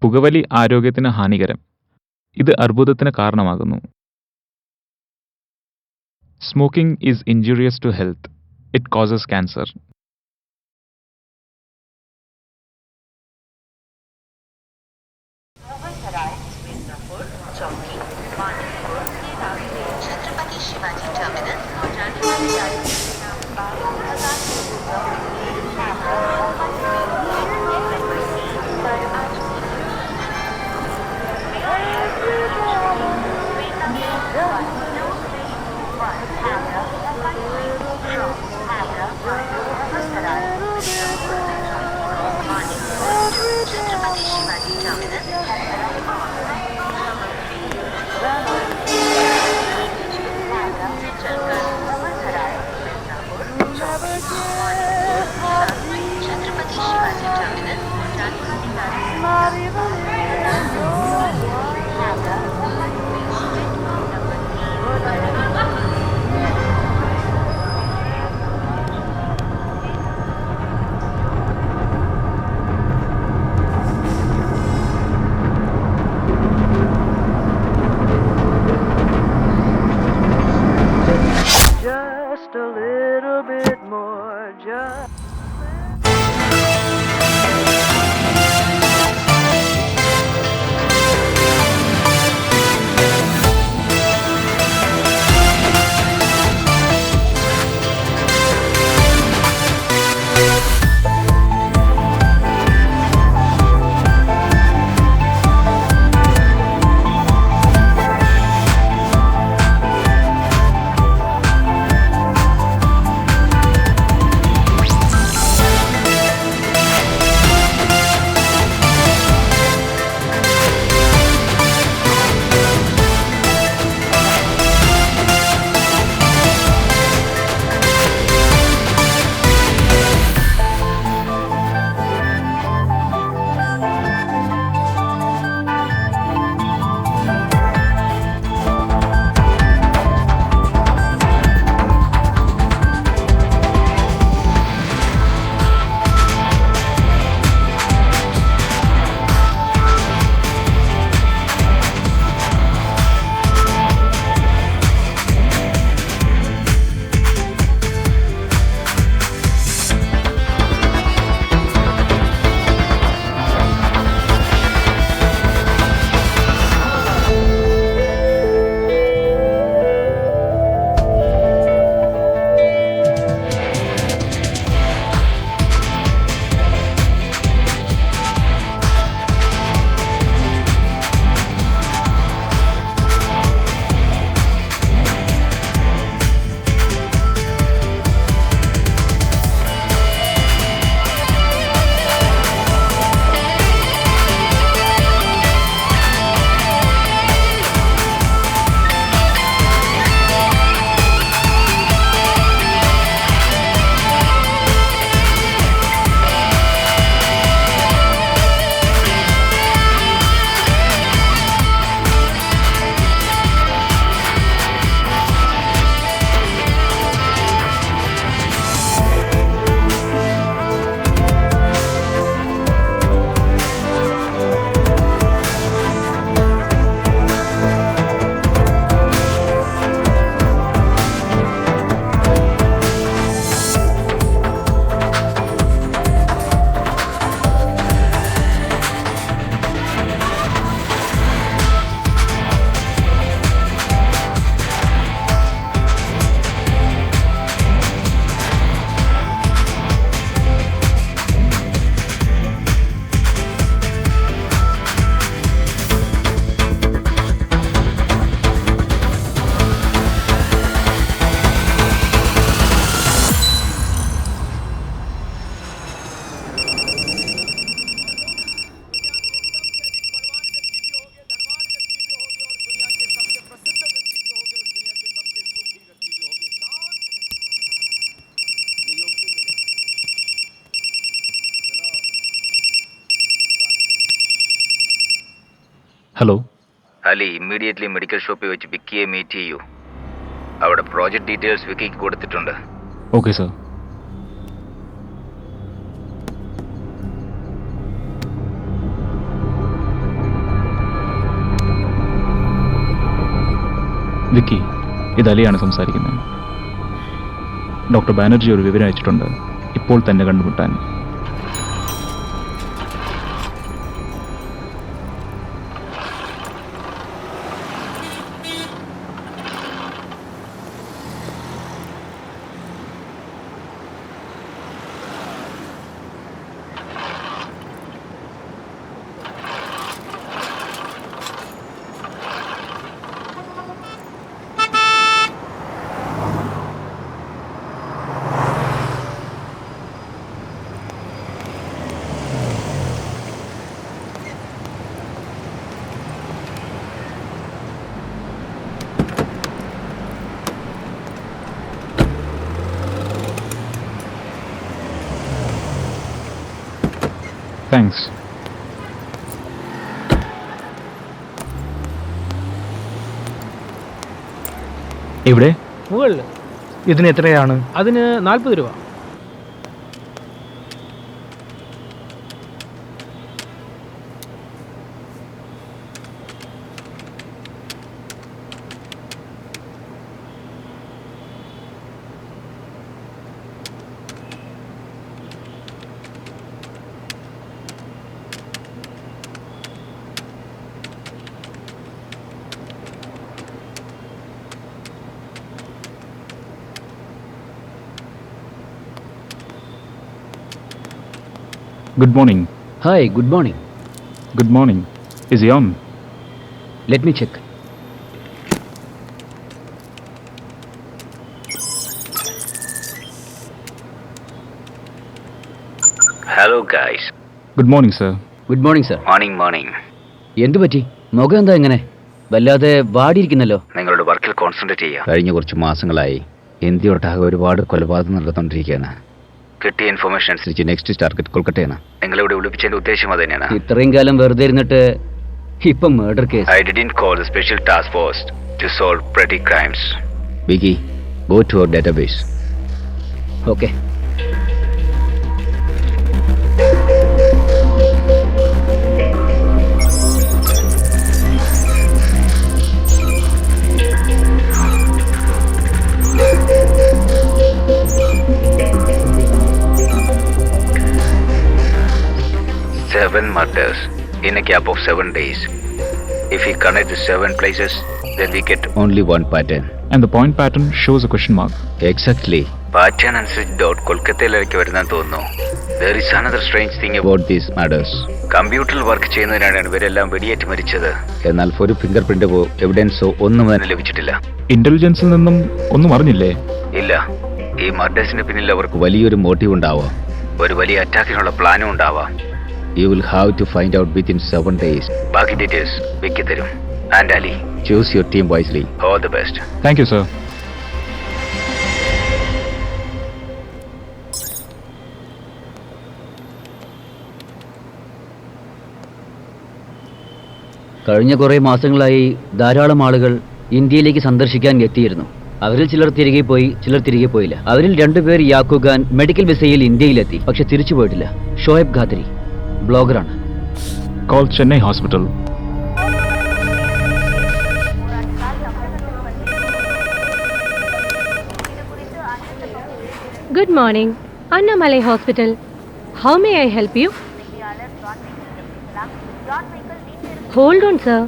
പുകവലി ആരോഗ്യത്തിന് ഹാനികരം. ഇത് അർബുദത്തിന് കാരണമാകുന്നു. Smoking is injurious to health. It causes cancer. Chhatrapati Shivaji terminus और जाने वाली गाड़ी छत्रपति शिवाजी टर्मिनस छत्रपति शिवाजी टर्मिनस जाने वाली Just a little bit more, just hello. Ali immediately medical ഷോപ്പിൽ വെച്ച് വിക്കിയെ മീറ്റ് ചെയ്യൂ. അവിടെ പ്രോജക്റ്റ് ഡീറ്റെയിൽസ് വിക്കിക്ക് കൊടുത്തിട്ടുണ്ട്. Okay sir. വിക്കി, ഇത് അലിയാണ് സംസാരിക്കുന്നത്. ഡോക്ടർ ബാനർജി ഒരു വിവരം അയച്ചിട്ടുണ്ട്, ഇപ്പോൾ തന്നെ കണ്ടുമുട്ടാൻ. താങ്ക്സ്. ഇവിടെ മുകളിൽ ഇതിന് എത്രയാണ്? അതിന് 40 രൂപ. Good morning. Hi, good morning. Good morning. Is he on? Let me check. Hello guys. Good morning sir. Good morning, sir. Morning. എന്തു പറ്റി? മുഖം എന്താ ഇങ്ങനെ വല്ലാതെ വാടിയിരിക്കുന്നല്ലോ? നിങ്ങളുടെ വർക്കിൽ കോൺസെൻട്രേറ്റ് ചെയ്യുക. കഴിഞ്ഞ കുറച്ച് മാസങ്ങളായി ഇന്ത്യയൊട്ടാകെ ഒരുപാട് കൊലപാതകം നടന്നുകൊണ്ടിരിക്കുകയാണ്. കിട്ടിയ ഇൻഫർമേഷൻ അനുസരിച്ച് നെക്സ്റ്റ് ടാർഗറ്റ് കൊൽക്കട്ടയാണ്. നിങ്ങളിവിടെ വിളിപ്പിച്ചതിന്റെ ഉദ്ദേശം അത് തന്നെയാണ്. ഇത്രയും കാലം വെറുതെ ഇരുന്നിട്ട് ഇപ്പം murder case. I didn't call the special task force to solve petty crimes. Vicky, go to our database. Okay. Seven murders in a gap of 7 days. If we connect the 7 places, then we get only one pattern. And the point pattern shows a question mark. Exactly. Pattern അനുസരിച്ച് dot കൊൽക്കത്തയിലേക്ക് വരുന്നതെന്ന് തോന്നുന്നു. There is another strange thing about these murders. കമ്പ്യൂട്ടറിൽ work ചെയ്യുന്നതിനാണ് ഇവരെല്ലാം വെടിയേറ്റ് മരിച്ചത്. എന്നാൽ ഒരു ഫിംഗർ പ്രിന്റോ എവിഡൻസോ ഒന്നും തന്നെ ലഭിച്ചിട്ടില്ല. ഇന്റലിജൻസിൽ നിന്നും ഒന്നും അറിഞ്ഞില്ലേ? ഇല്ല. ഈ മർഡേഴ്സിന് പിന്നിൽ അവർക്ക് വലിയൊരു മോട്ടീവ് ഉണ്ടാവാം. ഒരു വലിയ അറ്റാക്കിനുള്ള പ്ലാനും ഉണ്ടാവാം. You will have to find out within 7 days. ബാക്കി ഡീറ്റെയിൽസ് വിക്കി തരും. And Ali, choose your team wisely. All the best. Thank you sir. കഴിഞ്ഞ കുറേ മാസങ്ങളായി ധാരാളം ആളുകൾ ഇന്ത്യയിലേക്ക് സന്ദർശിക്കാൻ എത്തിയിരുന്നു. അവരിൽ ചിലർ തിരികെ പോയി, ചിലർ തിരികെ പോയില്ല. അവരിൽ 2 പേർ യാക്കൂബ് ഖാൻ മെഡിക്കൽ വിസയിൽ ഇന്ത്യയിലെത്തി, പക്ഷെ തിരിച്ചു പോയിട്ടില്ല. ഷോയബ് ഖാദ്രി ബ്ലോഗറാണ്. Call Chennai hospital. Good morning, Annamalai Hospital. How may I help you? Hold on, sir.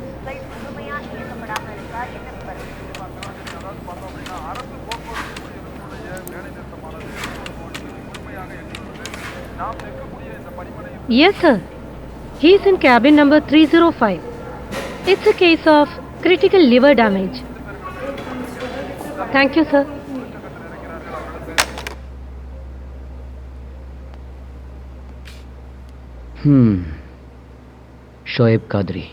Yes, sir. He is in cabin number 305. It's a case of critical liver damage. Thank you, sir. Shoaib Qadri.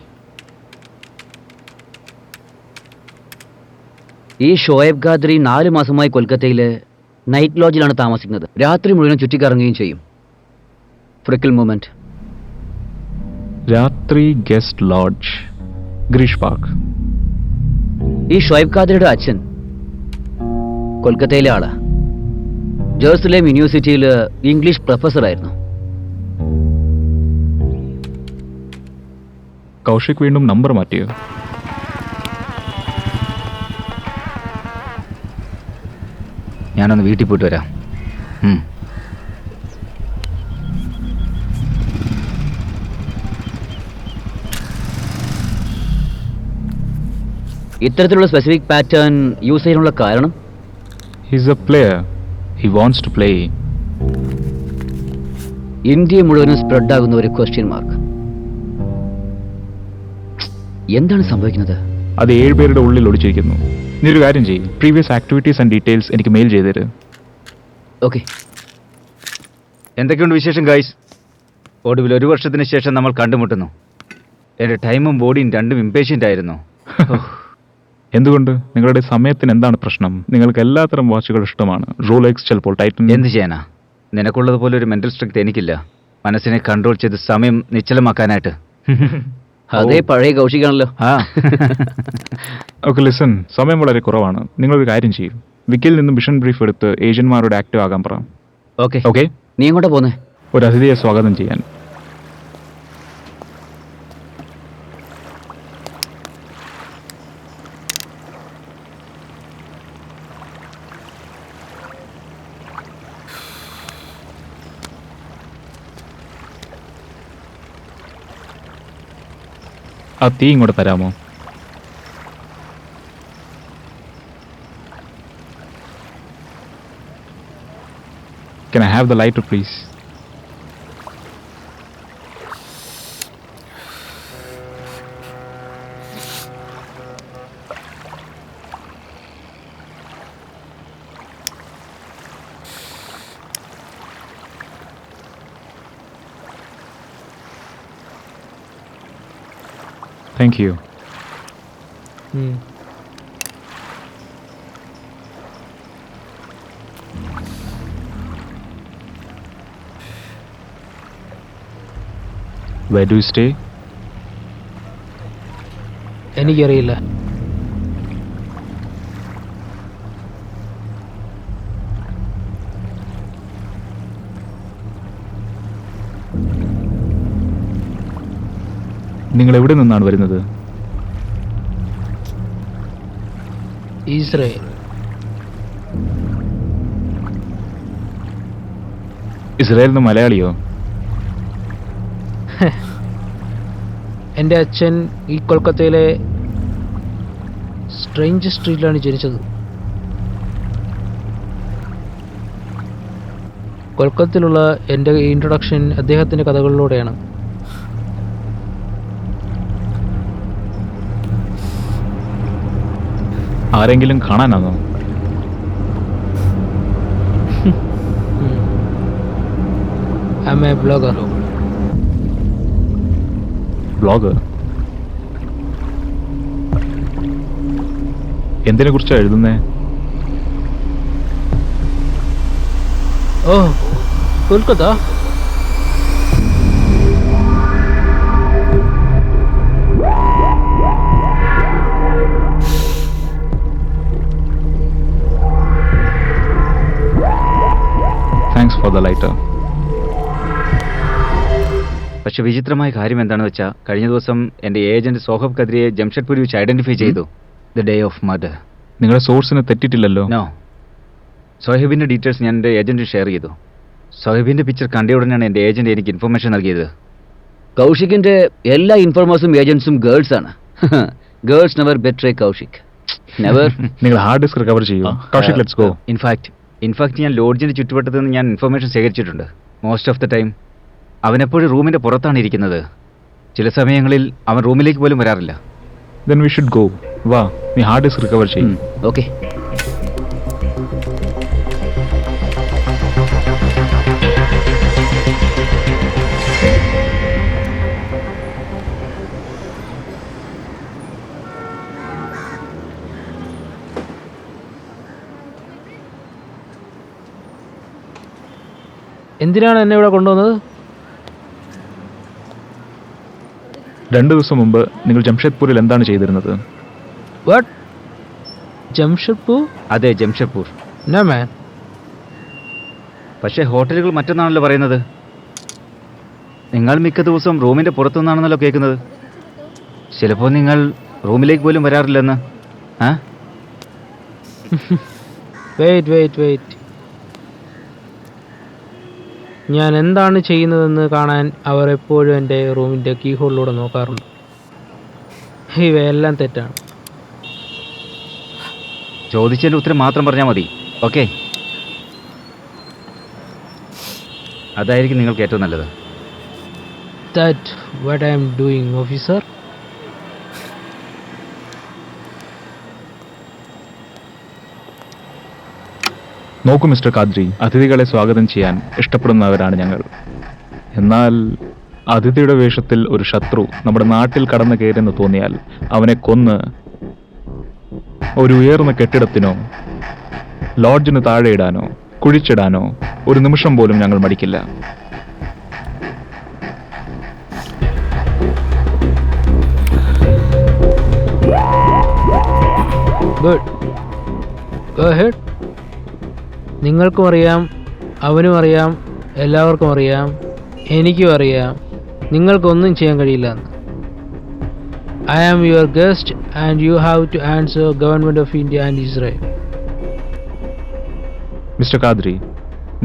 ഈ ഷോയബ് ഖാദ്രി 4 മാസമായി കൊൽക്കത്തയിലെ night ലോഡ്ജിലാണ് താമസിക്കുന്നത്. രാത്രി മുഴുവൻ ചുറ്റിക്കറങ്ങുകയും ചെയ്യും. ഫ്രിക്കിൾ movement. രാത്രി guest lodge, Girish park. ഈ ഷോയബ് ഖാദ്രിയുടെ അച്ഛൻ കൊൽക്കത്തയിലെ ആളാ. ജെറുസലേം യൂണിവേഴ്സിറ്റിയിൽ ഇംഗ്ലീഷ് പ്രൊഫസറായിരുന്നു. കൗശിക് വീണ്ടും നമ്പർ മാറ്റിയോ? ഞാനൊന്ന് വീട്ടിൽ പോയിട്ട് വരാം. ഇത്തരത്തിലുള്ള സ്പെസിഫിക് പാറ്റേൺ യൂസ് ചെയ്യാനുള്ള കാരണം? He's a player. He wants to play. India മുഴുവനും സ്പ്രെഡ് ആകുന്ന ഒരു ക്വസ്റ്റ്യൻ മാർക്ക്. എന്താണ് സംഭവിക്കുന്നത്? അത് 7 പേരുടെ ഉള്ളിൽ ഒളിച്ചിരിക്കുന്നു. നീ ഒരു കാര്യം ചെയ്യും, പ്രീവിയസ് ആക്ടിവിറ്റീസ് ആൻഡ് ഡീറ്റെയിൽസ് എനിക്ക് മെയിൽ ചെയ്തേര്. ഓക്കെ. എന്തൊക്കെയുണ്ട് വിശേഷം ഗൈസ്? ഒടുവിൽ 1 വർഷത്തിന് ശേഷം നമ്മൾ കണ്ടുമുട്ടുന്നു. എൻ്റെ ടൈമും ബോഡിയും രണ്ടും ഇംപേഷ്യൻ്റ് ആയിരുന്നു. എന്തുകൊണ്ട്? നിങ്ങളുടെ സമയത്തിന് എന്താണ് പ്രശ്നം? നിങ്ങൾക്ക് എല്ലാത്തരം വാച്ചുകൾ ഇഷ്ടമാണ്. റോളെക്സ്, ചിലപ്പോൾ ടൈറ്റൻ. എന്ത് ചെയ്യാനാ? നിനക്കുള്ളതുപോലെ ഒരു മെന്റൽ സ്ട്രെങ്ത് എനിക്കില്ല. മനസ്സിനെ കൺട്രോൾ ചെയ്ത് സമയം നിശ്ചലമാക്കാനായിട്ട്. അതേ പഴയ കൗശികാണല്ലോ. ഓക്കെ ലിസൺ, സമയം വളരെ കുറവാണ്. നിങ്ങളൊരു കാര്യം ചെയ്യും, വിക്കിൽ നിന്നും മിഷൻ ബ്രീഫ് എടുത്ത് ഏജന്റ്മാരോട് ആക്റ്റീവ് ആകാൻ പറ. ഓക്കെ. ഓക്കെ, നീ എങ്ങോട്ടാ പോന്നേ? ഒരു അതിഥിയെ സ്വാഗതം ചെയ്യാൻ. ആ തീ ഇങ്ങോട്ട് തരാമോ? Can I have the lighter, please? Thank you. Where do you stay? എനിക്കറിയില്ല. നിങ്ങൾ എവിടെ നിന്നാണ് വരുന്നത്? ഇസ്രയേൽ. ഇസ്രായേലിൽ നിന്ന് മലയാളിയോ? എൻ്റെ അച്ഛൻ ഈ കൊൽക്കത്തയിലെ സ്ട്രേഞ്ച് സ്ട്രീറ്റിലാണ് ജനിച്ചത്. കൊൽക്കത്തയിലുള്ള എൻ്റെ ഇൻട്രൊഡക്ഷൻ അദ്ദേഹത്തിൻ്റെ കഥകളിലൂടെയാണ്. ആരെങ്കിലും കാണാനാണോ? I am a blogger. Blogger? എന്തിനെ കുറിച്ചാണ് എഴുതുന്നേ? ഓ, Kolkata. Thanks for the lighter. പക്ഷെ വിചിത്രമായ കാര്യം എന്താണെന്ന് വെച്ചാൽ, കഴിഞ്ഞ ദിവസം എൻ്റെ ഏജന്റ് സോഹബ് ഖദ്രിയെ ജംഷഡ്പൂരിൽ വെച്ച് ഐഡന്റിഫൈ ചെയ്തു. The day of murder. നിങ്ങളുടെ സോഴ്സിന് തെറ്റിട്ടില്ലല്ലോ? നോ. സോഹബിന്റെ ഡീറ്റെയിൽസ് ഞാൻ എൻ്റെ ഏജന്റിന് ഷെയർ ചെയ്തു. സോഹബിന്റെ പിക്ചർ കണ്ട ഉടനെയാണ് എൻ്റെ ഏജന്റ് എനിക്ക് ഇൻഫർമേഷൻ നൽകിയത്. കൗശികിന്റെ എല്ലാ ഇൻഫോർമേഴ്സും ഏജന്റ്സും ഗേൾസ് ആണ്. Girls never betray Kaushik. Never. നിങ്ങൾ ഹാർഡ് ഡിസ്ക് റിക്കവർ ചെയ്യൂ. Kaushik, let's go. ഇൻഫാക്ട് ഞാൻ ലോഡ്ജിന്റെ ചുറ്റുവട്ടത്ത് നിന്ന് ഞാൻ ഇൻഫർമേഷൻ ശേഖരിച്ചിട്ടുണ്ട്. മോസ്റ്റ് ഓഫ് ദ ടൈം അവനെപ്പോഴും റൂമിന്റെ പുറത്താണ് ഇരിക്കുന്നത്. ചില സമയങ്ങളിൽ അവൻ റൂമിലേക്ക് പോലും വരാറില്ല. Then we should go. വാ, നീ ഹാർഡ് ഡിസ്ക് റിക്കവർ ചെയ്യും. ഓക്കെ. എന്തിനാണ് എന്നെ ഇവിടെ കൊണ്ടുവന്നത്? 2 ദിവസം മുമ്പ് നിങ്ങൾ ജംഷഡ്പൂരിൽ എന്താണ് ചെയ്തിരുന്നത്? വാട്ട്? ജംഷഡ്പൂർ? അതെ, ജംഷഡ്പൂർ. നോ മാൻ. പക്ഷേ ഹോട്ടലുകൾ മറ്റൊന്നാണല്ലോ പറയുന്നത്. നിങ്ങൾ മിക്ക ദിവസവും റൂമിന്റെ പുറത്തുനിന്നാണെന്നല്ലോ കേൾക്കുന്നത്. ചിലപ്പോൾ നിങ്ങൾ റൂമിലേക്ക് പോലും വരാറില്ലെന്ന്. വെയിറ്റ്. ഞാൻ എന്താണ് ചെയ്യുന്നതെന്ന് കാണാൻ അവർ എപ്പോഴും എൻ്റെ റൂമിൻ്റെ കീ ഹോളിലൂടെ നോക്കാറുണ്ട്. ഇവയെല്ലാം തെറ്റാണ്. ചോദിച്ചതിൻ്റെ ഉത്തരം മാത്രം പറഞ്ഞാൽ മതി. ഓക്കെ, അതായിരിക്കും നിങ്ങൾക്ക് ഏറ്റവും നല്ലത്. That's what I am doing, officer. നോക്കൂ മിസ്റ്റർ ഖാദ്രി, അതിഥികളെ സ്വാഗതം ചെയ്യാൻ ഇഷ്ടപ്പെടുന്നവരാണ് ഞങ്ങൾ. എന്നാൽ അതിഥിയുടെ വേഷത്തിൽ ഒരു ശത്രു നമ്മുടെ നാട്ടിൽ കടന്നു കയറിയെന്ന് തോന്നിയാൽ അവനെ കൊന്ന് ഒരു ഉയർന്ന കെട്ടിടത്തിനോ ലോഡ്ജിന് താഴെയിടാനോ കുഴിച്ചിടാനോ ഒരു നിമിഷം പോലും ഞങ്ങൾ മടിക്കില്ല. Good. Go ahead. നിങ്ങൾക്കും അറിയാം, അവനും അറിയാം, എല്ലാവർക്കും അറിയാം, എനിക്കും അറിയാം, നിങ്ങൾക്കൊന്നും ചെയ്യാൻ കഴിയില്ല എന്ന്. I am your guest and you have to answer Government of India and Israel. Mister Qadri,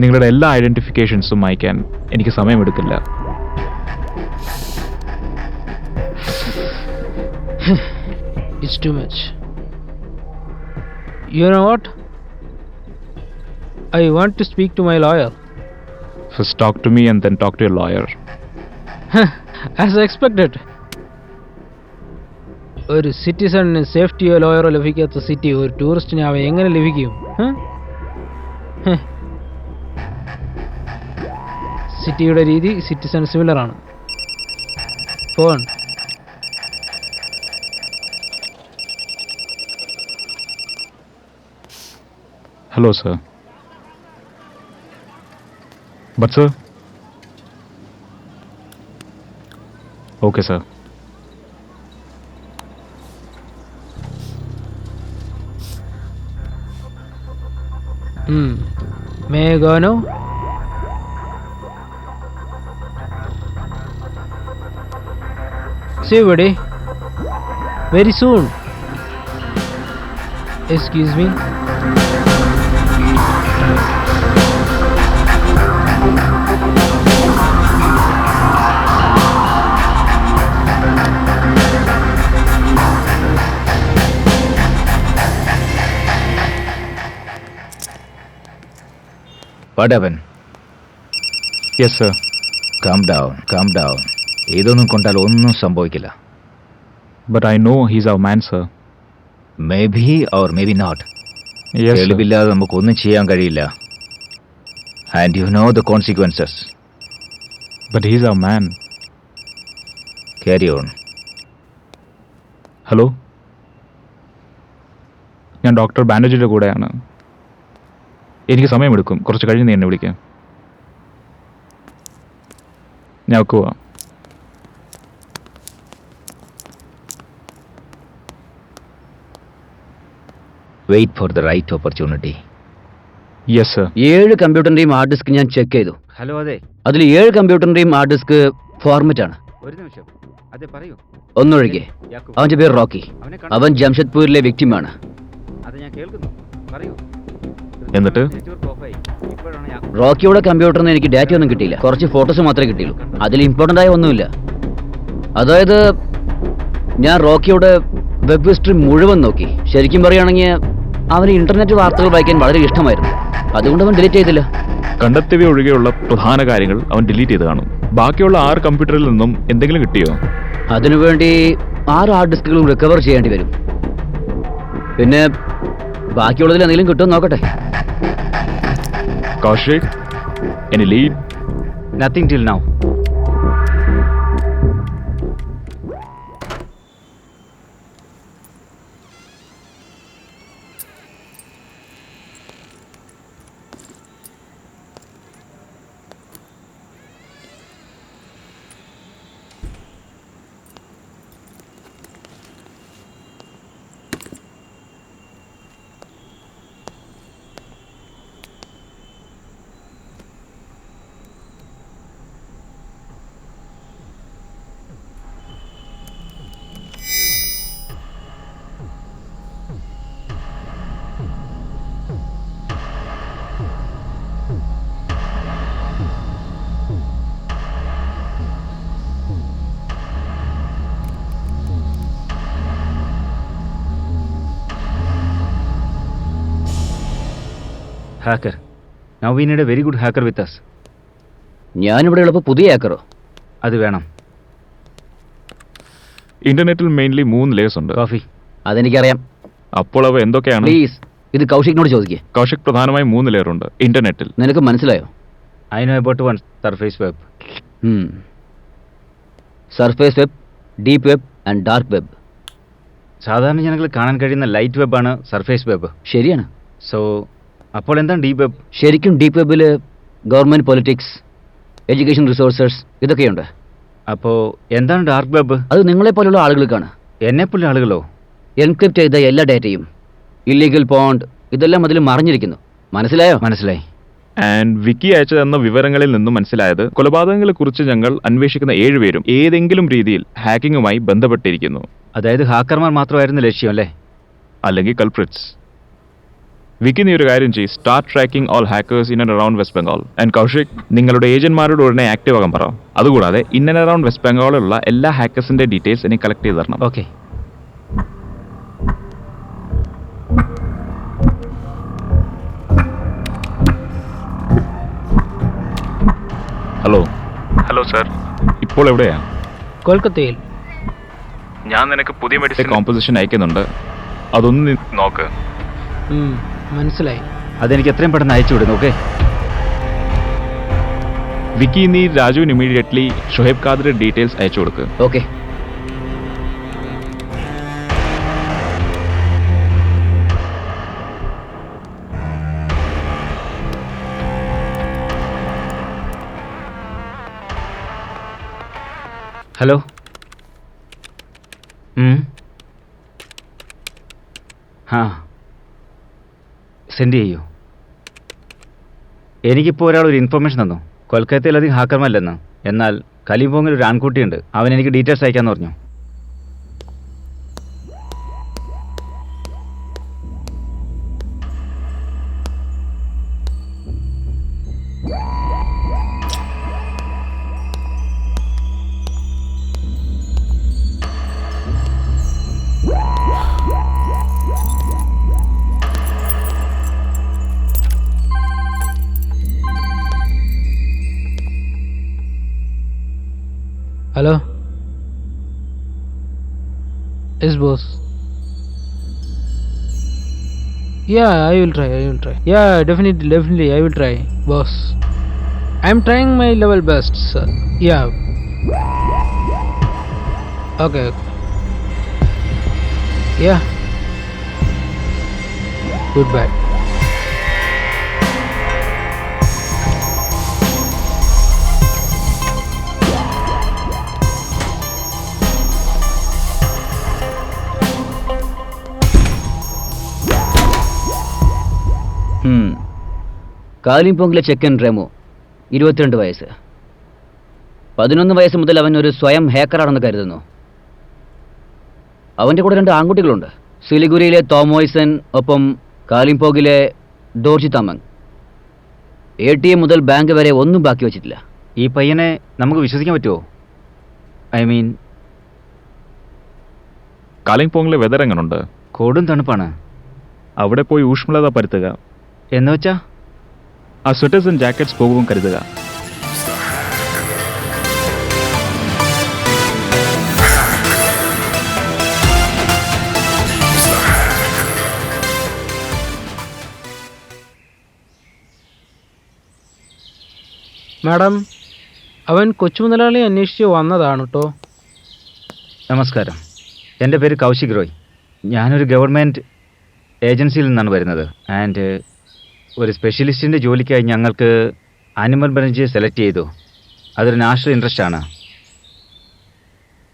നിങ്ങളുടെ എല്ലാ ഐഡന്റിഫിക്കേഷൻസും അയക്കാൻ എനിക്ക് സമയമെടുക്കില്ല. It's too much. You know what? I want to speak to my lawyer. First talk to me and then talk to your lawyer. As I expected. ഒരു സിറ്റിസണിന് സേഫ്റ്റിയോ ലോയറോ ലഭിക്കാത്ത city ഒരു ടൂറിസ്റ്റിന് അവ എങ്ങനെ ലഭിക്കും? സിറ്റിയുടെ രീതി സിറ്റിസൺ സിമിലർ ആണ്. Phone. Hello, sir. But, sir? Okay, sir. May I go now? See you, buddy. Very soon. Excuse me. What happened? Yes, sir. Calm down. ഇതൊന്നും കൊണ്ടാൽ ഒന്നും സംഭവിക്കില്ല. But I know he's our man, sir. May be or may be not. Yes, sir. തെളിവില്ലാതെ നമുക്കൊന്നും ചെയ്യാൻ കഴിയില്ല. And you know the consequences. But he's our man. Carry on. Hello, ഞാൻ doctor ബാനർജിയുടെ കൂടെയാണ്. എനിക്ക് സമയമെടുക്കും, കുറച്ച് കഴിഞ്ഞ് നീ എന്നെ വിളിക്കാം. ഞാൻ വെക്കുക. Wait for the right opportunity. Yes sir. 7 കമ്പ്യൂട്ടറിന്റെയും ഹാർഡ് ഡിസ്ക് ഞാൻ ചെക്ക് ചെയ്തു. ഹലോ, അതെ. അതിൽ 7 കമ്പ്യൂട്ടറിന്റെയും ഹാർഡ് ഡിസ്ക് ഫോർമാറ്റ് ആണ്. ഒരു നിമിഷം, അതെ പറയൂ. ഒന്നൊഴികെ. അവന്റെ പേര് റോക്കി. അവൻ ജംഷഡ്പൂരിലെ വിക്ടിമാണ്. അത് ഞാൻ കേൾക്കുന്നു, പറയൂ. എന്നിട്ട് റോക്കിയുടെ കമ്പ്യൂട്ടറിൽ നിന്ന് എനിക്ക് ഡാറ്റ ഒന്നും കിട്ടിയില്ല. കുറച്ച് ഫോട്ടോസ് മാത്രമേ കിട്ടിയുള്ളൂ. അതിൽ ഇമ്പോർട്ടൻ്റ് ആയ ഒന്നുമില്ല. അതായത് ഞാൻ റോക്കിയുടെ വെബ് ഹിസ്റ്ററി മുഴുവൻ നോക്കി. ശരിക്കും പറയുകയാണെങ്കിൽ അവന് ഇന്റർനെറ്റ് വാർത്തകൾ വായിക്കാൻ വളരെ ഇഷ്ടമായിരുന്നു. അതുകൊണ്ട് അവൻ ഡിലീറ്റ് ചെയ്തില്ല. കണ്ടെത്തിയവ ഒഴികെയുള്ള പ്രധാന കാര്യങ്ങൾ അവൻ ഡിലീറ്റ് ചെയ്ത് കാണും. ബാക്കിയുള്ള 6 കമ്പ്യൂട്ടറിൽ നിന്നും എന്തെങ്കിലും കിട്ടിയോ? അതിനുവേണ്ടി 6 ഹാർഡ് ഡിസ്കുകളും റിക്കവർ ചെയ്യേണ്ടി വരും. പിന്നെ ബാക്കിയുള്ളതിൽ എന്തെങ്കിലും കിട്ടുമെന്ന് നോക്കട്ടെ. Kaushik, any lead? Nothing till now. Hacker. Now we need a very good hacker with us. ഞാനിവിടെ ഉള്ളപ്പോൾ പുതിയ ഹാക്കറോ? അത് വേണം. ഇന്റർനെറ്റിൽ മെയിൻലി 3 ലേയേഴ്സ് ഉണ്ട്. കോഫി. അതെനിക്കറിയാം. അപ്പോൾ അവ എന്തൊക്കെയാണ്? പ്ലീസ് ഇത് കൗശിക്കിനോട് ചോദിക്കേ. കൗശിക്, പ്രധാനമായും 3 ലെയർ ഉണ്ട് ഇന്റർനെറ്റിൽ. നിനക്ക് മനസ്സിലായോ? I know about one surface web. Surface web, deep web and dark web. സാധാരണ ജനങ്ങൾ കാണാൻ കഴിയുന്ന ലൈറ്റ് വെബാണ് സർഫേസ് വെബ്. ശരിയാണ്. സോ അപ്പോൾ എന്താണ് ഡീപ്പ് വെബ്? ശരിക്കും ഡീപ്പ് വെബിൽ ഗവൺമെന്റ് പൊളിറ്റിക്സ്, എഡ്യൂക്കേഷൻ റിസോഴ്സസ് ഇതൊക്കെയുണ്ട്. അപ്പോൾ എന്താണ് ഡാർക്ക് വെബ്? അത് നിങ്ങളെപ്പോലുള്ള ആളുകൾക്കാണ്. എന്നെപ്പോലുള്ള ആളുകളോ? എൻക്രിപ്റ്റ് ചെയ്ത എല്ലാ ഡാറ്റയും, ഇല്ലീഗൽ പോണ്ട്, ഇതെല്ലാം അതിൽ മറിഞ്ഞിരിക്കുന്നു. മനസ്സിലായോ? മനസ്സിലായി. ആൻഡ് വിക്കി അയച്ചു തന്ന വിവരങ്ങളിൽ നിന്നും മനസ്സിലായത് കൊലപാതകങ്ങളെ കുറിച്ച് ഞങ്ങൾ അന്വേഷിക്കുന്ന 7 പേരും ഏതെങ്കിലും രീതിയിൽ ഹാക്കിങ്ങുമായി ബന്ധപ്പെട്ടിരിക്കുന്നു. അതായത് ഹാക്കർമാർ മാത്രമായിരുന്നു ലക്ഷ്യം അല്ലേ? അല്ലെങ്കിൽ കൾപ്രിറ്റ്സ്. വിക്കി, നീ ഒരു കാര്യം ചെയ്യ്, start tracking all hackers in and around west Bengal. And Kaushik, നിങ്ങളുടെ ഏജന്റ്മാരോട് ഉടനെ ആക്റ്റീവ് ആകാൻ പറ. അതുകൂടാതെ ഇൻ ആൻഡ് അറൌണ്ട് വെസ്റ്റ് ബംഗാളിലുള്ള എല്ലാ ഹാക്കേഴ്സിന്റെ ഡീറ്റെയിൽസ് എനിക്ക് കളക്ട് ചെയ്ത് തരണം. ഓക്കെ. ഹലോ സർ, ഇപ്പോൾ എവിടെയാ? കൊൽക്കത്തയിൽ. ഞാൻ നിനക്ക് പുതിയ മെഡിസിൻ കോമ്പോസിഷൻ അയക്കുന്നുണ്ട്, അതൊന്ന് നീ നോക്ക്. മനസ്സിലായി. അതെനിക്ക് എത്രയും പെട്ടെന്ന് അയച്ചു വിടുന്നു. ഓക്കെ. വിക്കി, നീ രാജുവിന് ഇമീഡിയറ്റ്ലി ഷുഹൈബ് ഖാദറിന്റെ ഡീറ്റെയിൽസ് അയച്ചു കൊടുക്ക്. ഓക്കെ. ഹലോ. സെൻഡ് ചെയ്യൂ. എനിക്കിപ്പോൾ ഒരാൾ ഒരു ഇൻഫർമേഷൻ തന്നു, കൊൽക്കത്തയിൽ അധികം ഹാക്കർമാരില്ലെന്ന്. എന്നാൽ കലിംപോങ്ങിൽ ഒരു ആൺകുട്ടിയുണ്ട്, അവൻ എനിക്ക് ഡീറ്റെയിൽസ് അയക്കാമെന്ന് പറഞ്ഞു. Hello? Yes, boss. Yeah, I will try. Yeah, definitely, I will try, boss. I am trying my level best, sir. Yeah. Okay. Yeah. Goodbye. കാലിംപോങ്ങിലെ ചെക്കൻ റെമോ, 22 വയസ്സ്. 11 വയസ്സ് മുതൽ അവൻ ഒരു സ്വയം ഹാക്കറാണെന്ന് കരുതുന്നു. അവൻ്റെ കൂടെ 2 ആൺകുട്ടികളുണ്ട്. സിലിഗുരിയിലെ തോമോയ്സൻ, ഒപ്പം കാലിംപോങ്ങിലെ ഡോർജി തമങ്. ATM മുതൽ ബാങ്ക് വരെ ഒന്നും ബാക്കി വെച്ചിട്ടില്ല. ഈ പയ്യനെ നമുക്ക് വിശ്വസിക്കാൻ പറ്റുമോ? ഐ മീൻ, കാലിംപോങ്ങിലെ വെതർ എങ്ങനെയുണ്ട്? കൊടും തണുപ്പാണ്. അവിടെ പോയി ഊഷ്മളത പരുത്തുക. എന്ന് വെച്ചാ ആ സ്വെറ്റേഴ്സ് ആൻഡ് ജാക്കറ്റ്സ് പോകും കരുതുക. മാഡം, അവൻ കൊച്ചുമുതലാളി അന്വേഷിച്ച് വന്നതാണ് കേട്ടോ. നമസ്കാരം, എൻ്റെ പേര് കൗശിക് റോയ്. ഞാനൊരു ഗവൺമെൻറ് ഏജൻസിയിൽ നിന്നാണ് വരുന്നത്. ആൻഡ് ഒരു സ്പെഷ്യലിസ്റ്റിൻ്റെ ജോലിക്കായി ഞങ്ങൾക്ക് ആനിമൽ ബ്രാഞ്ച് സെലക്ട് ചെയ്തു. അതൊരു നാഷണൽ ഇൻട്രസ്റ്റ് ആണ്.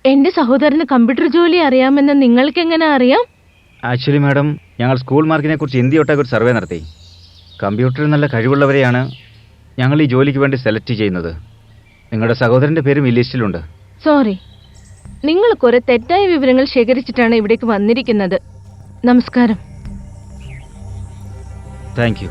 എന്റെ സഹോദരന് കമ്പ്യൂട്ടർ ജോലി അറിയാമെന്ന് നിങ്ങൾക്ക് എങ്ങനെ അറിയാം? ആക്ച്വലി മാഡം, ഞങ്ങൾ സ്കൂൾ മാർക്കിനെ കുറിച്ച് ഇന്ത്യ ഒട്ടാകെ ഒരു സർവേ നടത്തി. കമ്പ്യൂട്ടറിൽ നല്ല കഴിവുള്ളവരെയാണ് ഞങ്ങൾ ഈ ജോലിക്ക് വേണ്ടി സെലക്ട് ചെയ്യുന്നത്. നിങ്ങളുടെ സഹോദരൻ്റെ പേരും ഈ ലിസ്റ്റിലുണ്ട്. സോറി, നിങ്ങൾ കുറെ തെറ്റായ വിവരങ്ങൾ ശേഖരിച്ചിട്ടാണ് ഇവിടേക്ക് വന്നിരിക്കുന്നത്. നമസ്കാരം. Thank you.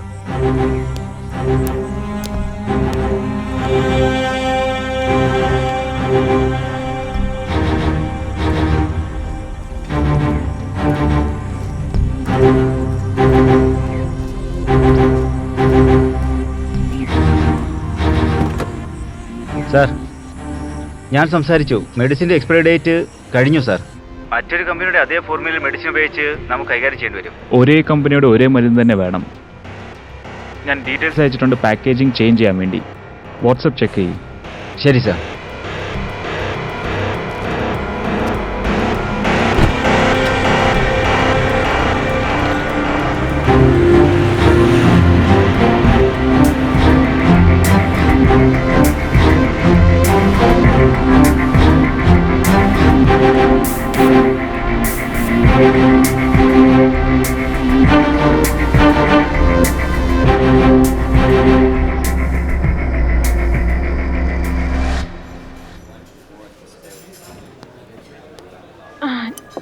സാർ, ഞാൻ സംസാരിച്ചു. മെഡിസിൻ്റെ എക്സ്പയറി ഡേറ്റ് കഴിഞ്ഞു സാർ. മറ്റൊരു കമ്പനിയുടെ അതേ ഫോർമുലയിൽ മെഡിസിൻ ഉപയോഗിച്ച് നമുക്ക് കൈകാര്യം ചെയ്യേണ്ടി വരും. ഒരേ കമ്പനിയുടെ ഒരേ മരുന്ന് തന്നെ വേണം. ഞാൻ ഡീറ്റെയിൽസ് അയച്ചിട്ടുണ്ട് പാക്കേജിങ് ചേഞ്ച് ചെയ്യാൻ വേണ്ടി. വാട്സപ്പ് ചെക്ക് ചെയ്യും. ശരി സാർ.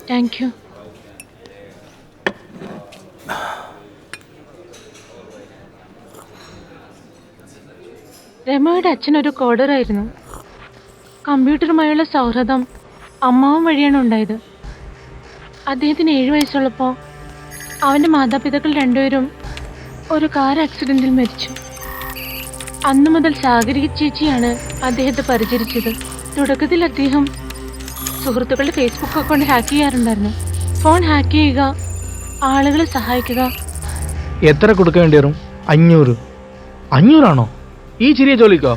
Thank you. രമയുടെ അച്ഛനൊരു കോഡറായിരുന്നു. കമ്പ്യൂട്ടറുമായുള്ള സൗഹൃദം അമ്മാവൻ വഴിയാണ് ഉണ്ടായത്. അദ്ദേഹത്തിന് 7 വയസ്സുള്ളപ്പോൾ അവൻ്റെ മാതാപിതാക്കൾ രണ്ടുപേരും ഒരു കാർ ആക്സിഡൻറ്റിൽ മരിച്ചു. അന്നു മുതൽ സാഗരി ചേച്ചിയാണ് അദ്ദേഹത്തെ പരിചരിച്ചത്. തുടക്കത്തിൽ അദ്ദേഹം സുഹൃത്തുക്കളുടെ ഫേസ്ബുക്ക് അക്കൗണ്ട് ഹാക്ക് ചെയ്യാറുണ്ടായിരുന്നു. ഫോൺ ഹാക്ക് ചെയ്യുക, ആളുകളെ സഹായിക്കുക. എത്ര കൊടുക്കേണ്ടി വരും? 500. 500 ഈ ചെറിയ ജോലിക്കോ?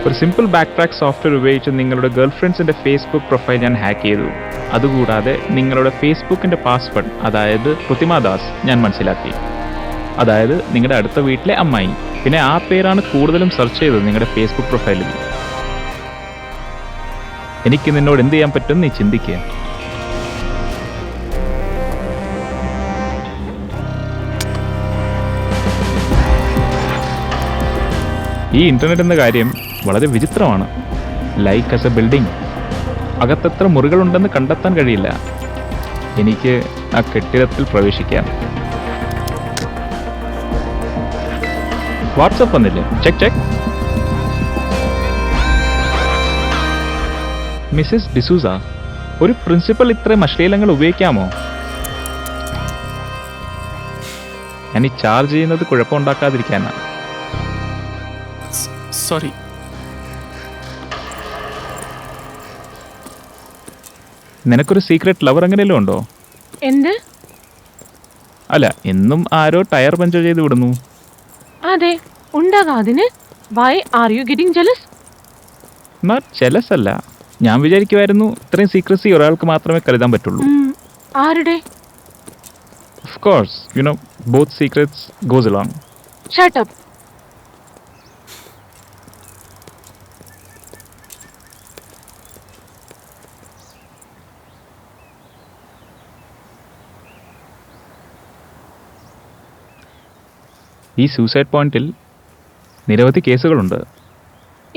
ഒരു സിമ്പിൾ ബാക്ക് ട്രാക്ക് സോഫ്റ്റ്വെയർ ഉപയോഗിച്ച് നിങ്ങളുടെ ഗേൾഫ്രണ്ട്സിൻ്റെ ഫേസ്ബുക്ക് പ്രൊഫൈൽ ഞാൻ ഹാക്ക് ചെയ്തു. അതുകൂടാതെ നിങ്ങളുടെ ഫേസ്ബുക്കിൻ്റെ പാസ്വേഡ്, അതായത് പ്രതിമാദാസ്, ഞാൻ മനസ്സിലാക്കി. അതായത് നിങ്ങളുടെ അടുത്ത വീട്ടിലെ അമ്മായി. പിന്നെ ആ പേരാണ് കൂടുതലും സെർച്ച് ചെയ്തത് നിങ്ങളുടെ ഫേസ്ബുക്ക് പ്രൊഫൈലിൽ. എനിക്ക് നിന്നോട് എന്ത് ചെയ്യാൻ പറ്റും നീ ചിന്തിക്കുക. ഈ ഇന്റർനെറ്റ് എന്ന കാര്യം വളരെ വിചിത്രമാണ്. Like as a building. അകത്തെത്ര മുറികളുണ്ടെന്ന് കണ്ടെത്താൻ കഴിയില്ല. എനിക്ക് ആ കെട്ടിടത്തിൽ പ്രവേശിക്കാം. വാട്സപ്പ് വന്നില്ലേ? ചെക്ക്. മിസ്സസ് ഡിസൂസ, ഒരു പ്രിൻസിപ്പൽ ഇത്രയും അശ്ലീലങ്ങൾ ഉപയോഗിക്കാമോ? ഞാൻ ഈ ചാർജ് ചെയ്യുന്നത് കുഴപ്പമുണ്ടാക്കാതിരിക്കാനാണ്. സോറി. നിനക്കൊരു സീക്രട്ട് ലവർ എങ്ങനെയല്ലോ ഉണ്ടോ? എന്ത്? അല്ല, എന്നും ആരോ ടയർ പഞ്ചർ ചെയ്ത് വിടുന്നു. അതെ, ഉണ്ടാകാം. അതിന് why are you getting jealous? Not jealous അല്ല. ഞാൻ വിചാരിക്കുമായിരുന്നു ഇത്രയും സീക്രസി ഒരാൾക്ക് മാത്രമേ കരുതാൻ പറ്റുള്ളൂ. ആരുടെ? Of course, you know, both secrets goes along. Shut up. ഈ സൂസൈഡ് പോയിന്റിൽ നിരവധി കേസുകളുണ്ട്.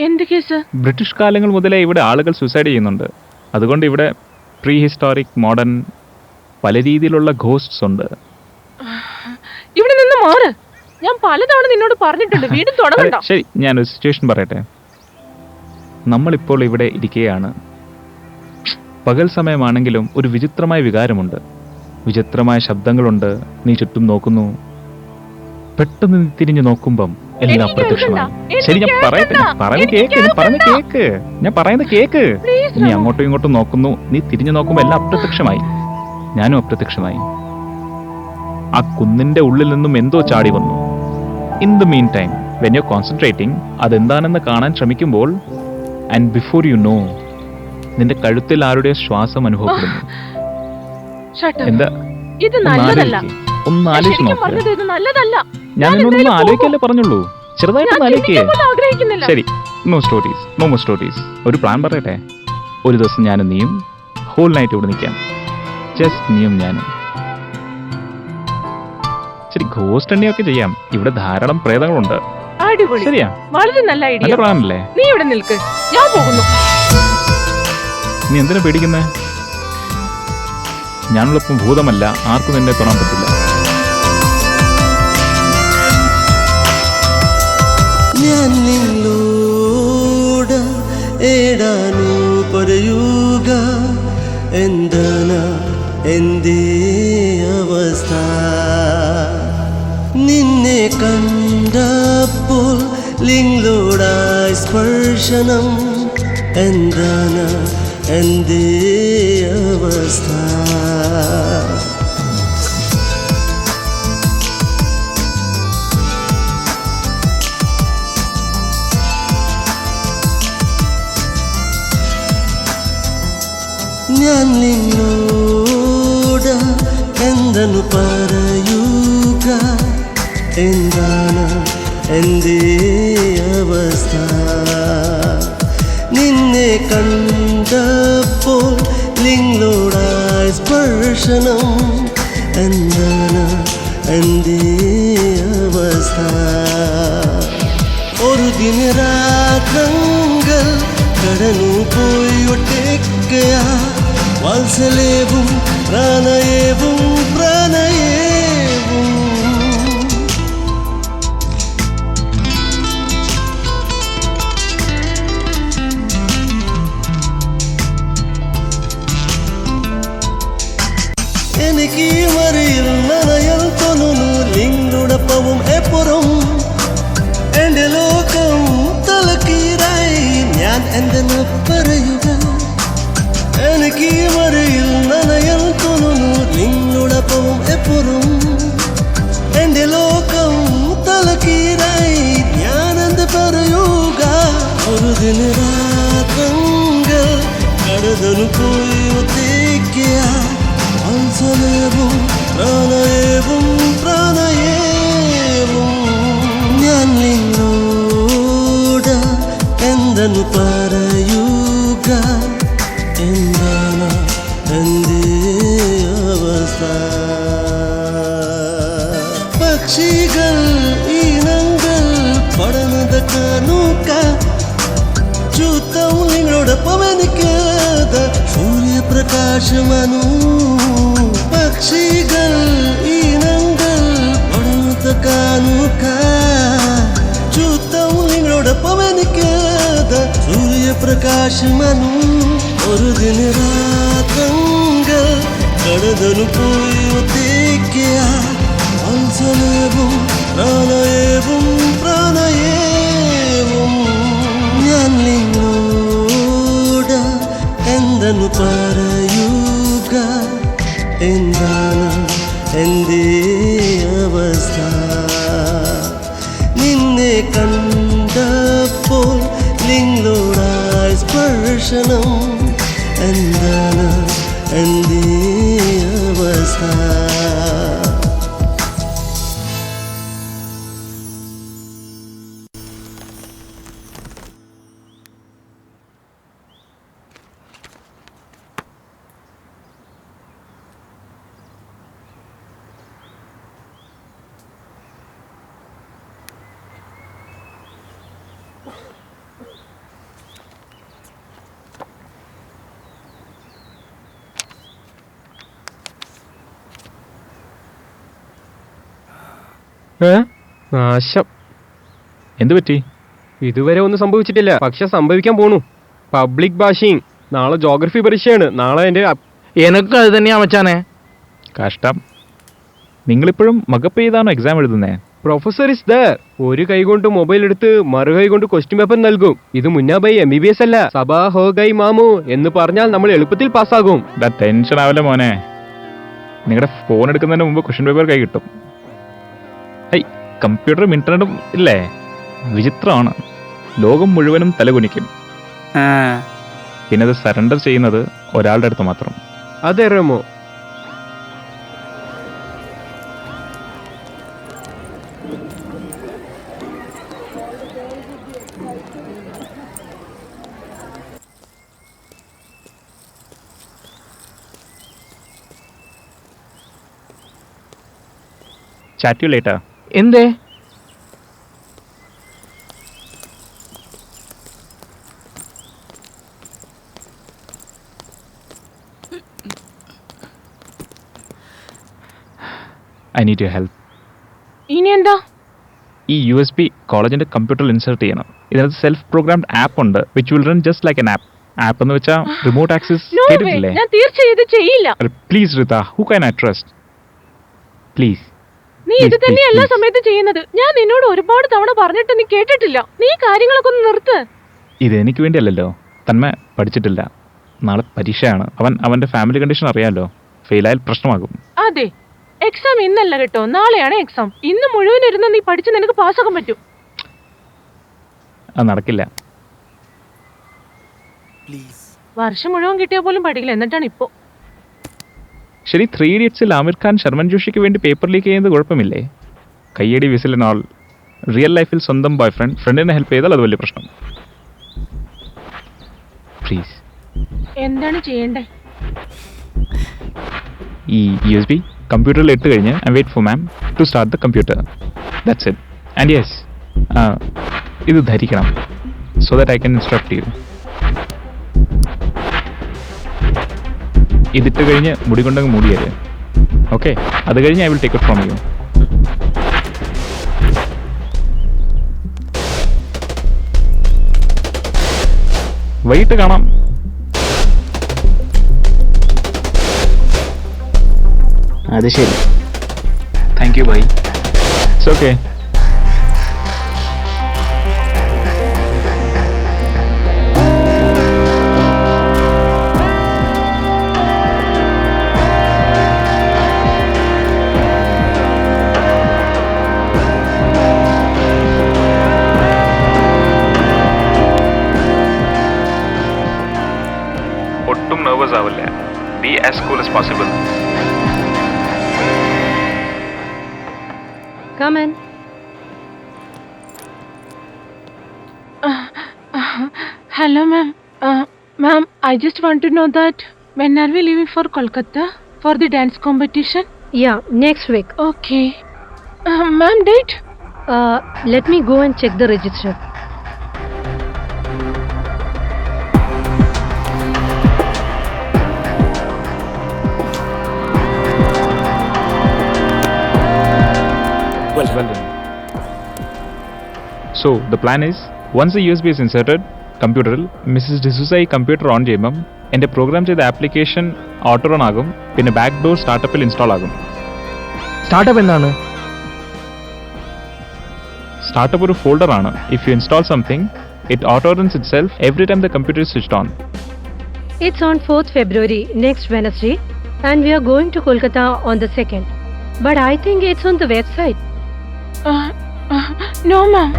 എന്ത് കേസ്? ബ്രിട്ടീഷ് കാലങ്ങൾ മുതലേ ഇവിടെ ആളുകൾ സൂസൈഡ് ചെയ്യുന്നുണ്ട്. അതുകൊണ്ട് ഇവിടെ പ്രീ ഹിസ്റ്റോറിക്, മോഡേൺ, പല രീതിയിലുള്ള ഘോസ്റ്റ്സ് ഉണ്ട്. ഇവിടെ നിന്ന് മാറ്. ഞാൻ പലതവണ നിന്നോട് പറഞ്ഞിട്ടുണ്ട് വീണ്ടും തുടങ്ങണ്ട. ശരി, ഞാനൊരു സിറ്റുവേഷൻ പറയട്ടെ. നമ്മളിപ്പോൾ ഇവിടെ ഇരിക്കുകയാണ്. പകൽ സമയമാണെങ്കിലും ഒരു വിചിത്രമായ വികാരമുണ്ട്. വിചിത്രമായ ശബ്ദങ്ങളുണ്ട്. നീ ചുറ്റും നോക്കുന്നു. പെട്ടെന്ന് നീ തിരിഞ്ഞു നോക്കുമ്പം എല്ലാം പ്രത്യക്ഷമായി. ശരി, ഞാൻ പറയട്ടെ. ഞാൻ പറയുന്നത് കേക്ക്. നീ അങ്ങോട്ടും ഇങ്ങോട്ടും നോക്കുന്നു. നീ തിരിഞ്ഞു നോക്കുമ്പോൾ എല്ലാം അപ്രത്യക്ഷമായി. ഞാനും അപ്രത്യക്ഷമായി. ആ കുന്നിന്റെ ഉള്ളിൽ നിന്നും എന്തോ ചാടി വന്നു. In the mean time, when you concentrating, അതെന്താണെന്ന് കാണാൻ ശ്രമിക്കുമ്പോൾ, ആൻഡ് ബിഫോർ യു നോ, നിന്റെ കഴുത്തിൽ ആരുടെ ശ്വാസം അനുഭവപ്പെടുന്നു. എന്താ? ഒന്ന് ആലോചിച്ച് നോക്ക്. ഞാൻ നിന്നോടൊന്നും ആലോചിക്കല്ലേ പറഞ്ഞുള്ളൂ. ചെറുതായിട്ടൊന്ന് ആലോചിക്കേ. ശരി, no stories, no more stories. ഒരു പ്ലാൻ പറയട്ടെ. ഒരു ദിവസം ഞാനും നീയും ഹോൾ നൈറ്റ് ഇവിടെ നിൽക്കാം. ജസ്റ്റ് നീയും ഞാനും. ശരി, ഗോസ്റ്റ് എണ്ണിയൊക്കെ ചെയ്യാം. ഇവിടെ ധാരാളം പ്രേതങ്ങളുണ്ട്. ശരിയാ? വളരെ നല്ല ഐഡിയ. നല്ല പ്ലാൻ അല്ലേ? നീ ഇവിടെ നിൽക്ക്, ഞാൻ പോകുന്നു. നീ എന്തിനാ പേടിക്കുന്നേ? ഞാനുള്ളപ്പം ഭൂതമല്ല, ആർക്കും നിന്നെ തൊടാൻ പറ്റില്ല. ഞാൻ നിന്നോട് ഏടാനു പറയുക എന്താണ് എന്തേ കണ്ടപ്പോൾ ലിംഗോടായി സ്പർശനം എന്താണ് എൻ്റെ അവസ്ഥ ഞാൻ നിന്നോട് എന്തെന്നു പറയുക എന്താണ് എൻ്റെ അവസ്ഥ നിന്നെ കണ്ടപ്പോൾ ലിംഗോടായി സ്പർശനം എന്താണ് എൻ്റെ അവസ്ഥ ഒരു ദിനരാത്രങ്ങൾ കടന്നു പോയി ഒറ്റയ്ക്കയാ വാത്സല്യവും പ്രണയവും പ്രണയവും എനിക്ക് മറിയിൽ നനയൽ തോന്നുന്നു ലിംഗോടൊപ്പവും എപ്പുറം എൻ്റെ ലോകം തലക്കീരായി ഞാൻ എന്തെന്ന് പറയുക എനിക്ക് മറിയിൽ നനയൽ തോന്നുന്നു നിങ്ങളോടൊപ്പവും എപ്പോഴും എൻ്റെ ലോകം തലക്കീരായി ഞാൻ എന്ത് പറയുക ഒരു ദിനരാത്രങ്ങൾ കടന്നു പോയി ഒത്തേക്കുക വാത്സല്യവും പ്രണയവും പ്രണയവും ഞാൻ നിന്നോട് എന്തെന്ന് പറയുക എന്താണ് എൻ്റെ അവസ്ഥ പക്ഷികൾ ഇനങ്ങൾ പഠനത കാണുക ചൂത്തം നിങ്ങളോടൊപ്പം എനിക്ക് സൂര്യപ്രകാശമനു പക്ഷികൾ ഇനങ്ങൾ പഠനത കാണുക ചൂത്തം നിങ്ങളോടൊപ്പം എനിക്ക് സൂര്യപ്രകാശമനു ഒരു ദിനരാത്രങ്ങൾ കടന്നു പോയി ഒത്തേക്കുക വാത്സല്യവും പ്രണയവും പ്രണയവും ഞാൻ നിന്നോട് എന്തെന്നു പറയുക എന്താണ് എൻ്റെ അവസ്ഥ നിന്നെ കണ്ടപ്പോൾ ലിംഗോടായി സ്പർശനം എന്താണ് എൻ്റെ അവസ്ഥ നാശം. എന്തു പറ്റി? ഇതുവരെ ഒന്നും സംഭവിച്ചിട്ടില്ല, പക്ഷെ സംഭവിക്കാൻ പോണു. പബ്ലിക് ഭാഷിങ്. നാളെ ജോഗ്രഫി പരീക്ഷയാണ്. നാളെ എൻ്റെ എനക്കും അത് തന്നെയാ മച്ചാനെ. കഷ്ടം. നിങ്ങളിപ്പോഴും മകപ്പ് ചെയ്താണോ എക്സാം എഴുതുന്നേ? Professor is there. ഒരു കൈ കൊണ്ട് മൊബൈൽ എടുത്ത് മറു കൈ കൊണ്ട് ക്വസ്റ്റ്യൻ പേപ്പർ നൽകും. ഇത് മുന്നാബൈ MBBS അല്ല, സബാ ഹോ ഗൈ മാമു എന്ന് പറഞ്ഞാൽ നമ്മൾ എളുപ്പത്തിൽ പാസ്സാകും. ടെൻഷൻ ആവല്ലേ മോനെ. നിങ്ങളുടെ ഫോൺ എടുക്കുന്നതിന് മുമ്പ് ക്വസ്റ്റ്യൻ പേപ്പർ കൈ കിട്ടും. കമ്പ്യൂട്ടറും ഇന്റർനെറ്റും ഇല്ലേ, വിചിത്രമാണ്. ലോകം മുഴുവനും തലകുനിക്കും. പിന്നെ അത് സറണ്ടർ ചെയ്യുന്നത് ഒരാളുടെ അടുത്ത് മാത്രം. അതെ റമോ. Chat you later. എന്തേ? I need your help. ഇനി എന്താ? ഈ USB കോളേജിന്റെ കമ്പ്യൂട്ടറിൽ ഇൻസേർട്ട് ചെയ്യണം. ഇതിനകത്ത് സെൽഫ് പ്രോഗ്രാംഡ് ആപ്പ് ഉണ്ട്, which will run just like an app. App എന്ന് വെച്ചാൽ റിമോട്ട് ആക്സസ് കേട്ടിട്ടില്ലേ? ഞാൻ തീർച്ചയായും ഇത് ചെയ്യില്ല. Please Rita, who can I trust? Please. നീ ഇത് തന്നെ എല്ലാ സമയത്തും ചെയ്യുന്നത്. ഞാൻ നിന്നോട് ഒരുപാട് തവണ പറഞ്ഞിട്ട് നീ കേട്ടിട്ടില്ല. നീ കാര്യങ്ങളൊക്കെ ഒന്ന് നിർത്ത്. ഇത് എനിക്ക് വേണ്ടിയല്ലല്ലോ. തന്മ പഠിച്ചിട്ടില്ല. നാളെ പരീക്ഷയാണ്. അവന്റെ ഫാമിലി കണ്ടീഷൻ അറിയാലോ. ഫെയിലായാൽ പ്രശ്നമാകും. അതെ, എക്സാം ഇന്നല്ല കേട്ടോ, നാളെയാണ് എക്സാം. ഇന്ന് മുഴുവൻ ഇരുന്ന് നീ പഠിച്ച് നിനക്ക് പാസ്സാക്കാൻ പറ്റും. അത് നടക്കില്ല. വർഷം മുഴുവൻ കിട്ടിയാൽ പോലും പഠിക്കില്ല. എന്നിട്ടാണ് ഇപ്പോ. ശരി, 3 Idiotsൽ ആമിർ ഖാൻ ശർമൻ ജോഷിക്ക് വേണ്ടി പേപ്പർ ലീക്ക് ചെയ്യുന്നത് കുഴപ്പമില്ലേ? കയ്യടി വിസിലിനോൾ. റിയൽ ലൈഫിൽ സ്വന്തം ബോയ് ഫ്രണ്ടിനെ ഹെൽപ്പ് ചെയ്താൽ അത് വലിയ പ്രശ്നം. പ്ലീസ്. എന്താണ് ചെയ്യണ്ടേ? ഈ USB കമ്പ്യൂട്ടറിൽ ഇട്ട് കഴിഞ്ഞ് I wait for ma'am to start the computer. That's it. And yes, ഇത് ധരിക്കണം so that I can instruct you. ഇതിട്ട് കഴിഞ്ഞ് മുടി കൊണ്ടങ്ങ് മൂടിയത്. ഓക്കെ, അത് കഴിഞ്ഞ് I will take it from you. വൈകിട്ട് കാണാം. അത് ശരി. Thank you bye. It's okay. ഒട്ടും നെർവസ് ആവില്ല. Be as cool as possible. Come in. Hello, ma'am. Ma'am, I just want to know that when are we leaving for Kolkata for the dance competition? Yeah, next week. Okay. Ma'am, date? Let me go and check the register. Well done. So the plan is, once the USB is inserted കമ്പ്യൂട്ടറിൽ Mrs D'Souza ഈ computer on ചെയ്യുമ്പം എൻ്റെ programme ചെയ്ത application auto run ആകും. പിന്നെ back door സ്റ്റാർട്ടപ്പിൽ install ആകും. Startup എന്താണ്? സ്റ്റാർട്ടപ്പ് ഒരു ഫോൾഡറാണ്. If you install something, it auto runs itself every time the computer is switched on. It's on 4th February, next Wednesday, and we are going to Kolkata on the 2nd. But I think it's on the website. No, ma'am.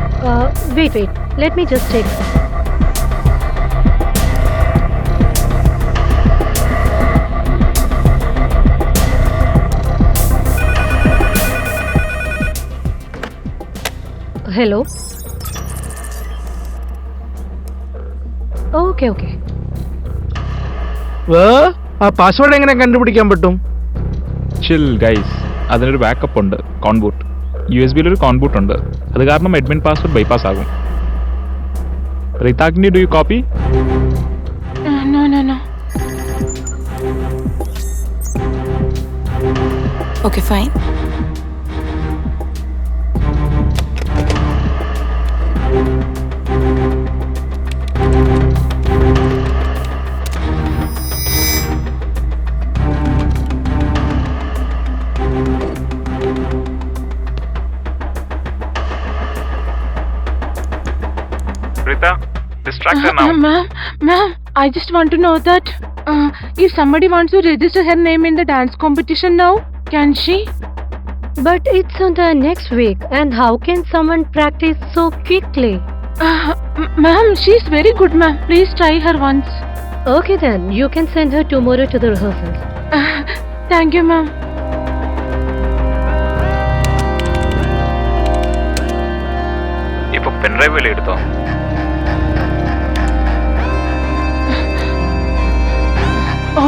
Wait. Let me just check. Hello. Okay. ആ password എങ്ങനെ കണ്ടുപിടിക്കാൻ പറ്റും? ചിൽ guys, അതിനൊരു backup ഉണ്ട്. കോൺബൂട്ട്. USB-യിലൊരു കോൺബൂട്ട് ഉണ്ട്. അത് കാരണം admin password bypass ആകും. Ritagni, do you copy? No. Okay, fine. Rita, distract her now. Ma'am, I just want to know that if somebody wants to register her name in the dance competition now, can she? But it's on the next week, and how can someone practice so quickly? Ma'am, she's very good, ma'am. Please try her once. Okay then, you can send her tomorrow to the rehearsals. Thank you, ma'am. ഇപ്പൊ pen drive വല്ല എടുത്തോ?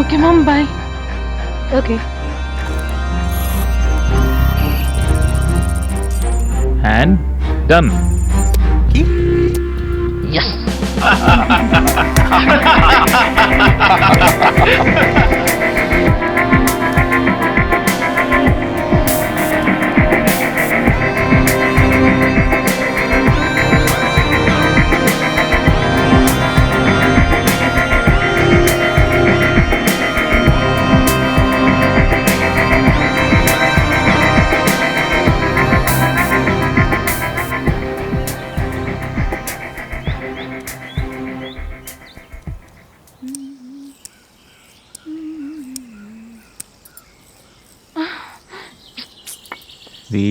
Okay, ma'am. Bye. Okay. And done. Yes.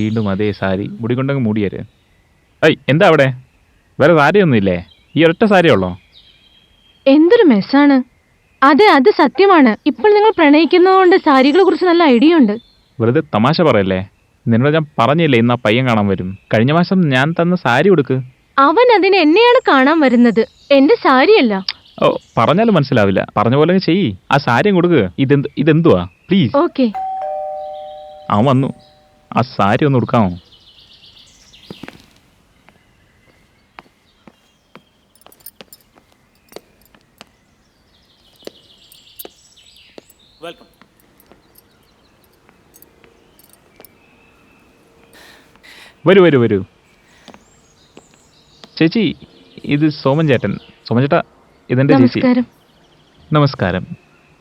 വീണ്ടും അതേ സാരി മുടി കൊണ്ടങ്ങ് മൂടിയര്. എന്താ അവിടെ വേറെ സാരിയൊന്നുമില്ലേ? ഈ ഒരൊറ്റ സാരിയേ ഉള്ളോ? എന്തൊരു മെസ്സാണ്. അതെ, അത് സത്യമാണ്. ഇപ്പോൾ നിങ്ങൾ പ്രണയിക്കുന്നതുകൊണ്ട് സാരികളെ കുറിച്ച് നല്ല ഐഡിയ ഉണ്ട്. വെറുതെ തമാശ പറയല്ലേ. നിന്നോട് ഞാൻ പറഞ്ഞില്ലേ ഇന്ന് ആ പയ്യൻ കാണാൻ വരും. കഴിഞ്ഞ മാസം ഞാൻ തന്ന സാരി കൊടുക്ക്. അവൻ അതിന് എന്നെയാണ് കാണാൻ വരുന്നത്, എന്റെ സാരിയല്ല. ഓ, പറഞ്ഞാലും മനസ്സിലാവില്ല. പറഞ്ഞ പോലെ ചെയ്യ്. ആ സാരിയും കൊടുക്ക്. ഇതെന്തുവാ പ്ലീസ്? ഓക്കെ. അവൻ വന്നു. ആ സാരി ഒന്ന് കൊടുക്കാമോ? വരൂ വരൂ വരൂ. ചേച്ചി, ഇത് സോമൻ ചേട്ടൻ. സോമൻ ചേട്ടാ, ഇതെന്റെ ചേച്ചി. നമസ്കാരം. നമസ്കാരം.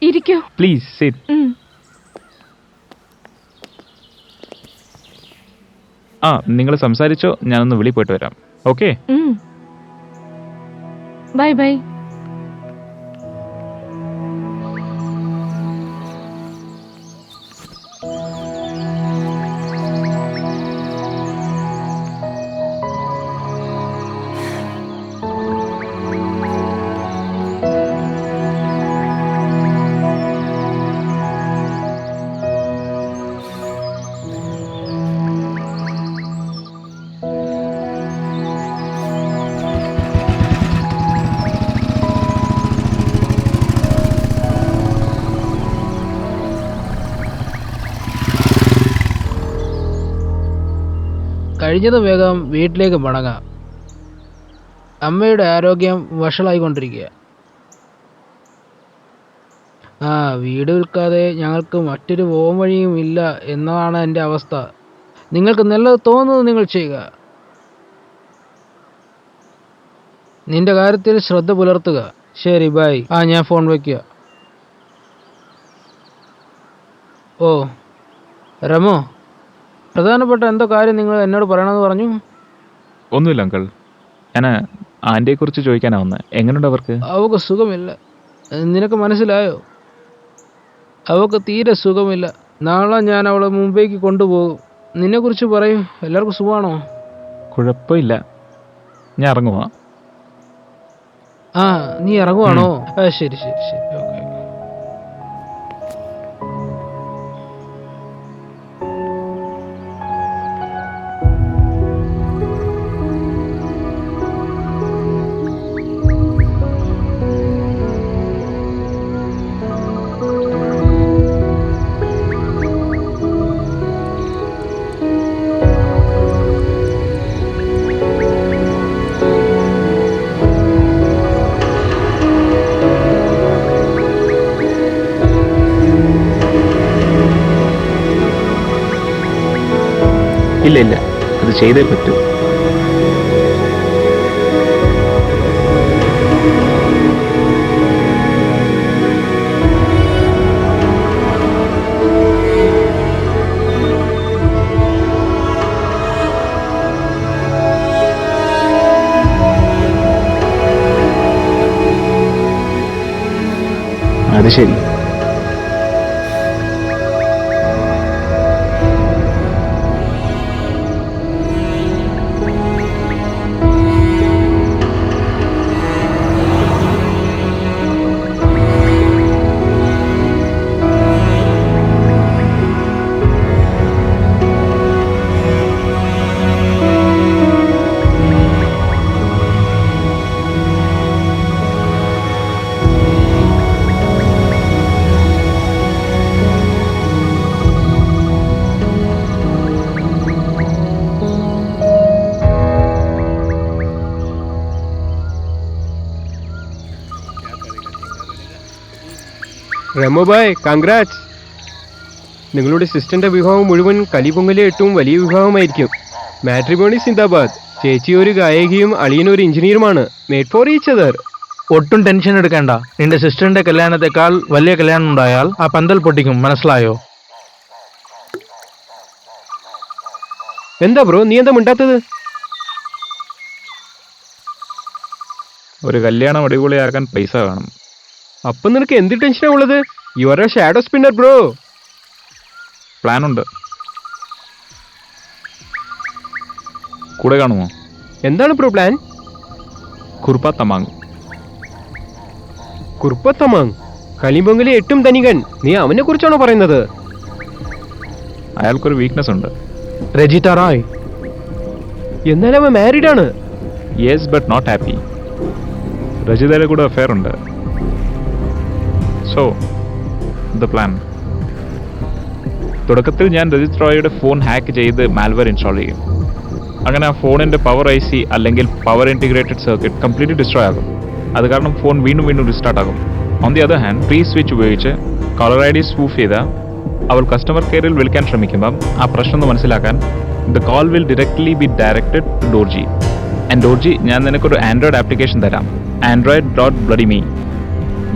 ഇരിക്കൂ. Please sit. ആ, നിങ്ങൾ സംസാരിച്ചോ, ഞാനൊന്ന് വെളിയിൽ പോയിട്ട് വരാം. ഓക്കെ? Bye bye. കഴിഞ്ഞതും വേഗം വീട്ടിലേക്ക് മടങ്ങാം. അമ്മയുടെ ആരോഗ്യം വഷളായിക്കൊണ്ടിരിക്കുക. വീട് വിൽക്കാതെ ഞങ്ങൾക്ക് മറ്റൊരു പോം വഴിയും ഇല്ല എന്നതാണ് എൻ്റെ അവസ്ഥ. നിങ്ങൾക്ക് നല്ലത് തോന്നുന്നത് നിങ്ങൾ ചെയ്യുക. നിന്റെ കാര്യത്തിൽ ശ്രദ്ധ പുലർത്തുക. ശരി, ബൈ. ഞാൻ ഫോൺ വയ്ക്കുക. ഓ രമോ, പ്രധാനപ്പെട്ട എന്തോ കാര്യം നിങ്ങൾ എന്നോട് പറയണമെന്ന് പറഞ്ഞു. ഒന്നുമില്ല അങ്കിൾ, ഞാൻ ആൻറ്റിയെ കുറിച്ച് ചോദിക്കാനാ വന്നത്. എങ്ങനെയുണ്ട് അവർക്ക്? അവൾക്ക് സുഖമില്ല. നിനക്ക് മനസ്സിലായോ? അവൾക്ക് തീരെ സുഖമില്ല. നാളെ ഞാൻ അവളെ മുംബൈക്ക് കൊണ്ടുപോകും. നിന്നെക്കുറിച്ച് പറയൂ. എല്ലാവർക്കും സുഖമാണോ? കുഴപ്പമില്ല, ഞാൻ ഇറങ്ങുവാ. നീ ഇറങ്ങുവാണോ? ശരി ശരി ശരി, ഓക്കെ. ഇല്ല ഇല്ല, അത് ചെയ്തേ പറ്റൂ. അത് ശരി. റമോ ഭായ്, കൺഗ്രാറ്റ്സ്. നിങ്ങളുടെ സിസ്റ്ററിന്റെ വിവാഹം മുഴുവൻ കലിപൊങ്കലെ ഏറ്റവും വലിയ വിവാഹമായിരിക്കും. മാട്രിമോണി സിന്ദാബാദ്. ചേച്ചി ഒരു ഗായകിയും അളിയൻ ഒരു എഞ്ചിനീയറുമാണ്. Made for each other. ഒട്ടും ടെൻഷൻ എടുക്കേണ്ട. നിന്റെ സിസ്റ്ററിന്റെ കല്യാണത്തെക്കാൾ വലിയ കല്യാണം ഉണ്ടായാൽ ആ പന്തൽ പൊട്ടിക്കും, മനസ്സിലായോ? എന്താ ബ്രോ, നീ എന്താ മിണ്ടാത്തത്? ഒരു കല്യാണം അടിപൊളിയാക്കാൻ പൈസ വേണം. അപ്പം നിനക്ക് എന്ത് ടെൻഷനാ ഉള്ളത്? You are a shadow spinner bro. പ്ലാനുണ്ട്. കൂടെ കാണുമോ? എന്താണ് ബ്രോ പ്ലാൻ? കുർപ്പ തമാങ്. കുർപ്പത്തമാങ്, കലിംപൊങ്ങിലെ ഏറ്റവും ധനികൻ. നീ അവനെ കുറിച്ചാണോ പറയുന്നത്? അയാൾക്കൊരു വീക്ക്നെസ് ഉണ്ട്. രജിത റോയ്. എന്നാൽ അവൻ മാരീഡ് ആണ്. Yes but not happy. രജിതയുടെ കൂടെ അഫെയർ ഉണ്ട്. സോ ദ പ്ലാൻ, തുടക്കത്തിൽ ഞാൻ രജിത് റോയുടെ ഫോൺ ഹാക്ക് ചെയ്ത് മാൽവെയർ ഇൻസ്റ്റാൾ ചെയ്യും. അങ്ങനെ ആ ഫോണിൻ്റെ പവർ IC അല്ലെങ്കിൽ power integrated circuit completely destroy ആകും. അത് കാരണം ഫോൺ വീണ്ടും റീസ്റ്റാർട്ട് ആകും. On the other hand, pre switch ഉപയോഗിച്ച് കോളർ ID സ്പൂഫ് ചെയ്ത അവൾ കസ്റ്റമർ കെയറിൽ വിളിക്കാൻ ശ്രമിക്കുമ്പം ആ പ്രശ്നം ഒന്ന് മനസ്സിലാക്കാൻ the call will directly be directed to Dorji. And Dorji, ഞാൻ നിനക്കൊരു ആൻഡ്രോയിഡ് ആപ്ലിക്കേഷൻ തരാം, android.bloody.me.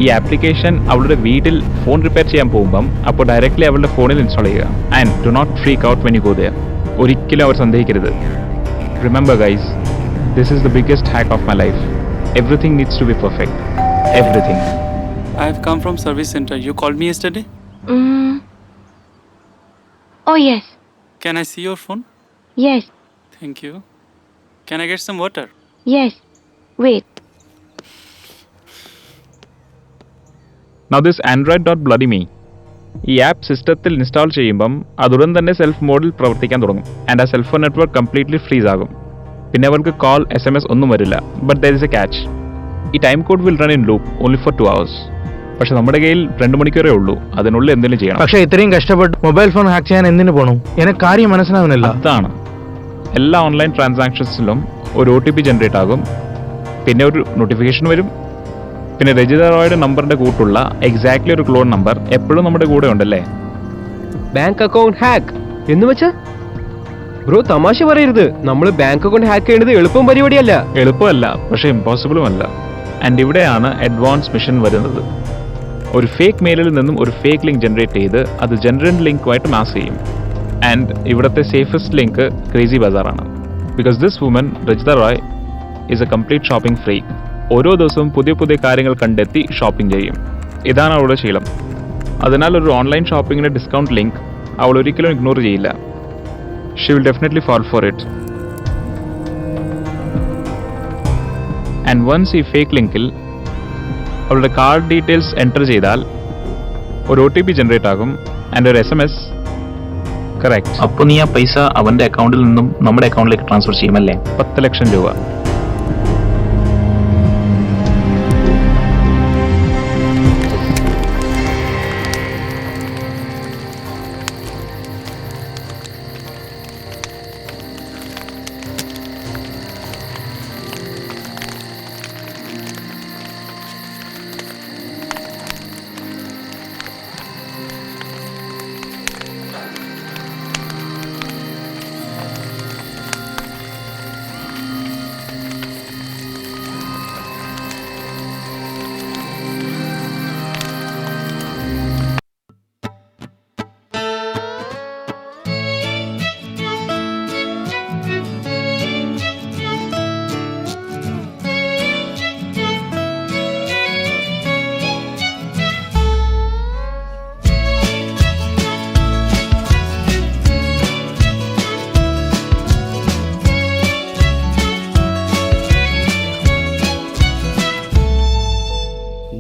ഈ ആപ്ലിക്കേഷൻ അവളുടെ വീട്ടിൽ ഫോൺ റിപ്പയർ ചെയ്യാൻ പോകുമ്പം അപ്പോൾ ഡയറക്റ്റ്ലി അവളുടെ ഫോണിൽ ഇൻസ്റ്റാൾ ചെയ്യുക. And do not freak out when you go there. ഒരിക്കലും അവർ സന്ദേഹിക്കരുത്. Remember guys, this is the biggest hack of my life. Everything needs to be perfect. Everything. I have come from service center. You called me yesterday? Oh, yes. Can I see your phone? Yes. Thank you. Can I get some water? Yes. Wait. Now this android.bloody.me, ഈ app സിസ്റ്റത്തിൽ install ചെയ്യുമ്പം അതുടൻ തന്നെ self മോഡിൽ പ്രവർത്തിക്കാൻ തുടങ്ങും. And ആ cellphone network completely freeze ആകും. പിന്നെ അവർക്ക് കോൾ SMS ഒന്നും വരില്ല. But there is a catch. ഈ time code will run in loop only for 2 hours. പക്ഷെ നമ്മുടെ കയ്യിൽ 2 മണിക്കൂറേ ഉള്ളൂ. അതിനുള്ളിൽ എന്തെങ്കിലും ചെയ്യണം. പക്ഷെ ഇത്രയും കഷ്ടപ്പെട്ട് മൊബൈൽ ഫോൺ ഹാക്ക് ചെയ്യാൻ എന്തിനു പോകണം? എനിക്ക് കാര്യം മനസ്സിലാവുന്നില്ല. അതാണ്, എല്ലാ ഓൺലൈൻ ട്രാൻസാക്ഷൻസിലും ഒരു OTP ജനറേറ്റ് ആകും, പിന്നെ ഒരു നോട്ടിഫിക്കേഷൻ വരും, പിന്നെ രജിത റോയുടെ നമ്പറിന്റെ കൂട്ടുള്ള എക്സാക്ട്ലി ഒരു ക്ലോൺ നമ്പർ എപ്പോഴും നമ്മുടെ കൂടെ ഉണ്ടല്ലേ. ബാങ്ക് അക്കൗണ്ട് ഹാക്ക് എന്ന് വെച്ചാ ബ്രോ തമാശ പറയരുത്. നമ്മൾ ബാങ്ക് അക്കൗണ്ട് ഹാക്ക് ചെയ്യുന്നത് എളുപ്പം പരിപാടിയല്ല. എളുപ്പമല്ല, പക്ഷെ ഇമ്പോസിബിളും അല്ല. ആൻഡ് ഇവിടെയാണ് അഡ്വാൻസ് മിഷൻ വരുന്നത്. ഒരു ഫേക്ക് മെയിലിൽ നിന്നും ഒരു ഫേക്ക് ലിങ്ക് ജനറേറ്റ് ചെയ്ത് അത് ജനറൽ ലിങ്കുമായിട്ട് മാസ് ചെയ്യും. ആൻഡ് ഇവിടുത്തെ സേഫസ്റ്റ് ലിങ്ക് ക്രേസി ബസാറാണ്. Because this woman Rajita Roy is a complete shopping freak. ഓരോ ദിവസവും പുതിയ കാര്യങ്ങൾ കണ്ടെത്തി ഷോപ്പിംഗ് ചെയ്യും. ഇതാണ് അവളുടെ ശീലം. അതിനാൽ ഒരു ഓൺലൈൻ ഷോപ്പിങ്ങിൻ്റെ ഡിസ്കൗണ്ട് ലിങ്ക് അവൾ ഒരിക്കലും ഇഗ്നോർ ചെയ്യില്ല. She will definitely fall for it. And once ഈ ഫേക്ക് ലിങ്കിൽ അവളുടെ കാർഡ് ഡീറ്റെയിൽസ് എൻ്റർ ചെയ്താൽ ഒരു OTP ജനറേറ്റ് ആകും ആൻഡ് ഒരു SMS. കറക്റ്റ്. അപ്പോൾ നീ ആ പൈസ അവന്റെ അക്കൗണ്ടിൽ നിന്നും നമ്മുടെ അക്കൗണ്ടിലേക്ക് ട്രാൻസ്ഫർ ചെയ്യുമല്ലേ? 10 ലക്ഷം രൂപ.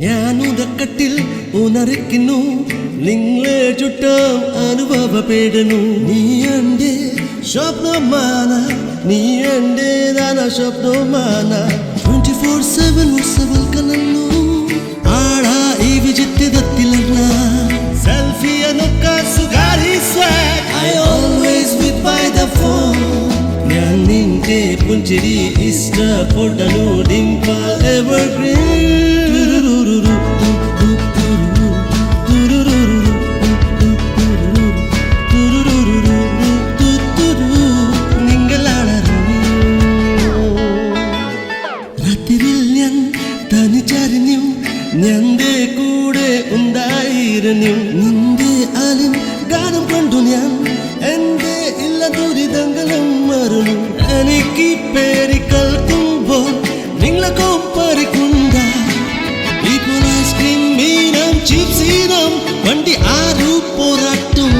ഞാനുദക്കട്ടിൽ ഉണർക്കുന്നു നിങ്ങളെ ചുറ്റം അനുഭവപ്പെടുന്നു. നീ എൻ്റെ സ്വപ്നമാന, നീ എൻ്റെതാന സ്വപ്നമാന. 24/7 ഉത്സവം കലന്നു ആടാ ഈ വിചിത്രത്തിലല്ല. സെൽഫിയൊക്കെ സുഗാരി swag. I always with by the phone. ഞാൻ നിന്റെ പുഞ്ചിരി ഇഷ്ടപ്പെടുന്നു. ഡിംപിൾ എവർഗ്രീൻ. നിന്റെ കൂടെ ഉണ്ടായിരുന്നു. നിന്റെ ആലും ഗാനം കണ്ടു ഞാൻ എന്റെ എല്ലാ ദുരിതങ്ങളും മറന്നു. എനിക്ക് പേര് കേൾക്കുമ്പോൾ നിങ്ങളെ കോപ്പറിക്കുണ്ട. ഇപ്പോൾ ഐസ്ക്രീം മീനം ചിപ്സീനം വണ്ടി ആരു പോരാട്ടും.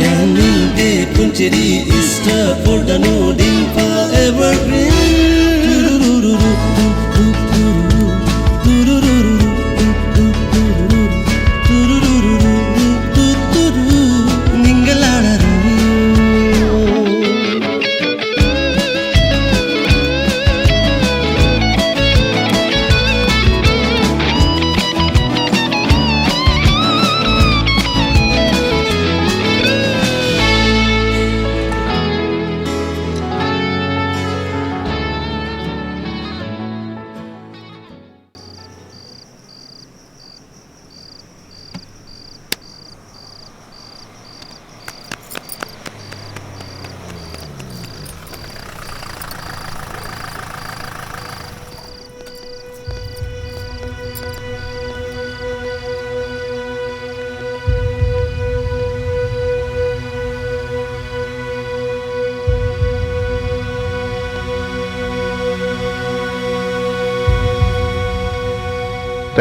ഞാൻ നിന്റെ പുഞ്ചിരി ഇഷ്ടപ്പെടുന്നു. ഡിംപിൾ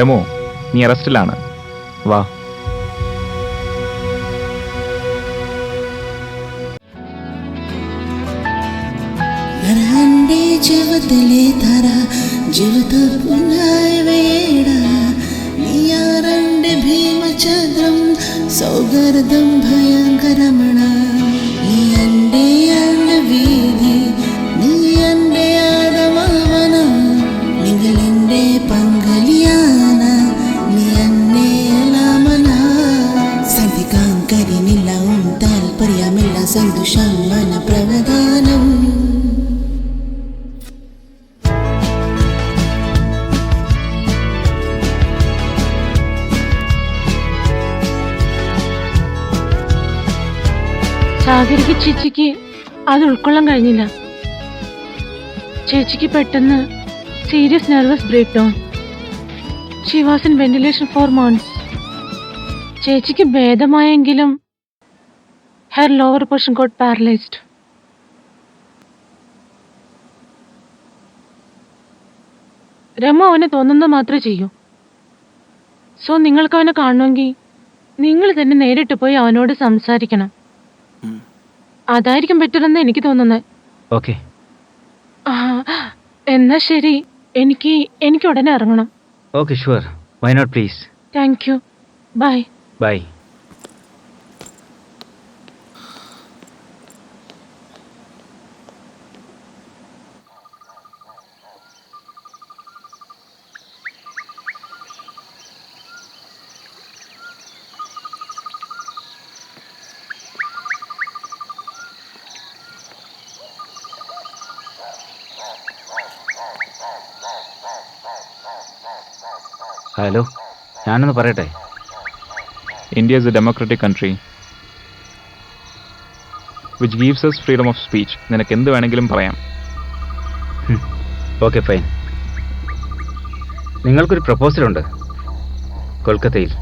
റെമോ, നീ അറസ്റ്റിലാണ്. വാ. നരന്റെ ജവതലെ ധര ജവത പുനായ വേട നീയാരന്റെ ഭീമചന്ദ്രം സൗഗർദം ഭയങ്കരമണ നീ എന്റെ വീതി നീ എന്റെ ആദമാവന നിങ്ങളെന്റെ പങ്കാളിയാന നീ എന്നെ ലാമന സന്ധിക്കാൻ കരിനില്ല താൽപര്യമില്ല സന്തുഷം മന പ്രവധാനം. സാഗരിക ചേച്ചിക്ക് അത് ഉൾക്കൊള്ളാൻ കഴിഞ്ഞില്ല. ചേച്ചിക്ക് പെട്ടെന്ന് serious nervous breakdown. She was in ventilation for months. ചേച്ചിക്ക് ഭേദമായെങ്കിലും her lower portion got paralysed. Rama അവന് തോന്നുന്നത് മാത്രമേ ചെയ്യൂ. സോ നിങ്ങൾക്ക് അവനെ കാണണമെങ്കിൽ നിങ്ങൾ തന്നെ നേരിട്ട് പോയി അവനോട് സംസാരിക്കണം. അതായിരിക്കും ബെറ്റർ എന്ന് എനിക്ക് തോന്നുന്നത്. ഓക്കെ. എന്നാ ശരി, എനിക്ക് ഉടനെ ഇറങ്ങണം. Okay, sure. Why not please. Thank you. Bye. Bye. Hello, ഞാനൊന്ന് പറയട്ടെ. India is a democratic country which gives us freedom of speech. നിനക്ക് എന്ത് വേണമെങ്കിലും പറയാം. Okay, fine. നിങ്ങൾക്കൊരു പ്രപ്പോസലുണ്ട് കൊൽക്കത്തയിൽ.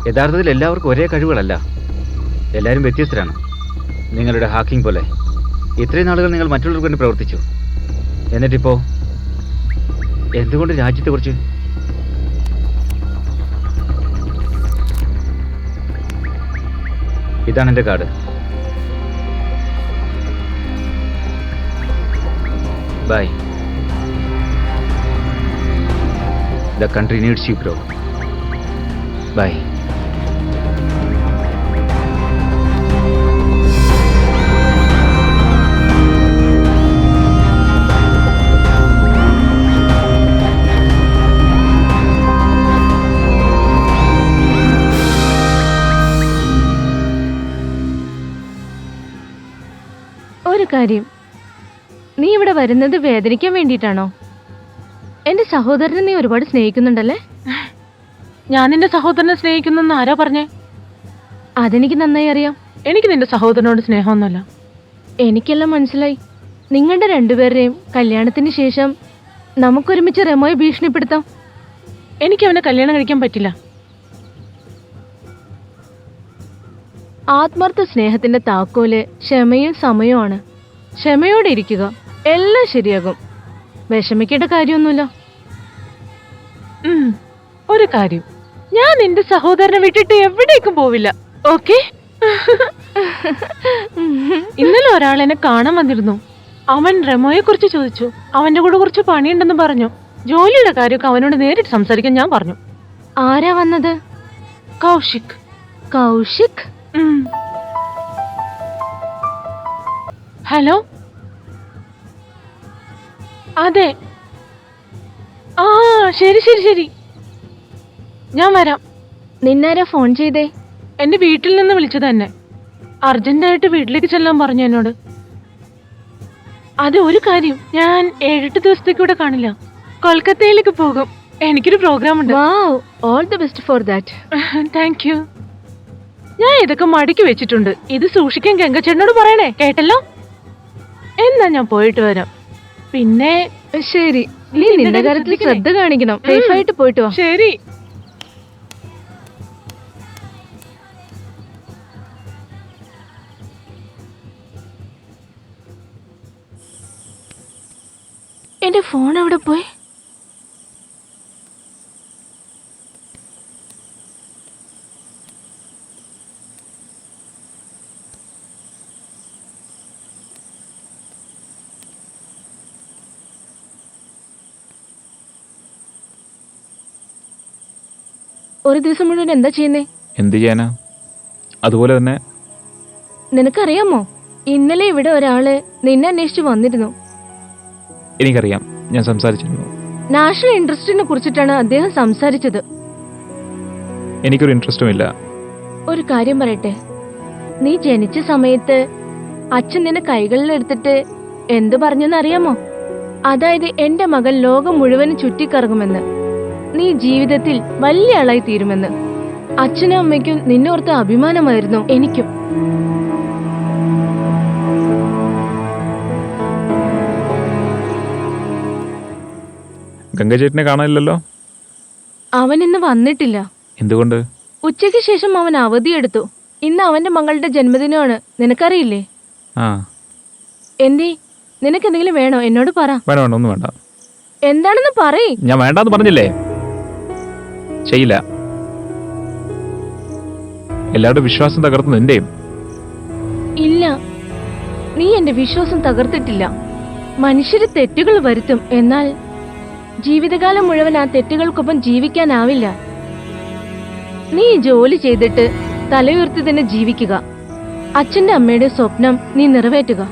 യഥാർത്ഥത്തിൽ എല്ലാവർക്കും ഒരേ കഴിവുകളല്ല, എല്ലാവരും വ്യത്യസ്തരാണ്. നിങ്ങളുടെ ഹാക്കിംഗ് പോലെ ഇത്രയും നാളുകൾ നിങ്ങൾ മറ്റുള്ളവർക്ക് വേണ്ടി പ്രവർത്തിച്ചു. എന്നിട്ടിപ്പോൾ എന്തുകൊണ്ട് രാജ്യത്തെക്കുറിച്ച്? ഇതാണ് എൻ്റെ card. Bye. The country needs you, bro. Bye. ഒരു കാര്യം, നീ ഇവിടെ വരുന്നത് വേദനിക്കാൻ വേണ്ടിയിട്ടാണോ? എന്റെ സഹോദരനെ നീ ഒരുപാട് സ്നേഹിക്കുന്നുണ്ടല്ലേ? ഞാൻ നിന്റെ സഹോദരനെ സ്നേഹിക്കുന്നെന്ന് ആരാ പറഞ്ഞേ? അതെനിക്ക് നന്നായി അറിയാം. എനിക്ക് നിന്റെ സഹോദരനോട് സ്നേഹമൊന്നുമല്ല. എനിക്കെല്ലാം മനസ്സിലായി. നിങ്ങളുടെ രണ്ടുപേരുടെയും കല്യാണത്തിന് ശേഷം നമുക്കൊരുമിച്ച് റെമോയെ ഭീഷണിപ്പെടുത്താം. എനിക്ക് അവനെ കല്യാണം കഴിക്കാൻ പറ്റില്ല. ആത്മാർത്ഥ സ്നേഹത്തിന്റെ താക്കോല് ക്ഷമയും സമയവുമാണ്. ക്ഷമയോടെ ഇരിക്കുക, എല്ലാം ശരിയാകും. വിഷമിക്കേണ്ട കാര്യമൊന്നുമില്ല. ഒരു കാര്യം, ഞാൻ നിന്റെ സഹോദരനെ വിട്ടിട്ട് എവിടേക്കും പോവില്ല. ഓക്കെ? ഇന്നലെ ഒരാൾ എന്നെ കാണാൻ വന്നിരുന്നു. അവൻ റെമോയെ കുറിച്ച് ചോദിച്ചു. അവന്റെ കൂടെ കുറച്ച് പണിയുണ്ടെന്ന് പറഞ്ഞു. ജോലിയുടെ കാര്യമൊക്കെ അവനോട് നേരിട്ട് സംസാരിക്കാൻ ഞാൻ പറഞ്ഞു. ആരാ വന്നത്? കൗശിക്. കൗശിക്? ഹലോ, അതെ. ആ, ശരി ശരി ശരി, ഞാൻ വരാം. നിന്നാരാ ഫോൺ ചെയ്തേ? എന്റെ വീട്ടിൽ നിന്ന് വിളിച്ചത് തന്നെ. അർജന്റായിട്ട് വീട്ടിലേക്ക് ചെല്ലാൻ പറഞ്ഞു എന്നോട്. അതെ, ഒരു കാര്യം, ഞാൻ 7-8 ദിവസത്തേക്ക് ഇവിടെ കാണില്ല. കൊൽക്കത്തയിലേക്ക് പോകും. എനിക്കൊരു പ്രോഗ്രാം ഉണ്ട്. All the best for that. Thank you. ഞാൻ ഇതൊക്കെ മടക്കി വെച്ചിട്ടുണ്ട്. ഇത് സൂക്ഷിക്കാൻ ഗംഗച്ചേട്ടനോട് പറയണേ, കേട്ടല്ലോ? എന്നാ ഞാൻ പോയിട്ട് വരാം. പിന്നെ ശരി, നീ നിന്റെ കാര്യത്തിൽ ശ്രദ്ധ കാണിക്കണം. സേഫായിട്ട് പോയിട്ട് വാ. ശരി. എന്റെ ഫോൺ എവിടെ പോയി? ഒരു ദിവസം മുഴുവൻ എന്താ ചെയ്യുന്നേ? എന്ത് ചെയ്യാനാ? അതുപോലെ തന്നെ നിനക്കറിയാമോ, ഇന്നലെ ഇവിടെ ഒരാള് നിന്നെ അന്വേഷിച്ചു വന്നിരുന്നു. എനിക്കറിയാം, ഞാൻ സംസാരിച്ചിരുന്നു. നാഷണൽ ഇൻട്രസ്റ്റിനെ കുറിച്ചിട്ടാണ് അദ്ദേഹം സംസാരിച്ചത്. എനിക്കൊരു ഇൻട്രസ്റ്റും ഇല്ല. ഒരു കാര്യം പറയട്ടെ, നീ ജനിച്ച സമയത്ത് അച്ഛൻ നിന്നെ കൈകളിലെടുത്തിട്ട് എന്തു പറഞ്ഞെന്നറിയാമോ? അതായത് എന്റെ മകൻ ലോകം മുഴുവനും ചുറ്റിക്കറങ്ങുമെന്ന്, നീ ജീവിതത്തിൽ വലിയ ആളായി തീരുമെന്ന്. അച്ഛനും അമ്മയ്ക്കും നിന്നോർത്ത് അഭിമാനമായിരുന്നു, എനിക്കും. ഗംഗചേട്ടനെ കാണാനില്ലല്ലോ. അവൻ ഇന്ന് വന്നിട്ടില്ല. എന്തുകൊണ്ട്? ഉച്ചയ്ക്ക് ശേഷം അവൻ അവധിയെടുത്തു. ഇന്ന് അവന്റെ മകളുടെ ജന്മദിനമാണ്, നിനക്കറിയില്ലേ? ആ, എന്തേ, നിനക്ക് എന്തെങ്കിലും വേണോ? എന്നോട് പറ. വേണ്ട വേണ്ട, ഒന്നും വേണ്ട. എന്താണെന്ന് പറയ്. ഞാൻ വേണ്ടാന്ന് പറഞ്ഞില്ലേ? ചെയ്യില്ല. എല്ലാവരുടെ വിശ്വാസം തകർത്ത് നിന്റെയും. ഇല്ല, നീ എന്റെ വിശ്വാസം തകർത്തിട്ടില്ല. മനുഷ്യര് തെറ്റുകൾ വരുത്തും, എന്നാൽ ജീവിതകാലം മുഴുവൻ ആ തെറ്റുകൾക്കൊപ്പം ജീവിക്കാനാവില്ല. നീ ജോലി ചെയ്തിട്ട് തലയുയർത്തി തന്നെ ജീവിക്കുക. അച്ഛന്റെ അമ്മയുടെ സ്വപ്നം നീ നിറവേറ്റുക.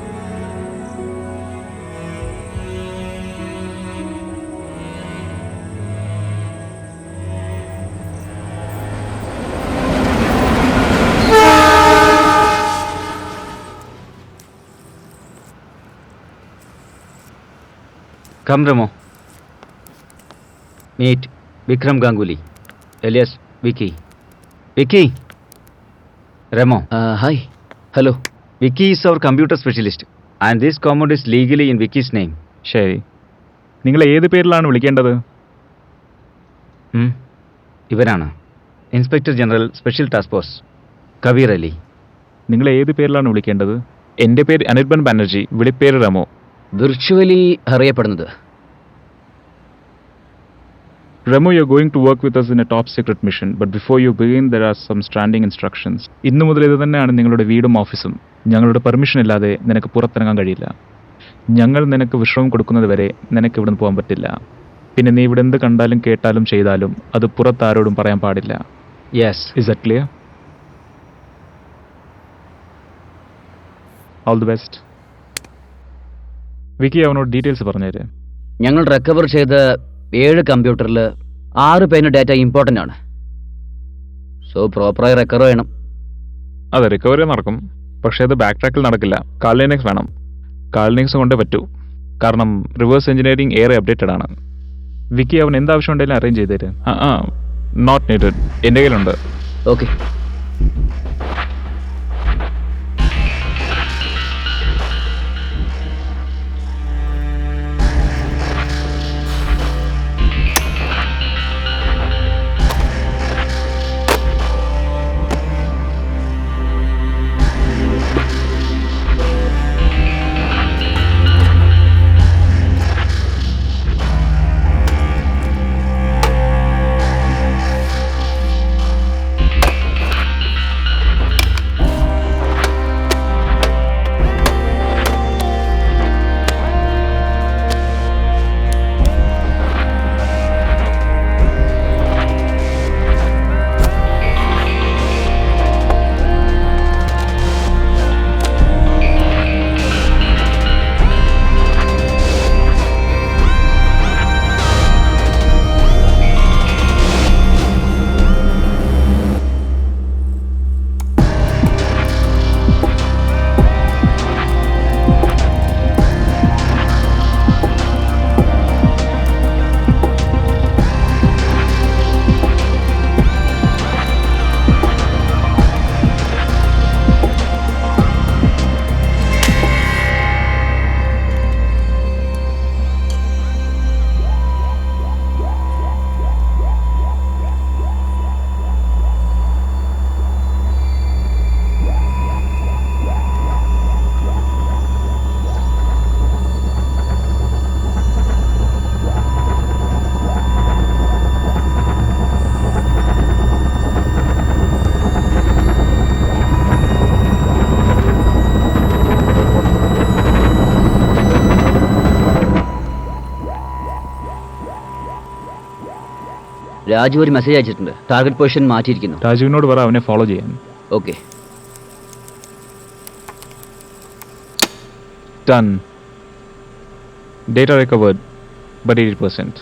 Come, Remo. Meet Vikram Ganguly, alias Vicky. Vicky. Remo. Hi, hello. Vicky is our computer specialist, and this compound is legally in Vicky's name. ശരി, നിങ്ങൾ ഏത് പേരിലാണ് വിളിക്കേണ്ടത്? ഇവരാണ് inspector general special task force Kabir Ali. നിങ്ങൾ ഏത് പേരിലാണ് വിളിക്കേണ്ടത്? എൻ്റെ പേര് അനിർബൻ ബാനർജി, വിളിപ്പേര് റമോ. വിർച്വലി അറിയപ്പെടുന്നത്. Remo, you're going to work with us in a top secret mission, but before you begin, there are some standing instructions. ഇന്നു മുതൽ ഇത് തന്നെയാണ് നിങ്ങളുടെ വീടും ഓഫീസും. ഞങ്ങളുടെ പെർമിഷൻ ഇല്ലാതെ നിനക്ക് പുറത്തിറങ്ങാൻ കഴിയില്ല. ഞങ്ങൾ നിനക്ക് വിശ്രമം കൊടുക്കുന്നത് വരെ നിനക്ക് ഇവിടുന്ന് പോകാൻ പറ്റില്ല. പിന്നെ നീ ഇവിടെ എന്ത് കണ്ടാലും കേട്ടാലും ചെയ്താലും അത് പുറത്താരോടും പറയാൻ പാടില്ല. Yes. Is that clear? All the best. വിക്കി അവനോട് ഡീറ്റെയിൽസ് പറഞ്ഞുതരാം. ഞങ്ങൾ റിക്കവർ ചെയ്ത 7 കമ്പ്യൂട്ടറിൽ 6 പേരുടെ ഡാറ്റ ഇമ്പോർട്ടൻ്റ് ആണ്. സോ പ്രോപ്പറായി റിക്കവർ ചെയ്യണം. അതെ, റിക്കവറി നടക്കും, പക്ഷേ അത് ബാക്ക് ട്രാക്കിൽ നടക്കില്ല. കാർലിനെക്സ് വേണം. കാർലിനെക്സ് കൊണ്ടേ പറ്റൂ, കാരണം റിവേഴ്സ് എഞ്ചിനീയറിംഗ് ഏറെ അപ്ഡേറ്റഡ് ആണ്. വിക്കി അവൻ എന്താവശ്യം ഉണ്ടെങ്കിലും അറേഞ്ച് ചെയ്ത് തരും. നോട്ട് നീഡഡ്, എൻ്റെ കയ്യിലുണ്ട്. ഓക്കെ. രാജു ഒരു മെസ്സേജ് അയച്ചിട്ടുണ്ട്. ടാർഗറ്റ് പൊസിഷൻ മാറ്റിയിരിക്കുന്നു. രാജുവിനോട് പറ അവനെ ഫോളോ ചെയ്യാൻ. Okay. Done. Data recovered, but 80%.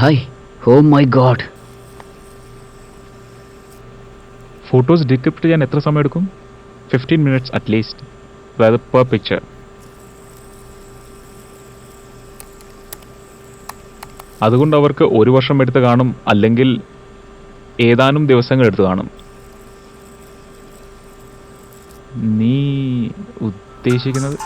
Hi. Oh my God. Photos decrypt ചെയ്യാൻ എത്ര സമയം എടുക്കും? 15 minutes അറ്റ്ലീസ്റ്റ്, അതായത് പെർ പിക്ചർ. അതുകൊണ്ട് അവർക്ക് 1 വർഷം എടുത്ത് കാണും, അല്ലെങ്കിൽ ഏതാനും ദിവസങ്ങൾ എടുത്ത് കാണും. നീ ഉദ്ദേശിക്കുന്നത്?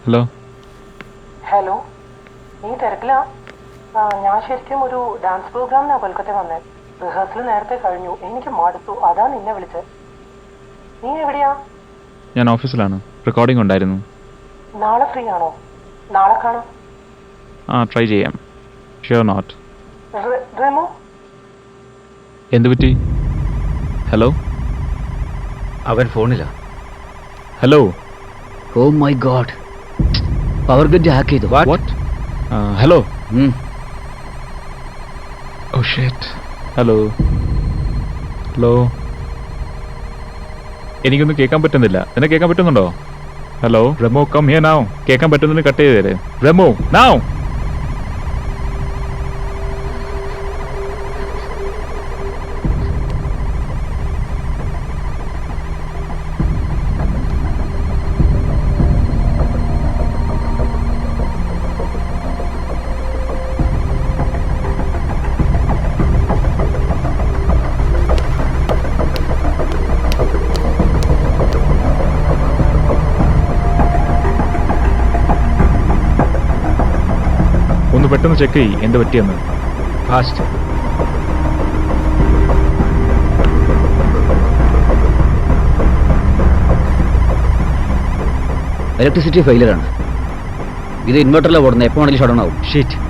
ഹലോ ഹലോ, നീ തിരക്കിലാ? ഞാൻ ശരിക്കും ഒരു ഡാൻസ് പ്രോഗ്രാമിനാണ് കൊൽക്കത്ത വന്നത്. റിഹേഴ്സൽ നേരത്തെ കഴിഞ്ഞു, എനിക്ക് മടുത്തു, അതാ നിന്നെ വിളിച്ചത്. നീ എവിടെയാ? ഞാൻ ഓഫീസിലാണ്, റെക്കോർഡിംഗ് ഉണ്ടായിരുന്നു. നാളെ ഫ്രീ ആണോ? നാളെ കാണാം. ട്രൈ ചെയ്യാം. Sure not. റെമോ, എന്ത് പറ്റി? ഹലോ അവൻ ഫോണിലാ. Hello. Oh my God, power grid hack ചെയ്തു. What? Hello. Oh shit. Hello hello, എനിക്കൊന്നും കേൾക്കാൻ പറ്റുന്നില്ല. നിന്നെ കേൾക്കാൻ പറ്റുന്നുണ്ടോ? Hello Remo, come here now. കേൾക്കാൻ പറ്റുന്നതിന് കട്ട് ചെയ്തേരെ. റെമോ നൗ. ഒന്ന് പെട്ടെന്ന് ചെക്ക് ചെയ്യ് എന്ത് പറ്റിയെന്ന്. ഫാസ്റ്റ്. ഇലക്ട്രിസിറ്റി ഫെയിലറാണ്. ഇത് ഇൻവെർട്ടറിലാണ് ഓടുന്നത്, എപ്പോൾ വേണമെങ്കിലും ഷട്ട് ഡൗൺ ആവും. ഷീറ്റ്.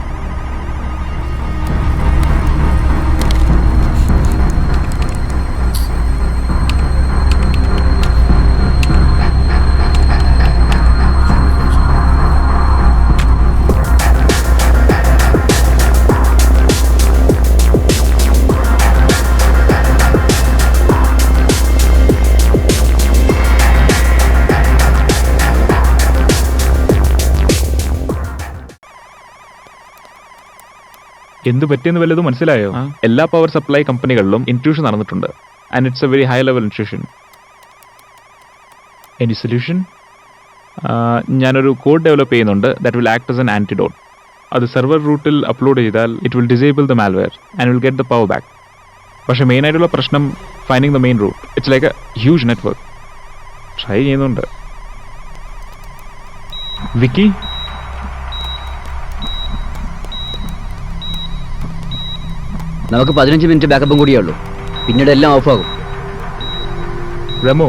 എന്ത് പറ്റിയെന്ന് വല്ലതും മനസ്സിലായോ? എല്ലാ പവർ സപ്ലൈ കമ്പനികളിലും ഇൻട്രൂഷൻ നടന്നിട്ടുണ്ട്. And it's a very high level intrusion. Any solution? ഞാനൊരു കോഡ് ഡെവലപ്പ് ചെയ്യുന്നുണ്ട് that will act as an antidote. അത് സെർവർ റൂട്ടിൽ അപ്ലോഡ് ചെയ്താൽ it will disable the malware and will get the power back. പക്ഷേ main ആയിട്ടുള്ള പ്രശ്നം finding the main root. It's like a huge network. Try ചെയ്യുന്നുണ്ട്. Vicky, നമുക്ക് 15 minute ബാക്കപ്പും കൂടിയേ ഉള്ളൂ, പിന്നീട് എല്ലാം ഓഫാകും. Remo,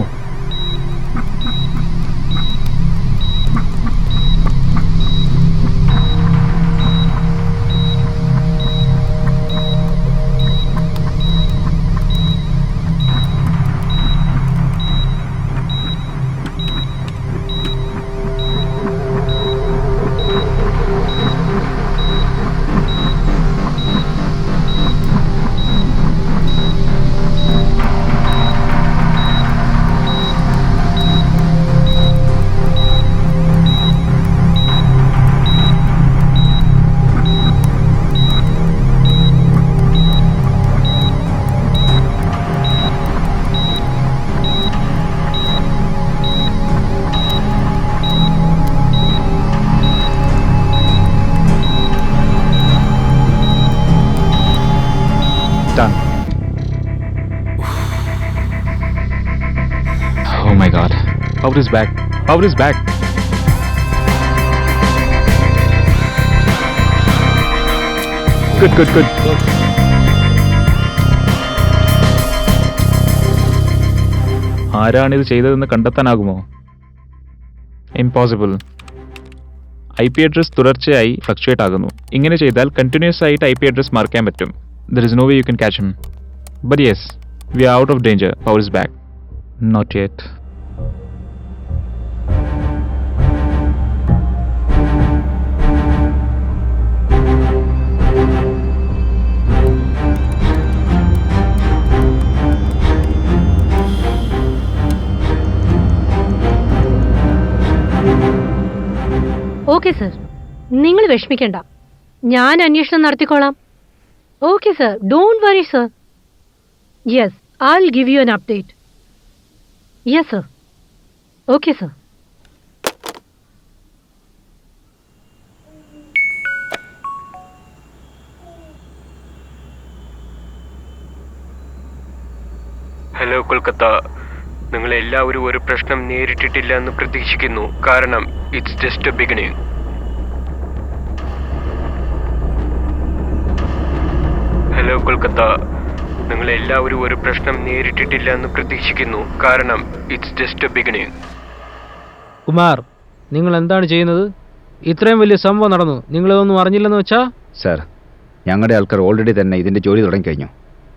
done. Oh my god. Power is back. Power is back. Good, good, good. ആരാണിത് ചെയ്തതെന്ന് കണ്ടെത്താനാകുമോ? ഇംപോസിബിൾ. IP അഡ്രസ് തുടർച്ചയായി ഫ്ലക്ച്വേറ്റ് ആകുന്നു. ഇങ്ങനെ ചെയ്താൽ കണ്ടിന്യൂസ് ആയിട്ട് IP അഡ്രസ് മാർക്കാൻ പറ്റും. There is no way you can catch him. But yes, We are out of danger. Power is back. Not yet. Okay sir, നിങ്ങൾ വിഷമിക്കണ്ട, ഞാൻ അന്വേഷണം നടത്തിക്കോളാം. Okay sir, don't worry sir. Yes, I will give you an update. Yes sir. Okay sir. Hello Kolkata, നിങ്ങൾ എല്ലാവരും ഒരു പ്രശ്നം നേരിട്ടിട്ടില്ല എന്ന് പ്രതീക്ഷിക്കുന്നു. കാരണം it's just a beginning. Hello Kolkata, നിങ്ങൾ എല്ലാവരും ഒരു പ്രശ്നം നേരിട്ടിട്ടില്ല എന്ന് പ്രതീക്ഷിക്കുന്നു. കാരണം it's just a beginning. Kumar, നിങ്ങൾ എന്താണ് ചെയ്യുന്നത്? ഇത്രയും വലിയ സംഭവം നടന്നു, നിങ്ങളതൊന്നും അറിഞ്ഞില്ലെന്ന് വെച്ചാ? സർ, ഞങ്ങളുടെ ആൾക്കാർ ഓൾറെഡി തന്നെ ഇതിൻ്റെ ജോലി തുടങ്ങിക്കഴിഞ്ഞു.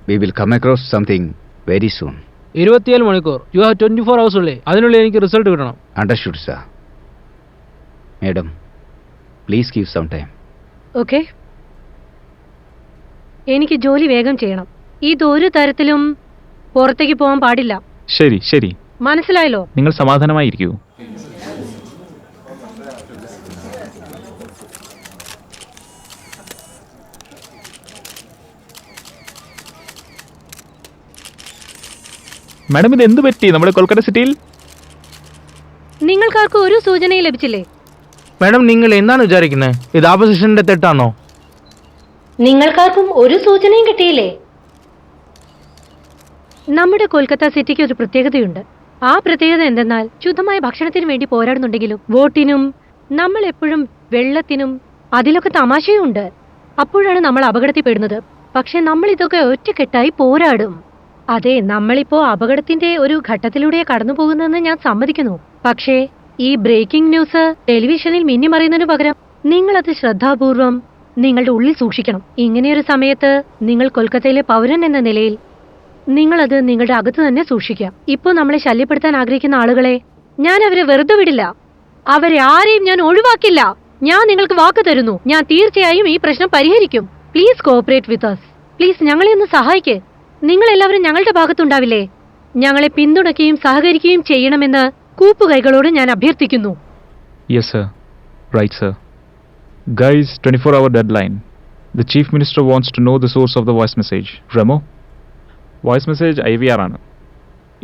We will come across something very soon. 24 മണിക്കൂർ, യു ഹാവ് 24 hours ഉള്ളേ. അതിനുള്ളിൽ എനിക്ക് റിസൾട്ട് കിട്ടണം. Understood sir. Madam, please give some time. Okay, എനിക്ക് ജോലി വേഗം ചെയ്യണം. ഇതൊരു തരത്തിലും പുറത്തേക്ക് പോകാൻ പാടില്ല. ശരി ശരി, മനസ്സിലായല്ലോ? നിങ്ങൾ സമാധാനമായിരിക്കൂ. മാഡം, ഇത് എന്ത് പറ്റി നമ്മുടെ കൊൽക്കത്ത സിറ്റിയിൽ? നിങ്ങൾക്കാർക്ക് ഒരു സൂചനയും ലഭിച്ചില്ലേ? മാഡം, നിങ്ങൾ എന്താണ് വിചാരിക്കുന്നത്? ഇത് ആപ്പോസിഷന്റെ തെറ്റാണോ? നിങ്ങൾക്കാർക്കും ഒരു സൂചനയും കിട്ടിയില്ലേ? നമ്മുടെ കൊൽക്കത്ത സിറ്റിക്ക് ഒരു പ്രത്യേകതയുണ്ട്. ആ പ്രത്യേകത എന്തെന്നാൽ, ശുദ്ധമായ ഭക്ഷണത്തിന് വേണ്ടി പോരാടുന്നുണ്ടെങ്കിലും വോട്ടിനും നമ്മൾ എപ്പോഴും വെള്ളത്തിനും അതിലൊക്കെ തമാശയുണ്ട്. അപ്പോഴാണ് നമ്മൾ അപകടത്തിൽപ്പെടുന്നത്. പക്ഷെ നമ്മൾ ഇതൊക്കെ ഒറ്റക്കെട്ടായി പോരാടും. അതെ, നമ്മളിപ്പോ അപകടത്തിന്റെ ഒരു ഘട്ടത്തിലൂടെ കടന്നു പോകുന്നതെന്ന് ഞാൻ സമ്മതിക്കുന്നു. പക്ഷേ ഈ ബ്രേക്കിംഗ് ന്യൂസ് ടെലിവിഷനിൽ മിന്നിമറിയുന്നതിനു പകരം നിങ്ങളത് ശ്രദ്ധാപൂർവം നിങ്ങളുടെ ഉള്ളിൽ സൂക്ഷിക്കണം. ഇങ്ങനെയൊരു സമയത്ത് നിങ്ങൾ കൊൽക്കത്തയിലെ പൗരൻ എന്ന നിലയിൽ നിങ്ങളത് നിങ്ങളുടെ അകത്ത് തന്നെ സൂക്ഷിക്കാം. ഇപ്പോൾ നമ്മളെ ശല്യപ്പെടുത്താൻ ആഗ്രഹിക്കുന്ന ആളുകളെ ഞാൻ അവരെ വെറുതെ വിടില്ല. അവരെ ആരെയും ഞാൻ ഒഴിവാക്കില്ല. ഞാൻ നിങ്ങൾക്ക് വാക്ക് തരുന്നു, ഞാൻ തീർച്ചയായും ഈ പ്രശ്നം പരിഹരിക്കും. Please cooperate with us. Please ഞങ്ങളെ ഒന്ന് സഹായിക്കേ. നിങ്ങളെല്ലാവരും ഞങ്ങളുടെ ഭാഗത്തുണ്ടാവില്ലേ? ഞങ്ങളെ പിന്തുണയ്ക്കുകയും സഹകരിക്കുകയും ചെയ്യണമെന്ന് കൂപ്പുകൈകളോട് ഞാൻ അഭ്യർത്ഥിക്കുന്നു. Yes sir. Right sir. Guys, 24-hour deadline. The Chief Minister wants to know the source of the voice message. Remo? Voice message IVR ആണ്.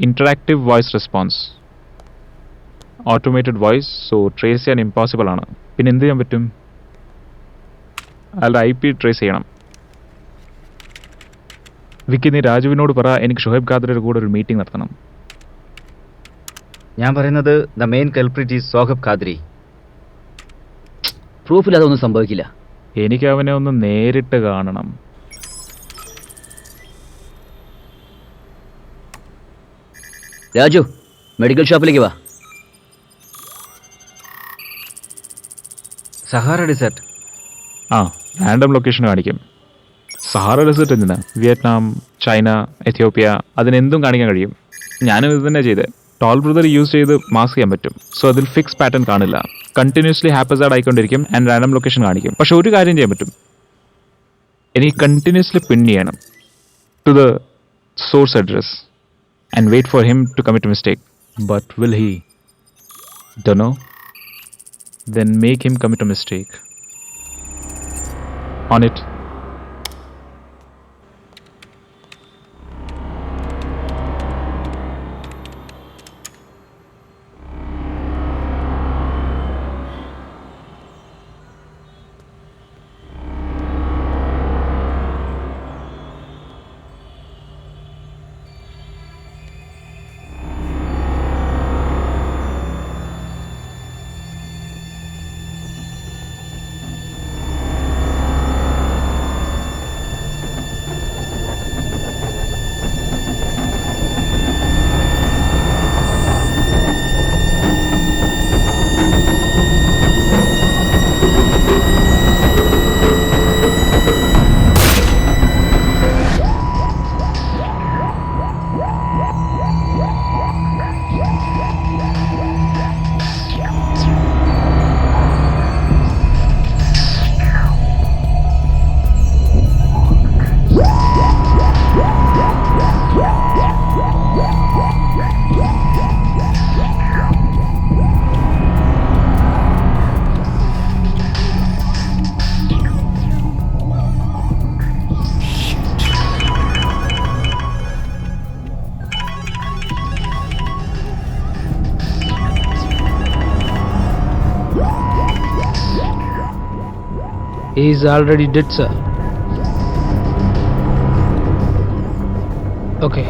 Interactive voice response. Automated voice, so trace ചെയ്യാൻ impossible ആണ്. പിന്നെ എന്ത് ചെയ്യാൻ പറ്റും? അയാളുടെ IP trace ചെയ്യണം. വിക്കി, നീ രാജുവിനോട് പറ, എനിക്ക് ഷുഹൈബ് ഖാദറിന്റെ കൂടെ ഒരു മീറ്റിംഗ് നടത്തണം. ഞാൻ പറയുന്നത് the main culprit is Sohab Khadri. പ്രൂഫിൽ അതൊന്നും സംഭവിക്കില്ല. എനിക്ക് അവനെ ഒന്ന് നേരിട്ട് കാണണം. രാജു, മെഡിക്കൽ ഷോപ്പിലേക്ക് വാ. Sahara dessert. ആ, റാൻഡം ലൊക്കേഷൻ കാണിക്കും. സഹാറ ഡെസേർട്ട് എന്തിനാ? വിയറ്റ്നാം, ചൈന, എത്യോപ്യ, അതിനെന്തും കാണിക്കാൻ കഴിയും. ഞാനും ഇത് തന്നെ ചെയ്തേ. ടോൾ ബ്രദർ യൂസ് ചെയ്ത് മാസ്ക് ചെയ്യാൻ പറ്റും. സോ അതിൽ ഫിക്സ് പാറ്റേൺ കാണില്ല. കണ്ടിന്യൂസ്ലി ഹാപ്പസാഡ് ആയിക്കൊണ്ടിരിക്കും ആൻഡ് റാൻഡം ലൊക്കേഷൻ കാണിക്കും. പക്ഷെ ഒരു കാര്യം ചെയ്യാൻ പറ്റും, എനിക്ക് കണ്ടിന്യൂസ്ലി പിൻ ചെയ്യണം to the source address and wait for him to commit mistake. But will he? Don't know. Then make him commit a mistake. On it. He is already dead, sir. Okay.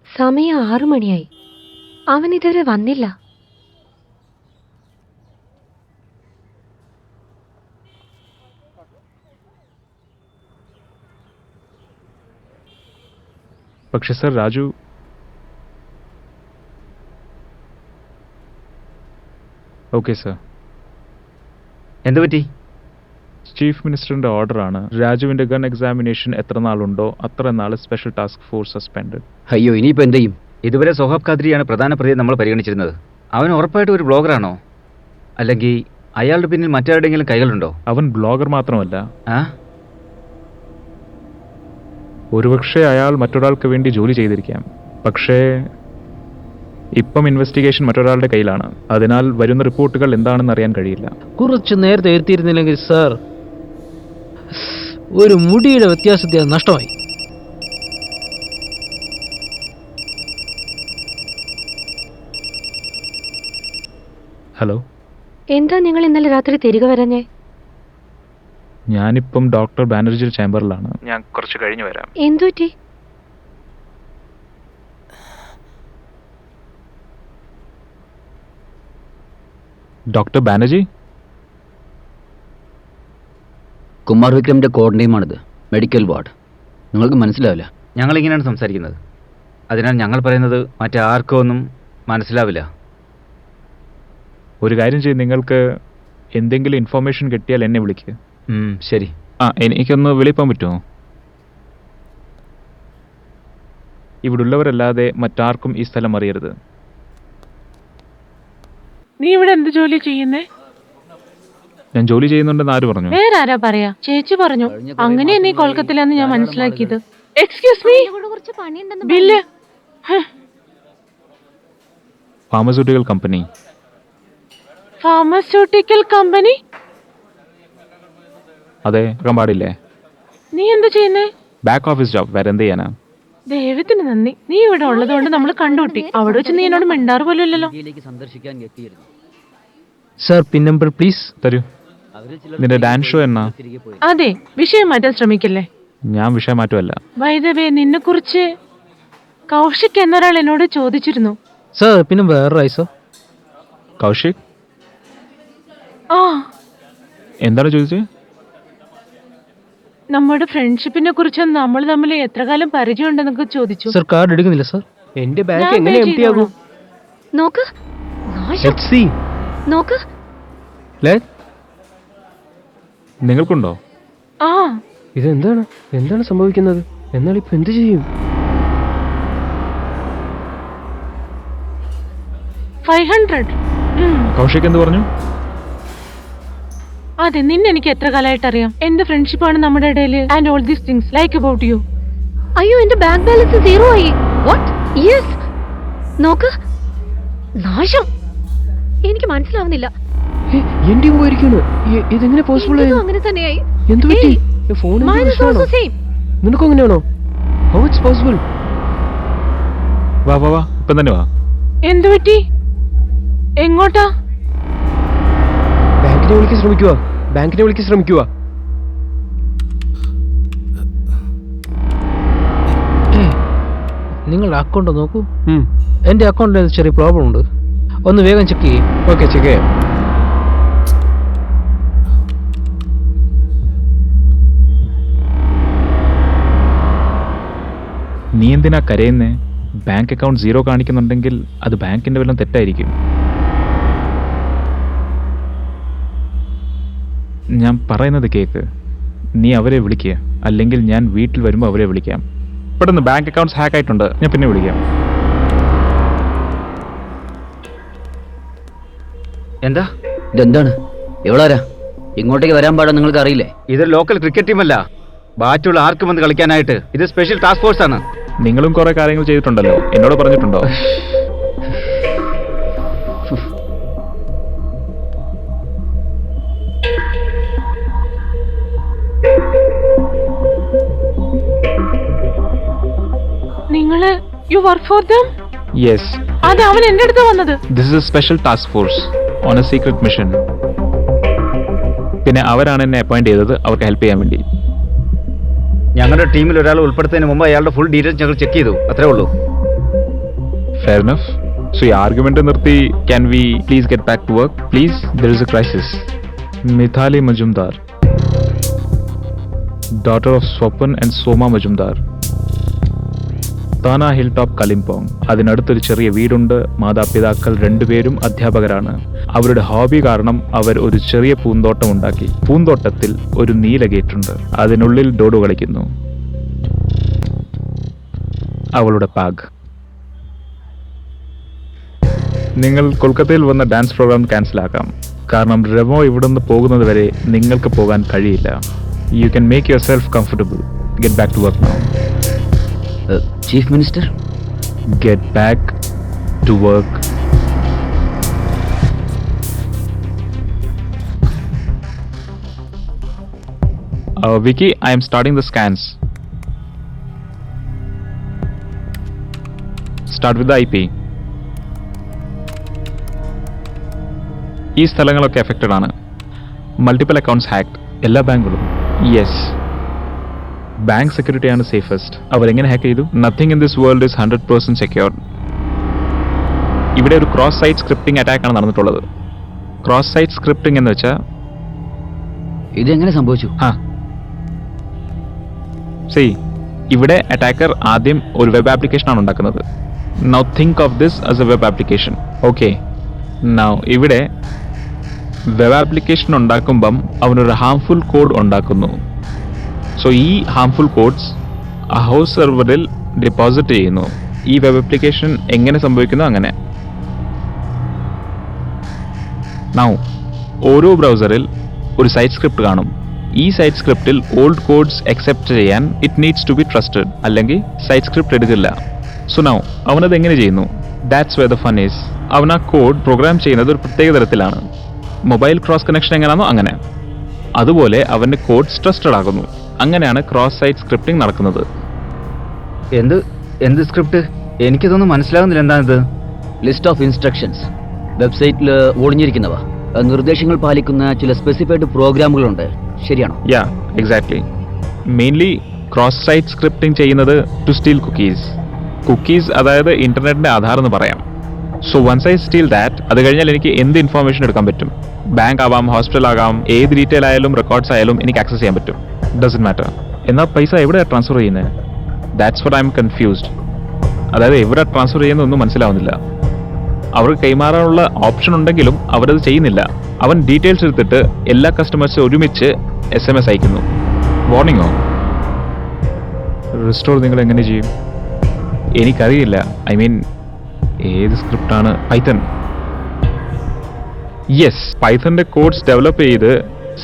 സമയം 6 മണിയായി. അവൻ ഇതുവരെ വന്നില്ല. പക്ഷെ sir Raju okay sir. എന്ത് പറ്റി? Chief മിനിസ്റ്ററിന്റെ ഓർഡറാണ്. രാജുവിന്റെ gun examination എത്ര നാളുണ്ടോ അത്ര നാൾ സ്പെഷ്യൽ ടാസ്ക് ഫോഴ്സ് സസ്പെൻഡഡ്. അയ്യോ, ഇനിയിപ്പോൾ എന്ത് ചെയ്യും? ഇതുവരെ സൊഹാബ് ഖാദ്രിയാണ് പ്രധാന പ്രതിയെ നമ്മൾ പരിഗണിച്ചിരുന്നത്. അവൻ ഉറപ്പായിട്ട് ഒരു ബ്ലോഗറാണോ? അല്ലെങ്കിൽ അയാളുടെ പിന്നിൽ മറ്റാരുടെയെങ്കിലും കൈകളുണ്ടോ? അവൻ ബ്ലോഗർ മാത്രമല്ല, ആ ഒരുപക്ഷെ അയാൾ മറ്റൊരാൾക്ക് വേണ്ടി ജോലി ചെയ്തിരിക്കാം. പക്ഷേ ഇപ്പം ഇൻവെസ്റ്റിഗേഷൻ മറ്റൊരാളുടെ കയ്യിലാണ്. അതിനാൽ വരുന്ന റിപ്പോർട്ടുകൾ എന്താണെന്ന് അറിയാൻ കഴിയില്ല. കുറച്ച് നേരത്തെ എത്തിയിരുന്നില്ലെങ്കിൽ സാർ, ഒരു മുടിയുടെ വ്യത്യാസത്തിൽ നഷ്ടമായി. ഹലോ, എന്താ നിങ്ങൾ ഇന്നലെ രാത്രി തിരികെ വരഞ്ഞേ? ഞാനിപ്പം ഡോക്ടർ ബാനർജിയുടെ ചേംബറിലാണ്. ഞാൻ കുറച്ച് കഴിഞ്ഞു വരാം. എന്തുപറ്റി? ഡോക്ടർ ബാനർജി? കുമാർ വിക്രമിന്റെ കോഡ് നെയിമാണിത്. Medical ward. നിങ്ങൾക്ക് മനസ്സിലാവില്ല. ഞങ്ങളിങ്ങനെയാണ് സംസാരിക്കുന്നത്. അതിനാൽ ഞങ്ങൾ പറയുന്നത് മറ്റാർക്കും ഒന്നും മനസ്സിലാവില്ല. ഒരു കാര്യം ചെയ്യും, നിങ്ങൾക്ക് എന്തെങ്കിലും ഇൻഫോർമേഷൻ കിട്ടിയാൽ എന്നെ വിളിക്കുക. ശരി. എനിക്കൊന്ന് വിളിക്കാൻ പറ്റുമോ? ഇവിടുള്ളവരല്ലാതെ മറ്റാർക്കും ഈ സ്ഥലം അറിയരുത്. നീ ഇവിടെ എന്ത് ജോലി ചെയ്യുന്നേ? ഞാൻ ജോലി ചെയ്യുന്നുണ്ടെന്ന് ആര് പറഞ്ഞു? വേറെ ആരാ പറയാ? ചേച്ചി പറഞ്ഞു. അങ്ങനെ നീ കൊൽക്കത്തയിലാന്ന് ഞാൻ മനസ്സിലാക്കിയത്. Excuse me, bill. Pharmaceutical company. Pharmaceutical company? അതെ, ആക്കാൻ പാടില്ലേ? നീ എന്താ ചെയ്യുന്നേ? Back office job. വേറെ എന്ത് ചെയ്യാനാ? ദൈവത്തിന് നന്ദി, നീ ഇവിടെ ഉള്ളതുകൊണ്ട് നമ്മൾ കണ്ടുകൂട്ടി. അവിടെ വെച്ച് നീ എന്നോട് മിണ്ടാറ് പോലും ഇല്ലല്ലോ. സന്ദർശിക്കാൻ എത്തിയിരുന്നു. Sir, pin number please. തരൂ. നിന്റെ ഡാൻസ് ഷോ എന്നാ? അതെ, വിഷയം മാറ്റാൻ ശ്രമിക്കല്ലേ. ഞാൻ വിഷയം മാറ്റുമല്ല. ബൈ ദ വേ, നിന്നെ കുറിച്ച് കൗശിക് എന്നൊരാൾ എന്നോട് ചോദിച്ചിരുന്നു. സാർ, പിന്നെ വേറെ റൈസോ? കൗശിക്? ആ, എന്താണ് ചോദിച്ചത്? നമ്മുടെ ഫ്രണ്ട്ഷിപ്പിനെ കുറിച്ച് നമ്മൾ തമ്മിൽ എത്ര കാലം പരിചയം ഉണ്ടെന്നൊക്കെ ചോദിച്ചു. സാർ, കാർഡ് എടുക്കുന്നില്ല സാർ. എന്റെ ബാങ്ക് എങ്ങനെ എം ടി ആകും? നോക്ക്, Let's see. നോക്ക്. നിങ്ങൾക്കുണ്ടോ? ആ, ഇതെന്താണ് എന്താണ് സംഭവിക്കുന്നത്? എന്നാൽ ഇപ്പൊ എന്ത് ചെയ്യും? 500. കൗശിക് എന്ത് പറഞ്ഞു? അതെ, നിന്നെ എനിക്ക് എത്ര കാലമായിട്ട് അറിയാം. എന്റെ ഫ്രണ്ട്ഷിപ്പാണ് നമ്മുടെ ഇടയിൽ. And all these things like about you. അയ്യോ, എന്റെ ബാങ്ക് ബാലൻസ് 0 ആയി. വാട്ട്? യെസ്. നോക്ക്, നാശം. എനിക്ക് മനസ്സിലാവുന്നില്ല. എന്റെയും പോയിരിക്കുന്നു. ഇതെങ്ങനെ പോസിബിൾ ആയി? അങ്ങനെ തന്നെയായി. എന്ത് പറ്റി? ഫോണിൽ നിനക്കും അങ്ങനെയാണോ? How it's possible? വാ വാ വാ, ഇപ്പം തന്നെ വാ. എന്തു പറ്റി? എങ്ങോട്ടാ? ബാങ്കിനെ വിളിക്കാൻ ശ്രമിക്കുക. നിങ്ങളുടെ അക്കൗണ്ട് നോക്കൂ. എന്റെ അക്കൗണ്ടിൽ ചെറിയ പ്രോബ്ലം ഉണ്ട്. ഒന്ന് വേഗം ചെക്ക് ചെയ്യും. ഓക്കെ, ചെക്ക് ചെയ്യാം. നീ എന്തിനാ കരയുന്നേ? ബാങ്ക് അക്കൗണ്ട് 0 കാണിക്കുന്നുണ്ടെങ്കിൽ അത് ബാങ്കിന്റെ വല്ലതും തെറ്റായിരിക്കും. ഞാൻ പറയുന്നത് കേക്ക്. നീ അവരെ വിളിക്കുക, അല്ലെങ്കിൽ ഞാൻ വീട്ടിൽ വരുമ്പോൾ അവരെ വിളിക്കാം. പെട്ടെന്ന്, ബാങ്ക് അക്കൗണ്ട്സ് ഹാക്ക് ആയിട്ടുണ്ട്. ഞാൻ പിന്നെ വിളിക്കാം. എന്താ ഇതെന്താണ്? എവിടാരാ? ഇങ്ങോട്ടേക്ക് വരാൻ പാടാ നിങ്ങൾക്ക് അറിയില്ലേ? ഇതൊരു ലോക്കൽ ക്രിക്കറ്റ് ടീമല്ല. ബാറ്റുള്ള ആർക്കും വന്ന് കളിക്കാനായിട്ട്. ഇത് സ്പെഷ്യൽ ടാസ്ക് ഫോഴ്സ് ആണ്. നിങ്ങളും കുറെ കാര്യങ്ങൾ ചെയ്തിട്ടുണ്ടല്ലോ, എന്നോട് പറഞ്ഞിട്ടുണ്ടോ? നിങ്ങള് you work for them? Yes. അത് അവൻ എന്റെ അടുത്ത് വന്നത്. This is A special task force on A secret mission. പിന്നെ അവരാണ് എന്നെ അപ്പോയിന്റ് ചെയ്തത് അവർക്ക് ഹെൽപ്പ് ചെയ്യാൻ വേണ്ടി. ഞങ്ങളുടെ ടീമിൽ ഒരാൾ ഉൾപ്പെടുത്തുന്നതിന് മുമ്പ് അയാളുടെ ഫുൾ ഡീറ്റെയിൽസ് ഞങ്ങൾ ചെക്ക് ചെയ്തു, അത്രേ ഉള്ളൂ. Fair enough. സോ ഈ ആർഗ്യുമെന്റ് നിർത്തി can we please get back to work please? There is a crisis. Mithali Majumdar, daughter of Swapan and Soma Majumdar, Thana hill top Kalimpong. അതിനടുത്തൊരു ചെറിയ വീടുണ്ട്. മാതാപിതാക്കൾ രണ്ടുപേരും അധ്യാപകരാണ്. അവരുടെ ഹോബി കാരണം അവർ ഒരു ചെറിയ പൂന്തോട്ടം ഉണ്ടാക്കി. പൂന്തോട്ടത്തിൽ ഒരു നീല ഗേറ്റുണ്ട്. അതിനുള്ളിൽ ഡോഡോ കളിക്കുന്നു. അവളുടെ പാഗ്. നിങ്ങൾ കൊൽക്കത്തയിൽ വന്ന ഡാൻസ് പ്രോഗ്രാം ക്യാൻസൽ ആക്കാം, കാരണം റെമോ ഇവിടുന്ന് പോകുന്നത് വരെ നിങ്ങൾക്ക് പോകാൻ കഴിയില്ല. You can make yourself comfortable. Get back to work now. Chief minister, Get back to work. Vicky, I am starting the scans. Start with the IP. ഈ സ്ഥലങ്ങളൊക്കെ എഫക്റ്റഡ് ആണ്. Multiple accounts hacked. എല്ലാ ബാങ്കുകളും. Yes, bank സെക്യൂരിറ്റിയാണ് safest. അവരെങ്ങനെ hack ചെയ്തു? Nothing in this world is 100% secured. ഇവിടെ ഒരു ക്രോസ് സൈറ്റ് സ്ക്രിപ്റ്റിംഗ് അറ്റാക്ക് ആണ് നടന്നിട്ടുള്ളത്. ക്രോസ് സൈറ്റ് സ്ക്രിപ്റ്റിംഗ് എന്ന് വെച്ചാൽ ഇതെങ്ങനെ സംഭവിച്ചു? ഇവിടെ അറ്റാക്കർ ആദ്യം ഒരു വെബ് ആപ്ലിക്കേഷൻ ആണ് ഉണ്ടാക്കുന്നത്. Now think of this as A web application. Okay, now ഇവിടെ വെബ് ആപ്ലിക്കേഷൻ ഉണ്ടാക്കുമ്പം അവനൊരു ഹാംഫുൾ കോഡ് ഉണ്ടാക്കുന്നു. സോ ഈ ഹാംഫുൾ കോഡ്സ് ആ ഹോസ്റ്റ് സെർവറിൽ ഡെപ്പോസിറ്റ് ചെയ്യുന്നു. ഈ വെബ് ആപ്ലിക്കേഷൻ എങ്ങനെ സംഭവിക്കുന്നു അങ്ങനെ. നൗ ഓരോ ബ്രൗസറിൽ ഒരു സൈറ്റ് സ്ക്രിപ്റ്റ് കാണും. ഈ സൈറ്റ് സ്ക്രിപ്റ്റിൽ ഓൾഡ് കോഡ്സ് അക്സെപ്റ്റ് ചെയ്യാൻ it needs to be trusted, അല്ലെങ്കിൽ സൈറ്റ് സ്ക്രിപ്റ്റ് എടുക്കില്ല. സോ നൗ അവനത് എങ്ങനെ ചെയ്യുന്നു? That's where the fun is. അവൻ ആ കോഡ് പ്രോഗ്രാം ചെയ്യുന്നത് ഒരു പ്രത്യേക തരത്തിലാണ്. മൊബൈൽ ക്രോസ് കണക്ഷൻ എങ്ങനെയാണോ അങ്ങനെ. അതുപോലെ അവൻ്റെ കോഡ്സ് ട്രസ്റ്റഡ് ആകുന്നു. അങ്ങനെയാണ് ക്രോസ് സൈറ്റ് സ്ക്രിപ്റ്റിംഗ് നടക്കുന്നത്. എന്ത് സ്ക്രിപ്റ്റ്? എനിക്കിതൊന്നും മനസ്സിലാകുന്നില്ല. എന്താണിത്? List of instructions. വെബ്സൈറ്റിൽ ഒളിഞ്ഞിരിക്കുന്നവ. നിർദ്ദേശങ്ങൾ പാലിക്കുന്ന ചില സ്പെസിഫൈഡ് പ്രോഗ്രാമുകളുണ്ട്, ശരിയാണോ? Yeah, exactly. Mainly cross site scripting ചെയ്യുന്നത് ടു സ്റ്റീൽ കുക്കീസ്, അതായത് ഇന്റർനെറ്റിന്റെ ആധാർ എന്ന് പറയാം. So once I steal that, അത് കഴിഞ്ഞാൽ എനിക്ക് എന്ത് ഇൻഫോർമേഷൻ എടുക്കാൻ പറ്റും. ബാങ്ക് ആവാം, ഹോസ്പിറ്റൽ ആകാം, ഏത് ഡീറ്റെയിൽ ആയാലും റെക്കോർഡ്സ് ആയാലും എനിക്ക് ആക്സസ് ചെയ്യാൻ പറ്റും. Doesn't matter. എന്നാൽ പൈസ എവിടെയാണ് ട്രാൻസ്ഫർ ചെയ്യുന്നത്? That's what I M confused. അതായത് എവിടെ ട്രാൻസ്ഫർ ചെയ്യുന്നതൊന്നും മനസ്സിലാവുന്നില്ല. അവർക്ക് കൈമാറാനുള്ള ഓപ്ഷൻ ഉണ്ടെങ്കിലും അവരത് ചെയ്യുന്നില്ല. അവൻ ഡീറ്റെയിൽസ് എടുത്തിട്ട് എല്ലാ കസ്റ്റമേഴ്സും ഒരുമിച്ച് SMS അയക്കുന്നു. വാർണിംഗോ? റിസ്റ്റോർ നിങ്ങൾ എങ്ങനെ ചെയ്യും? എനിക്കറിയില്ല. ഐ മീൻ, ഏത് സ്ക്രിപ്റ്റാണ്? പൈത്തൺ. യെസ്, പൈത്തണിന്റെ കോഡ്സ് ഡെവലപ്പ് ചെയ്ത്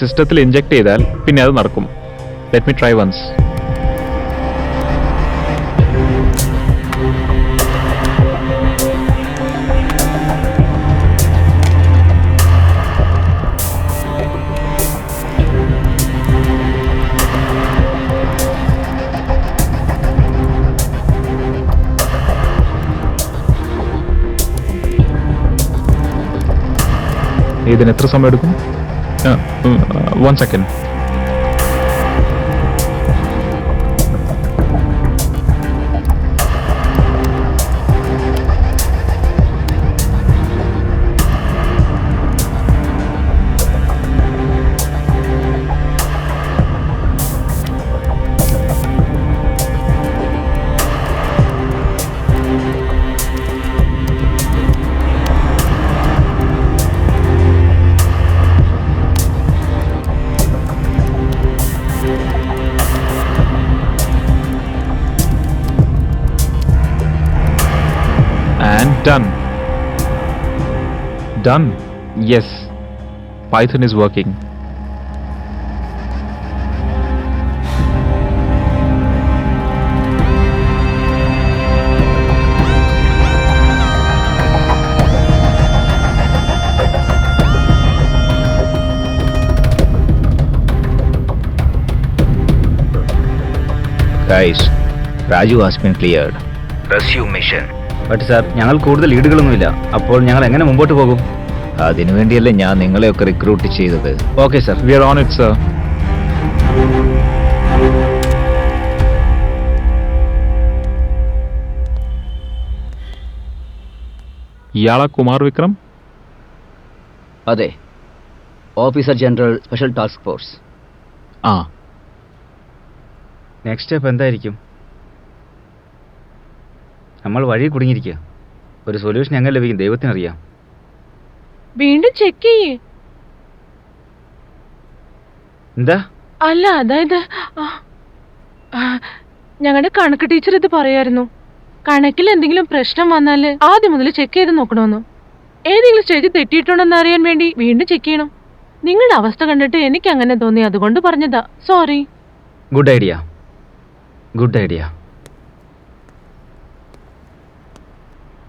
സിസ്റ്റത്തിൽ ഇൻജെക്ട് ചെയ്താൽ പിന്നെ അത് നടക്കും. Let me try once. ഇതിന് എത്ര സമയം എടുക്കും? 1 second. Done. Yes, Python is working. Guys, Raju has been cleared. Resume mission. But sir, ഞങ്ങൾ കൂടുതൽ ലീഡുകളൊന്നുമില്ല. അപ്പോൾ ഞങ്ങൾ എങ്ങനെ മുമ്പോട്ട് പോകും? അതിനുവേണ്ടിയല്ലേ ഞാൻ നിങ്ങളെയൊക്കെ റിക്രൂട്ട് ചെയ്തത്. Okay sir, we are on it sir. ഇയാളാ കുമാർ വിക്രം? അതെ, officer general special task force. ആ, നെക്സ്റ്റ് സ്റ്റെപ്പ് എന്തായിരിക്കും? നമ്മൾ വഴി കുടുങ്ങിയിരിക്കുക. ഒരു സൊല്യൂഷൻ എങ്ങനെ ലഭിക്കും ദൈവത്തിനറിയാം. വീണ്ടും ചെക്ക് ചെയ്യേ. എന്താ? അല്ല, അതായത് ഞങ്ങളുടെ കണക്ക് ടീച്ചർ ഇത് പറയായിരുന്നു. കണക്കിൽ എന്തെങ്കിലും പ്രശ്നം വന്നാല് ആദ്യം മുതൽ ചെക്ക് ചെയ്ത് നോക്കണമെന്ന്. ഏതെങ്കിലും സ്റ്റേജ് തെറ്റിയിട്ടുണ്ടോന്ന് അറിയാൻ വേണ്ടി വീണ്ടും ചെക്ക് ചെയ്യണം. നിങ്ങളുടെ അവസ്ഥ കണ്ടിട്ട് എനിക്ക് അങ്ങനെ തോന്നി, അതുകൊണ്ട് പറഞ്ഞതാ. Sorry. Good idea, good idea.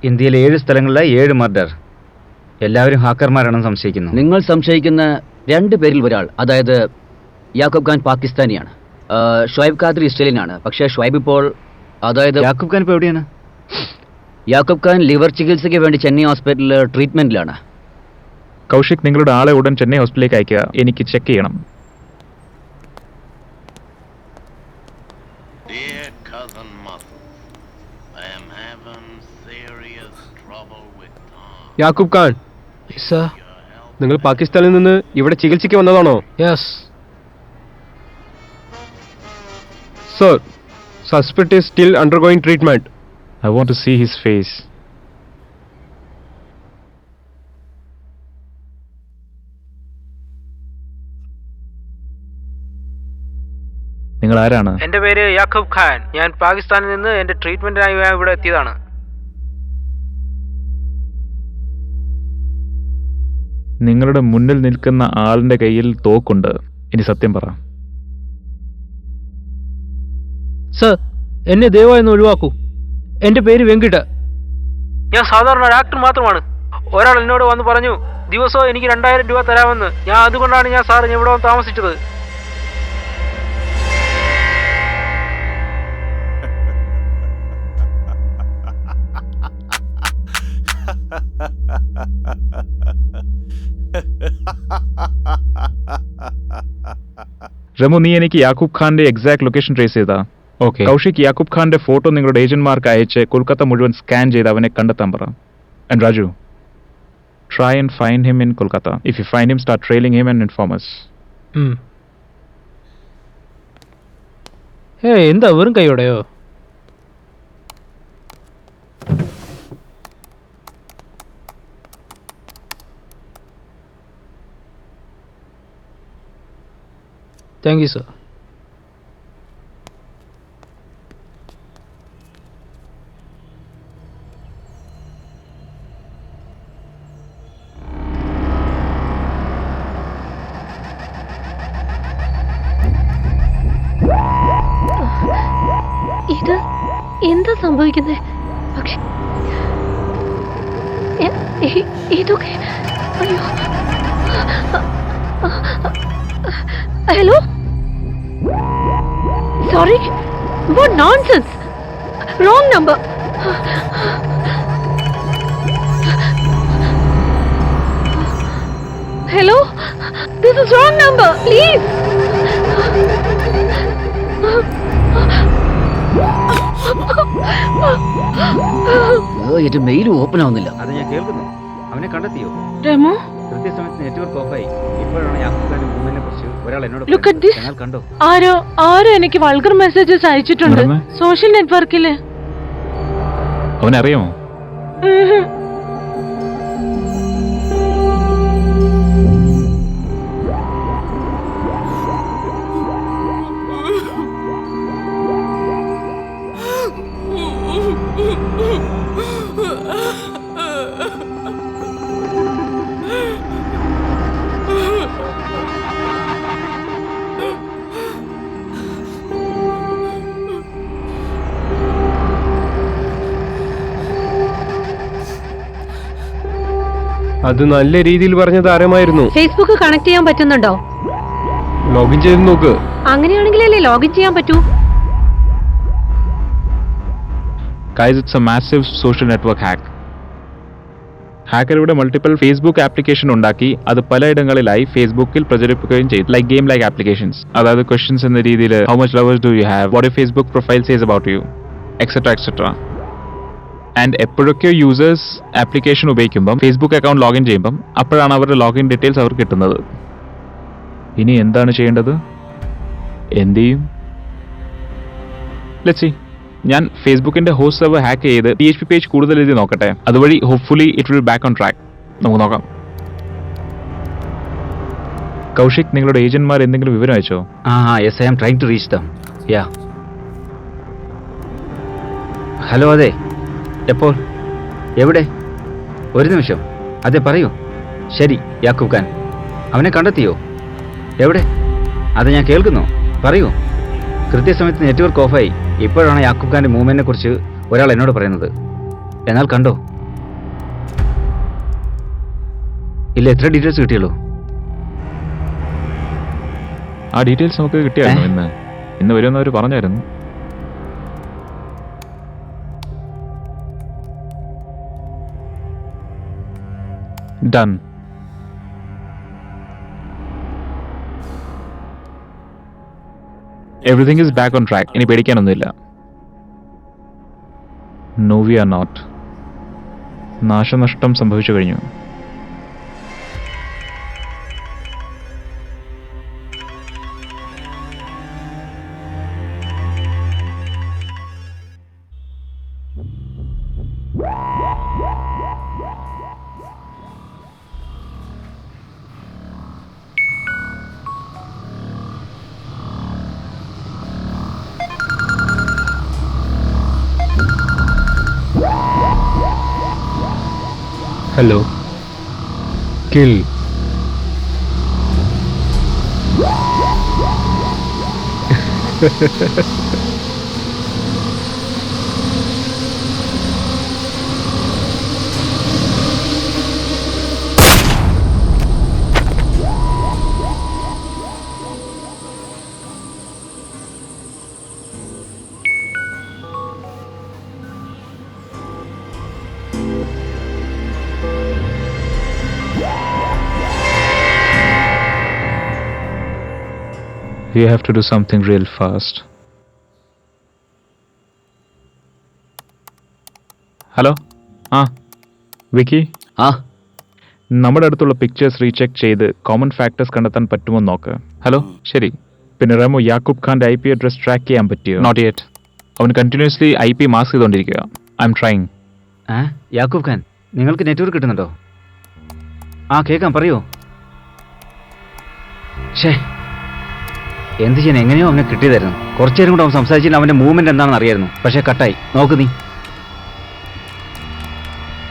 ഇന്ത്യയിലെ 7 സ്ഥലങ്ങളിലെ 7 മർഡർ. എല്ലാവരും ഹാക്കർമാരാണെന്ന് സംശയിക്കുന്നു. നിങ്ങൾ സംശയിക്കുന്ന 2 പേരിൽ ഒരാൾ, അതായത് യാക്കൂബ് ഖാൻ പാകിസ്ഥാനിയാണ്, ഷുഐബ് ഖാദർ ഇസ്രേലിനാണ്. പക്ഷേ ഷുഐബ് ഇപ്പോൾ, അതായത് യാക്കൂബ് ഖാൻ ഇപ്പോൾ എവിടെയാണ്? യാക്കൂബ് ഖാൻ ലിവർ ചികിത്സയ്ക്ക് വേണ്ടി ചെന്നൈ ഹോസ്പിറ്റലിൽ ട്രീറ്റ്മെന്റിലാണ്. കൗശിക്, നിങ്ങളുടെ ആളെ ഉടൻ ചെന്നൈ ഹോസ്പിറ്റലിലേക്ക് അയക്കുക. എനിക്ക് ചെക്ക് ചെയ്യണം. യാക്കൂബ് ഖാൻ, സർ. നിങ്ങൾ പാകിസ്ഥാനിൽ നിന്ന് ഇവിടെ ചികിത്സയ്ക്ക് വന്നതാണോ? Yes sir, suspect is still undergoing treatment. I want to see his face. നിങ്ങൾ ആരാണ്? എന്റെ പേര് യാക്കൂബ് ഖാൻ. ഞാൻ പാകിസ്ഥാനിൽ നിന്ന് എന്റെ ട്രീറ്റ്മെന്റിനായി ഇവിടെ എത്തിയതാണ്. നിങ്ങളുടെ മുന്നിൽ നിൽക്കുന്ന ആളിന്റെ കയ്യിൽ തോക്കുണ്ട്. ഇനി സത്യം പറ. സർ, എന്നെ ദയവായി ഒന്ന് ഒഴിവാക്കൂ. എന്റെ പേര് വെങ്കിട്ട്. ഞാൻ സാധാരണ ഒരു ആക്ടർ മാത്രമാണ്. ഒരാൾ എന്നോട് വന്ന് പറഞ്ഞു ദിവസവും എനിക്ക് 2000 രൂപ തരാമെന്ന്. അതുകൊണ്ടാണ് ഞാൻ സാർ ഇവിടെ വന്ന് താമസിച്ചത്. റമു, നീ എനിക്ക് യാക്കൂബ് ഖാന്റെ എക്സാക്ട് ലൊക്കേഷൻ ട്രേസ് ചെയ്താ. ഓക്കെ. കൗശിക്, യാക്കൂബ് ഖാന്റെ ഫോട്ടോ നിങ്ങളുടെ ഏജന്റ്മാർക്ക് അയച്ച് കൊൽക്കത്ത മുഴുവൻ സ്കാൻ ചെയ്ത് അവനെ കണ്ടെത്താൻ പറ. And Raju, try and find him in Kolkata. If you find him, start trailing him and inform us. എന്താ വെറും കൈയോടെയോ? Thank you sir. ഇത് എന്താ സംഭവിക്കുന്നത്? പക്ഷെ ഇതൊക്കെ അയ്യോ. Hello, sorry, what nonsense, wrong number. Hello, this is wrong number, please. എന്റെ mail open ആവുന്നില്ല. അത് ഞാൻ കേൾക്കുന്നു. അവനെ കണ്ടെത്തിയോ? രമു, കൃത്യസമയത്ത് നെറ്റ്വർക്ക് ഓഫായി. ഇപ്പോഴാണ് യാക്കൂബ് ഖാന്റെ മൂവ്മെന്റിനെ കുറിച്ച് ഒരാൾ എന്നോട് look at this. ഞങ്ങൾ കണ്ടോ? ആരോ എനിക്ക് വൾഗർ മെസ്സേജസ് അയച്ചിട്ടുണ്ട് നടന്നേ? സോഷ്യൽ നെറ്റ്വർക്കില്. അവനറിയാമോ? അത് നല്ല രീതിയിൽ പറഞ്ഞ താരമായിരുന്നു. ഫേസ്ബുക്ക് കണക്ട് ചെയ്യാൻ പറ്റുന്നുണ്ടോ? ലോഗിൻ ചെയ്ത് നോക്ക്. അങ്ങനെയാണെങ്കിലല്ലേ ലോഗിൻ ചെയ്യാൻ പറ്റൂ. Guys, it's a massive social network hack. ഹാക്കറിലൂടെ മൾട്ടിപ്പിൾ ഫേസ്ബുക്ക് ആപ്ലിക്കേഷൻ ഉണ്ടാക്കി അത് പലയിടങ്ങളിലായി ഫേസ്ബുക്കിൽ പ്രചരിപ്പിക്കുകയും ചെയ്തു. ലൈക്ക് ഗെയിം ലൈക്ക് ആപ്ലിക്കേഷൻസ്, അതായത് ക്വസ്റ്റ്യൻസ് എന്ന രീതിയിൽ how much lovers do you have, what you Facebook profile says about you, etcetera etcetera. And എപ്പോഴൊക്കെ യൂസേഴ്സ് ആപ്ലിക്കേഷൻ ഉപയോഗിക്കുമ്പം ഫേസ്ബുക്ക് അക്കൗണ്ട് ലോഗിൻ ചെയ്യുമ്പം അപ്പോഴാണ് അവരുടെ ലോഗിൻ ഡീറ്റെയിൽസ് അവർക്ക് കിട്ടുന്നത്. ഇനി എന്താണ് ചെയ്യേണ്ടത്? എന്ത് ചെയ്യും? Let's see. ഞാൻ ഫേസ്ബുക്കിന്റെ ഹോസ്റ്റ് സെർവർ ഹാക്ക് ചെയ്ത് PHP പേജ് കൂടുതൽ എഴുതി നോക്കട്ടെ. അതുവഴി hopefully it will back on track. നമുക്ക് നോക്കാം. കൗശിക്, നിങ്ങളുടെ ഏജന്റ്മാർ എന്തെങ്കിലും വിവരം അയച്ചോ? Yes, I am trying to reach them. Yeah. Hello, അതെ. എപ്പോൾ? എവിടെ? ഒരു നിമിഷം. അതെ, പറയൂ. ശരി, യാക്കൂബ് ഖാൻ. അവനെ കണ്ടെത്തിയോ? എവിടെ? അത് ഞാൻ കേൾക്കുന്നു. പറയൂ. കൃത്യസമയത്ത് നെറ്റ്വർക്ക് ഓഫായി. ഇപ്പോഴാണ് യാക്കൂബ് ഖാന്റെ മൂവ്മെന്റിനെ കുറിച്ച് ഒരാൾ എന്നോട് പറയുന്നത്. എന്നാൽ കണ്ടോ? ഇല്ല, എത്ര ഡീറ്റെയിൽസ് കിട്ടിയുള്ളൂ? ആ ഡീറ്റെയിൽസ് നമുക്ക് കിട്ടിയായിരുന്നു. ഇന്ന് വരുമെന്ന് അവർ പറഞ്ഞായിരുന്നു. Done. Everything is back on track. ഇനി പേടിക്കാനൊന്നുമില്ല. No, we are not. നാശനഷ്ടം സംഭവിച്ചു കഴിഞ്ഞു. Hello, kill. We have to do something real fast. Hello, Vicky. നമ്മുടെ അടുത്തുള്ള പിക്ചേഴ്സ് റീചെക്ക് ചെയ്ത് കോമൺ ഫാക്ടേഴ്സ് കണ്ടെത്താൻ പറ്റുമോ നോക്ക്. ഹലോ, ശരി. പിന്നെ റെമോ, യാക്കൂബ് ഖാന്റെ IP അഡ്രസ് ട്രാക്ക് ചെയ്യാൻ പറ്റിയോ? Not yet. അവൻ കണ്ടിന്യൂസ്ലി IP മാസ്ക് ചെയ്തുകൊണ്ടിരിക്കുക. I'm trying. Yakub Khan, നിങ്ങൾക്ക് നെറ്റ്വർക്ക് കിട്ടുന്നുണ്ടോ? കേൾക്കാം, പറയൂ. ഷേ, എന്ത് ചെയ്യാൻ? എങ്ങനെയോ അവനെ കിട്ടിയതായിരുന്നു. കുറച്ചു നേരം കൂടെ അവൻ സംസാരിച്ചിട്ട് അവന്റെ മൂവ്മെന്റ് എന്താണെന്ന് അറിയായിരുന്നു. പക്ഷേ കട്ടായി. നോക്ക് നീ.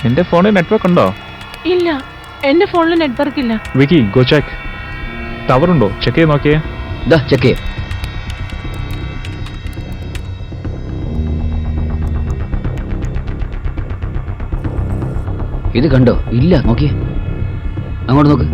നിന്റെ ഫോണിൽ നെറ്റ്വർക്ക് ഉണ്ടോ? ഇല്ല, എന്റെ ഫോണിൽ നെറ്റ്വർക്ക് ഇല്ല. വിക്കി, ഗോ ചെക്ക്. ടവർ ഉണ്ടോ? ചെക്ക് ചെയ്ത് നോക്കിയേ. ചെക്ക് ചെയ്യ. ഇത് കണ്ടോ? ഇല്ല, നോക്കിയേ. അങ്ങോട്ട് നോക്ക്.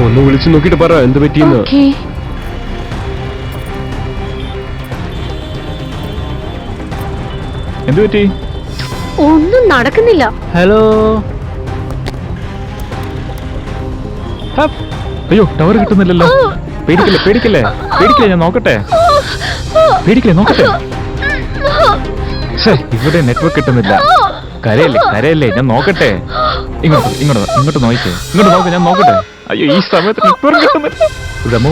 ഒന്ന് വിളിച്ചു നോക്കിട്ട് പറ എന്ത് പറ്റിയെന്ന്. എന്ത് പറ്റി? ഒന്നും നടക്കുന്നില്ല. ഹലോ. അയ്യോ, ടവർ കിട്ടുന്നില്ലല്ലോ. പേടിക്കില്ലേ. ഞാൻ നോക്കട്ടെ. നോക്കട്ടെ. ഇവിടെ നെറ്റ്വർക്ക് കിട്ടുന്നില്ല. കരയല്ലേ, ഞാൻ നോക്കട്ടെ. ഇങ്ങോട്ട് നോക്കേ. ഞാൻ നോക്കട്ടെ. അയ്യോ, ഈ സമയത്ത് നെറ്റ്വർക്ക് കിട്ടുന്നില്ല. റമോ,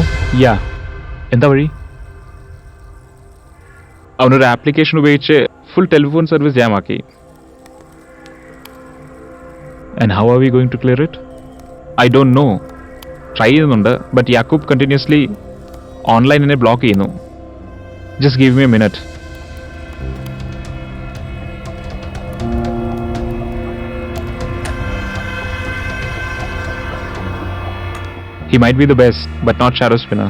എന്താ വഴി? അവനൊരു ആപ്ലിക്കേഷൻ ഉപയോഗിച്ച് ഫുൾ ടെലിഫോൺ സർവീസ് ജാം ആക്കി. And how are we going to clear it? I don't know. Try ചെയ്യുന്നുണ്ട്, ബട്ട് യാക്കൂബ് കണ്ടിന്യൂസ്ലി ഓൺലൈനിനെ ബ്ലോക്ക് ചെയ്യുന്നു. Just give me a minute. He might be the best, but not Shadow Spinner.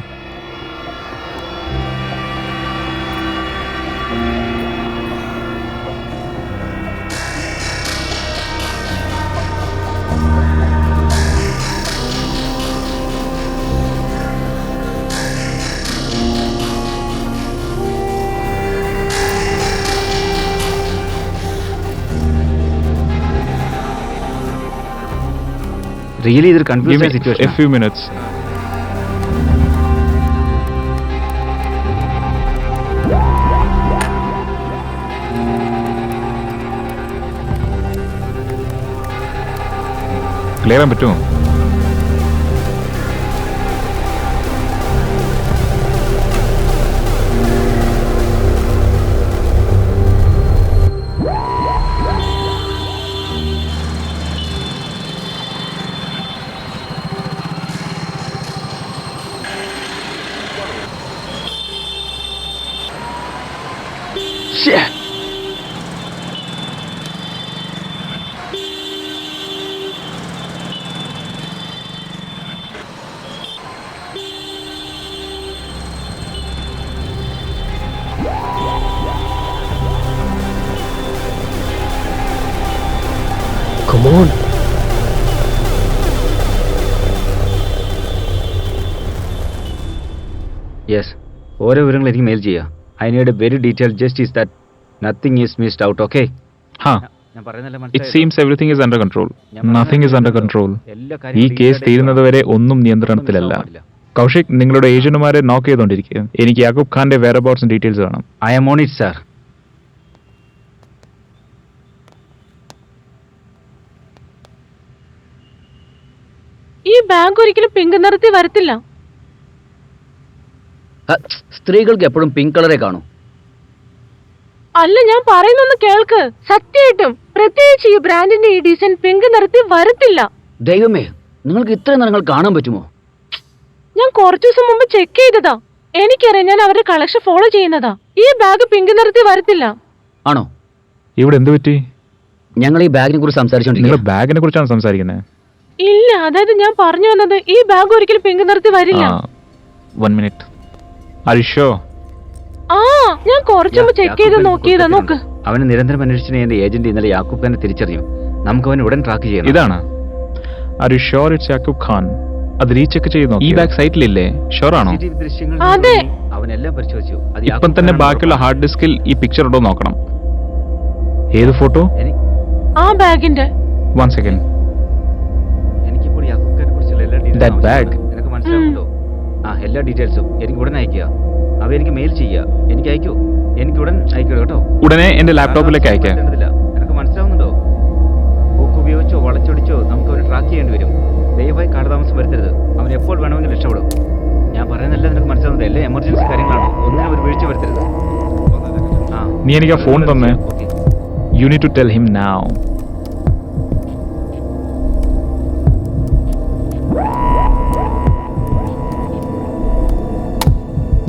Really ഇതൊരു Give confusing me a situation. few minutes. Clear ചെയ്യാൻ പറ്റുമോ? Come on. Yes, ഓരോ വിവരങ്ങൾ എനിക്ക് mail ചെയ്യുക. I need a very detail justice that nothing is missed out. Okay, ഹാ, ഞാൻ പറയുന്നല്ല it seems everything is under control. Nothing is under control. എല്ലാ ഈ കേസ് തീരുന്നതുവരെ ഒന്നും നിയന്ത്രണത്തിലല്ല. കൗശിക്, നിങ്ങളുടെ ഏജന്റുമാരെ നോക്ക് ചെയ്തുകൊണ്ടിരിക്കുക. എനിക്ക് യാക്കൂബ് ഖാന്റെ വെയർഅബൌട്ട്സ് ഡീറ്റെയിൽസ് വേണം. I am on it sir. ഈ ബാഗ് ഒരിക്കലും പിങ്ക് നിറത്തിൽ വരത്തില്ല. സ്ത്രീകൾക്ക് എപ്പോഴും പിങ്ക് കളറേ കാണൂ. അല്ല, ഞാൻ പറയുന്നൊന്ന് കേൾക്ക്. സത്യമായിട്ടും പ്രത്യേകിച്ച് ഈ ബ്രാൻഡിന്റെ ഈ ഡിസൈൻ പിങ്ക് നിറത്തിൽ വരത്തില്ല. ദൈവമേ, നിങ്ങൾക്ക് ഇത്രയും നിറങ്ങൾ കാണാൻ പറ്റുമോ? ഞാൻ കുറച്ചു ദിവസം മുമ്പ് ചെക്ക് ചെയ്തതാ. എനിക്കറിയാം, ഞാൻ അവരുടെ കളക്ഷൻ ഫോളോ ചെയ്യുന്നതാ. ഈ ബാഗ് പിങ്ക് നിറത്തിൽ വരത്തില്ല. ആണോ? ഇവിടെ എന്ത് പറ്റി? ഞങ്ങൾ ഈ ബാഗിനെ കുറിച്ച് നിങ്ങൾ സംസാരിച്ചോണ്ടിരിക്കുക. ബാഗിനെ കുറിച്ചാണ് സംസാരിക്കുന്നത്? ഇല്ല, അതായത് ഞാൻ പറഞ്ഞു വന്നത് ഈ ബാഗ് ഒരിക്കലും പിങ്ക് നിറത്തിൽ വരില്ല. 1 minute. Are you sure? ആ, ഞാൻ കുറച്ചു മുമ്പ് ചെക്ക് ചെയ്ത് നോക്കിയതാ. നോക്ക്. അവന് നിരന്തരം അന്വേഷിച്ച എന്റെ ഏജന്റ് ഇന്നലെ യാക്കൂബ് ഖാനെ തിരിച്ചറിഞ്ഞു. നമുക്ക് അവൻ ഉടൻ ട്രാക്ക് ചെയ്യണം. ഇതാണ്. Are you sure it's Yakub Khan? അത് റീചെക്ക് ചെയ്ത് നോക്കി. ഈ ബാഗ് സൈറ്റിലില്ലേ? ഷുവർ ആണോ? CCTV ദൃശ്യങ്ങൾ അതെ. അവനെല്ലാം പരിശോധിച്ചു. അത് ഇപ്പം തന്നെ ബാക്കിയുള്ള ഹാർഡ് ഡിസ്കിൽ ഈ പിക്ചർ ഉണ്ടോ നോക്കണം. ഏത് ഫോട്ടോ? ആ ബാഗിന്റെ. 1 second. എനിക്കിപ്പോൾ യാക്കൂബ് ഖാനെ കുറിച്ചുള്ള എല്ലാ That ഡീറ്റെയിൽസും bag. നിനക്ക് മനസ്സിലാവുന്നുണ്ടോ? ആ, എല്ലാ ഡീറ്റെയിൽസും എനിക്ക് ഉടൻ അയക്കുക. അവ എനിക്ക് മെയിൽ ചെയ്യുക. എനിക്ക് അയക്കൂ. എനിക്ക് ഉടൻ അയക്കൂ കേട്ടോ. ഉടനെ എന്റെ ലാപ്ടോപ്പിലേക്ക് അയക്കാം. നിനക്ക് മനസ്സിലാവുന്നുണ്ടോ? ബുക്ക് ഉപയോഗിച്ചോ വളച്ചൊടിച്ചോ നമുക്ക് അവനെ ട്രാക്ക് ചെയ്യേണ്ടി വരും. ദയവായി കാലതാമസം വരുത്തരുത്. അവൻ എപ്പോൾ വേണമെങ്കിലും രക്ഷപ്പെടും. ഞാൻ പറയുന്നല്ല നിനക്ക് മനസ്സിലാവുന്നത്. എല്ലാം എമർജൻസി കാര്യങ്ങളാണ്. ഒന്നിനും ഒരു വീഴ്ച വരുത്തരുത്. നീ എനിക്ക് ആ ഫോൺ തന്നെ. Okay. You need to tell him now.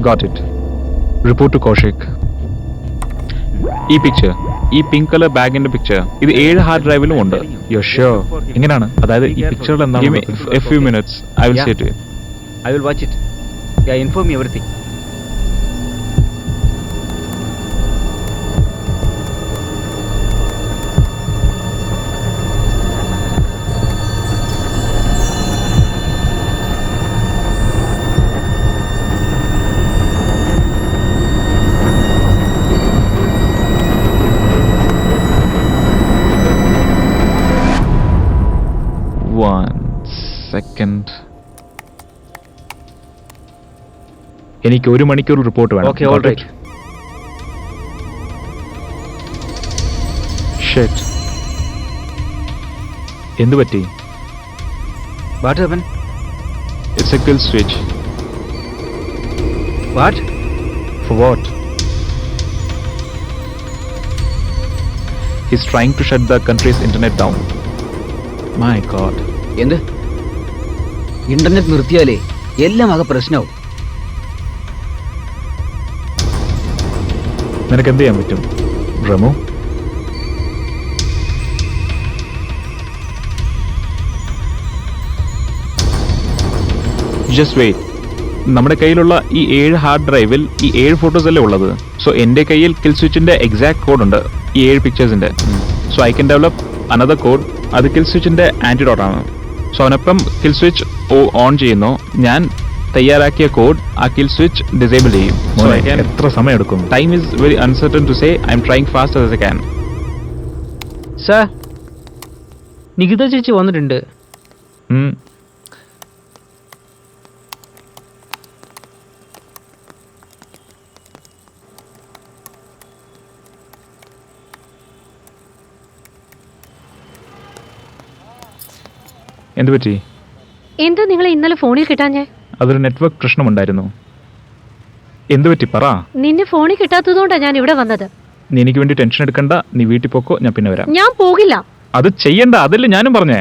Got it. Report to Kaushik. ഈ പിക്ചർ, ഈ പിങ്ക് കളർ ബാഗിന്റെ പിക്ചർ, ഇത് 7 ഹാർഡ് ഡ്രൈവിലും ഉണ്ട്. You're sure? എങ്ങനെയാണ്? അതായത് ഈ പിക്ചറിൽ എന്താണ്? Give me a few minutes. I will see it. I will watch it. Yeah, inform me everything. One second. എനിക്ക് 1 മണിക്കൂർ റിപ്പോർട്ട് വേണം. Okay, all right. Shit. എന്ത് പറ്റി? What happened? It's a kill switch. What? For what? He's trying to shut the country's internet down. My God. എന്ത്? Internet നിർത്തിയാലേ എല്ലാം ആകെ പ്രശ്നവും. നിനക്ക് എന്ത് ചെയ്യാൻ പറ്റും റമു? Just wait. നമ്മുടെ കയ്യിലുള്ള ഈ 7 ഹാർഡ് ഡ്രൈവിൽ ഈ 7 ഫോട്ടോസ് അല്ലേ ഉള്ളത്. സോ എൻ്റെ കയ്യിൽ കിൽ സ്വിച്ചിന്റെ എക്സാക്ട് കോഡ് ഉണ്ട് ഈ 7 പിക്ചേഴ്സിന്റെ. So I can develop another code. അത് കിൽ സ്വിച്ചിന്റെ ആന്റിഡോട്ട് ആണ്. സോ അവനൊപ്പം കിൽ സ്വിച്ച് ഓൺ ചെയ്യുന്നു. ഞാൻ തയ്യാറാക്കിയ കോഡ് ആ കിൽ സ്വിച്ച് ഡിസേബിൾ ചെയ്യും. എത്ര സമയം എടുക്കും? Time is very uncertain to say. I'm trying fast as I can. Sir, Nikita ചേച്ചി വന്നിട്ടുണ്ട്. എന്തു പറ്റി? എന്താ നിങ്ങളെ ഇന്നലെ ഫോണിൽ കിട്ടാഞ്ഞേ? അതൊരു നെറ്റ്വർക്ക് പ്രശ്നമുണ്ടായിരുന്നു. എന്തു പറ്റി പറ. നിന്നെ ഫോണിൽ കിട്ടാത്തതുകൊണ്ടാ ഞാൻ ഇവിടെ വന്നത്. നീ എനിക്ക് വേണ്ടി ടെൻഷൻ എടുക്കണ്ട, നീ വീട്ടിൽ പോക്കോ, ഞാൻ പിന്നെ വരാം. ഞാൻ പോകില്ല. അത് ചെയ്യണ്ട, അതല്ലേ ഞാനും പറഞ്ഞേ.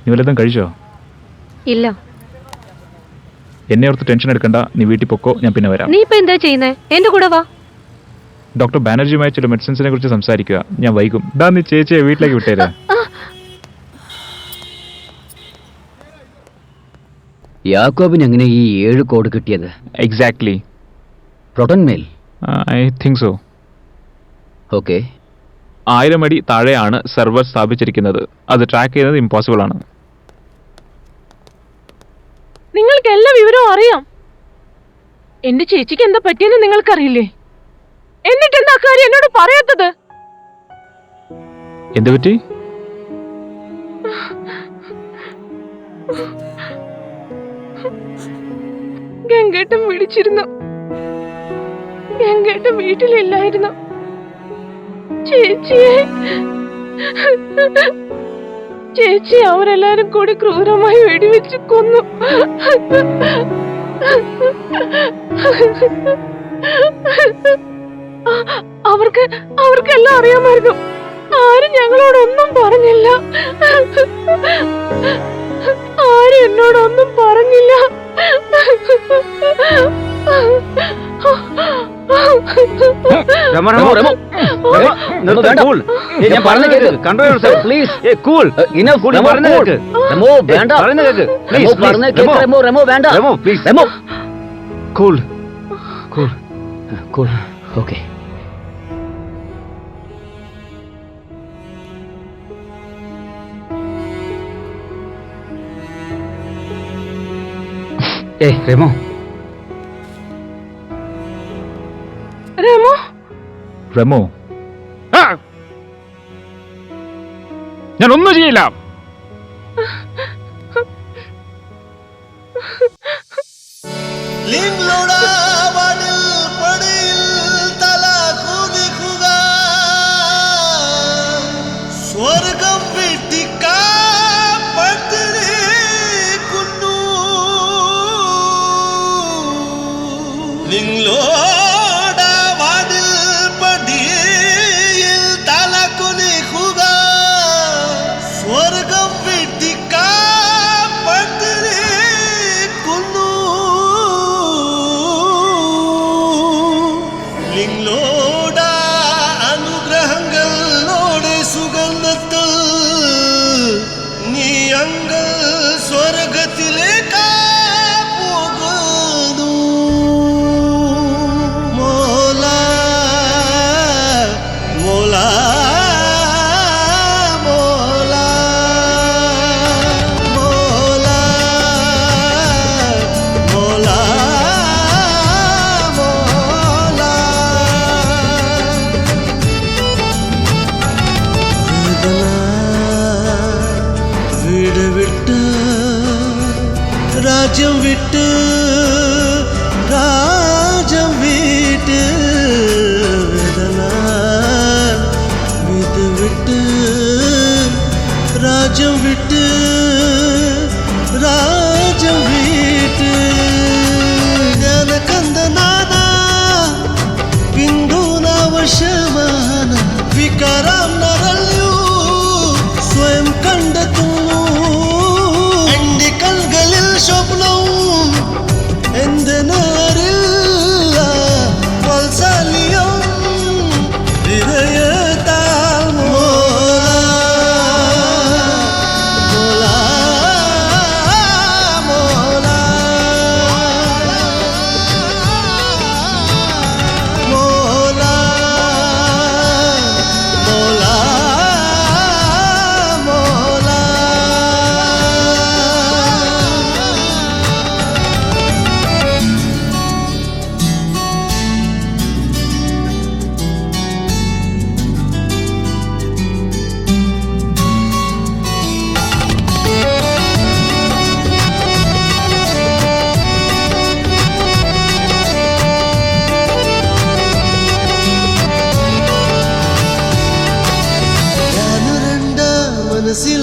നീ വല്ലതും കഴിച്ചോ? ഇല്ല. എന്നെ ഓർത്ത് ടെൻഷൻ എടുക്കണ്ട, നീ വീട്ടിൽ പോക്കോ, ഞാൻ പിന്നെ വരാം. നീ ഇപ്പൊ എന്താ ചെയ്യുന്നേ? എന്റെ കൂടെ വാ. ഡോക്ടർ ബാനർജിയുമായി ചില മെഡിസിൻസിനെ കുറിച്ച് സംസാരിക്കുക. ഞാൻ വൈകും. നീ ചേച്ചിയെ വീട്ടിലേക്ക് വിട്ടേരാ. യാക്കോബിന് എങ്ങനെ ഈ 7 കോഡ് കിട്ടിയത്? Exactly. Proton mail? I think so. Okay. 1000 അടി താഴെയാണ് സെർവർ സ്ഥാപിച്ചിരിക്കുന്നത്. അത് ട്രാക്ക് ചെയ്യുന്നത് ഇമ്പോസിബിൾ ആണ്. നിങ്ങൾക്ക് എല്ലാ വിവരവും അറിയാം. എന്റെ ചേച്ചിക്ക് എന്താ പറ്റിയെന്ന് നിങ്ങൾക്കറിയില്ലേ? എന്നിട്ട് എന്താ കാര്യം എന്നോട് പറയാത്തത്? എന്ത് പറ്റി? ഗംഗേട്ടൻ വിളിച്ചിരുന്നു. ഗംഗേട്ടൻ വീട്ടിലില്ലായിരുന്നു. ചേച്ചി അവരെല്ലാരും കൂടി ക്രൂരമായി വെടിവെച്ച് കൊന്നു. അവർക്കെല്ലാം അറിയാമായിരുന്നു. ആരും ഞങ്ങളോടൊന്നും പറഞ്ഞില്ല. ആരും എന്നോടൊന്നും പറഞ്ഞില്ല. ഓക്കെ. റെമോ, റെമോ, റെമോ, ഞാൻ ഒന്നും ചെയ്യില്ല. സ്വർഗം വെട്ടിക്കാ പട്ടിണിക്കുന്നു. നിങ്ങളോട വാതിൽ പടിയിൽ തലകുനിക്കുക. സ്വർഗം വെട്ടിക്കാ പട്ടിണിക്കുന്നു. നിങ്ങളോട അനുഗ്രഹങ്ങളോടെ സുഗന്ധത്തിൽ നീ അങ്ങൾ സ്വർഗത്തിലേക്ക് പോകുന്നു. മോലാ മോലാ മോലാ മോലാ മോലാ മോലാ. വീട് വിട്ട് രാജ്യം വിട്ട് രാജ്യം വിട്ട് വേദന. വീട് വിട്ട് രാജ്യം വിട്ട് രാജ്യം വിട്ട് ജ്ഞാനകന്ദനാഥ ബിന്ദുനാവശമാന വികാരം നരല്യൂ സ്വയം കണ്ടെത്തുന്നു. എന്റെ കൺകളിൽ സ്വപ്നം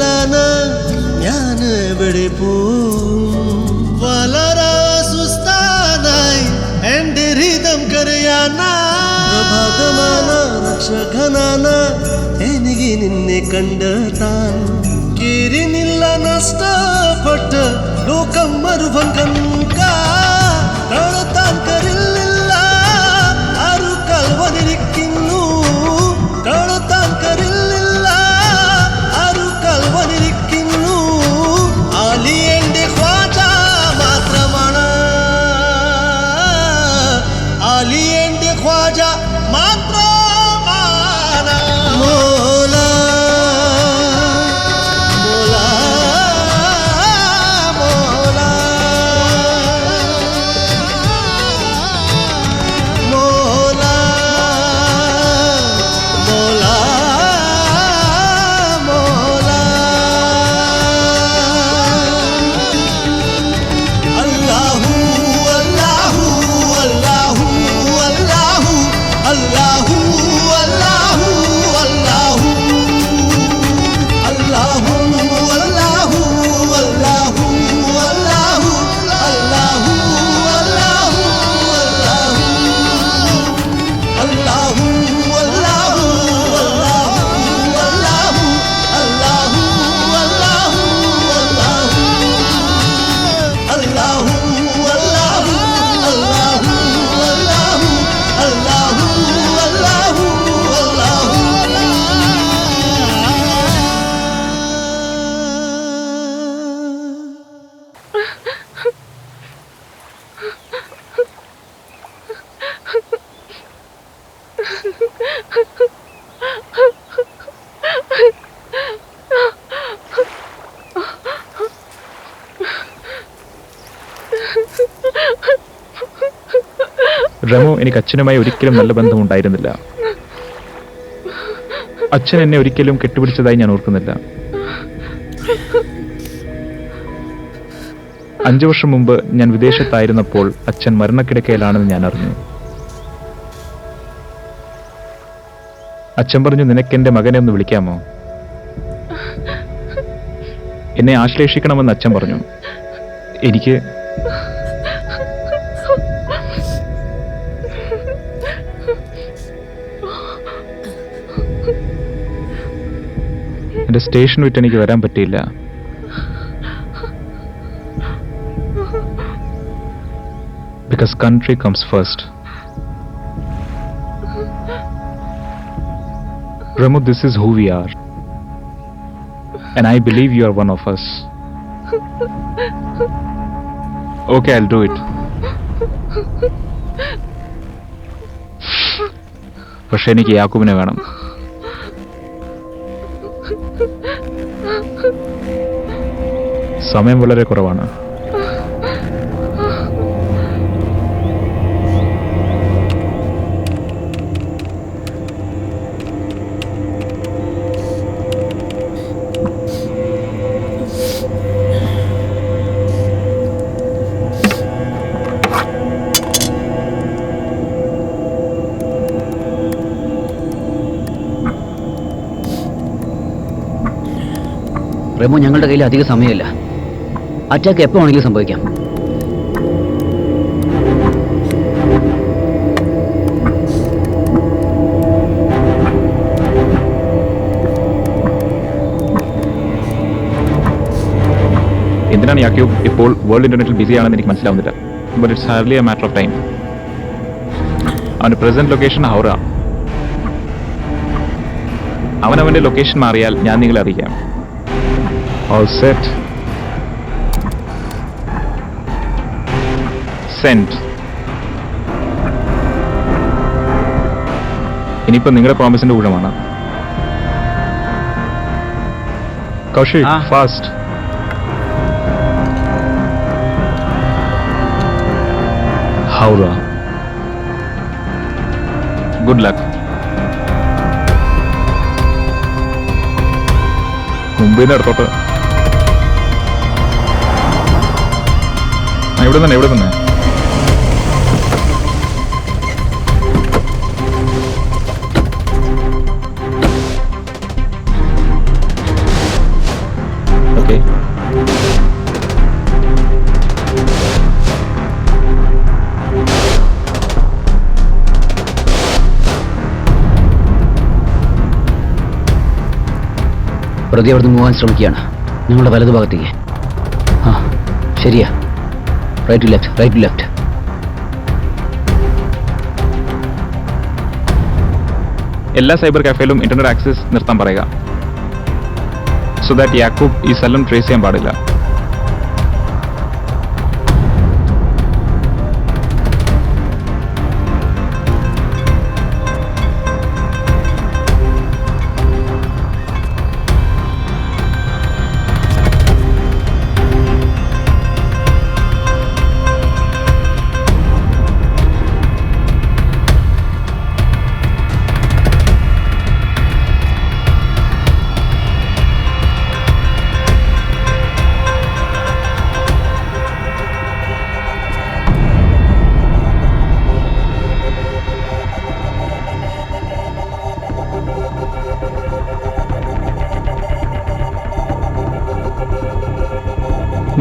കണ്ടില്ലാന്ന് ഞാൻ എവിടെ പോവും വളരാസുസ്ഥാനായി എന്റെ ഹൃദം കരയാന പ്രഭാതമാന രക്ഷകനാന എനിക്ക് നിന്നെ കണ്ടെത്താൻ കീരിനില്ല നഷ്ടപ്പെട്ട ലോകം മറുപം കൺക കാണത്താൻ കരില്ല ആരു കൽവനിരിക്കുന്നു കാണത്താൻ കരില്ല ആരു കൽവനിരിക്കുന്നു അലി എന്റെ ഖ്വാജ മാത്രമാണ് അലി എന്റെ ഖ്വാജ മാത്രമാണ് മോല റമു, എനിക്ക് അച്ഛനുമായി ഒരിക്കലും നല്ല ബന്ധമുണ്ടായിരുന്നില്ല. അച്ഛൻ എന്നെ ഒരിക്കലും കെട്ടുപിടിച്ചതായി ഞാൻ ഓർക്കുന്നില്ല. 5 വർഷം മുമ്പ് ഞാൻ വിദേശത്തായിരുന്നപ്പോൾ അച്ഛൻ മരണക്കിടക്കയിലാണെന്ന് ഞാൻ അറിഞ്ഞു. അച്ഛൻ പറഞ്ഞു, നിനക്കെന്റെ മകനെ ഒന്ന് വിളിക്കാമോ? എന്നെ ആശ്ലേഷിക്കണമെന്ന് അച്ഛൻ പറഞ്ഞു. എനിക്ക് എന്റെ സ്റ്റേഷൻ വിട്ട് എനിക്ക് വരാൻ പറ്റിയില്ല. Because country comes first. Ramu, this is who we are. And I believe you are one of us. Okay, I'll do it. പക്ഷെ എനിക്ക് യാക്കൂബിനെ വേണം. സമയം വളരെ കുറവാണ്. റമു, ഞങ്ങളുടെ കയ്യിൽ അധിക സമയമില്ല. അറ്റാക്ക് എപ്പോൾ വേണമെങ്കിലും സംഭവിക്കാം. എന്തിനാണ് യാക്യൂബ് ഇപ്പോൾ വേൾഡ് ഇന്റർനെറ്റിൽ ബിസി ആണെന്ന് എനിക്ക് മനസ്സിലാവുന്നില്ല. But it's hardly A matter of time. അവന്റെ പ്രസന്റ് ലൊക്കേഷൻ ഹൗറ. അവനവന്റെ ലൊക്കേഷൻ മാറിയാൽ ഞാൻ നിങ്ങളെ അറിയിക്കാം. All set. Send. ഇനിയിപ്പോ നിങ്ങളുടെ പ്രോമിസിന്റെ ഊഴമാണ്. Kaushik, fast. Howrah. Good luck. മുംബൈന്ന് അടുത്തോട്ട്. ഇവിടെ തന്നെ. പ്രതി അവിടുന്ന് പോകാൻ ശ്രമിക്കുകയാണ്. നിങ്ങളുടെ വലതുഭാഗത്തേക്ക്. ആ ശരിയാ. Right to left, right to left. എല്ലാ സൈബർ കാഫേയിലും ഇന്റർനെറ്റ് ആക്സസ് നിർത്താൻ പറയുക. സോ ദാറ്റ് യാക്കൂബ് ഈ സ്ഥലം ട്രേസ് ചെയ്യാൻ പാടില്ല.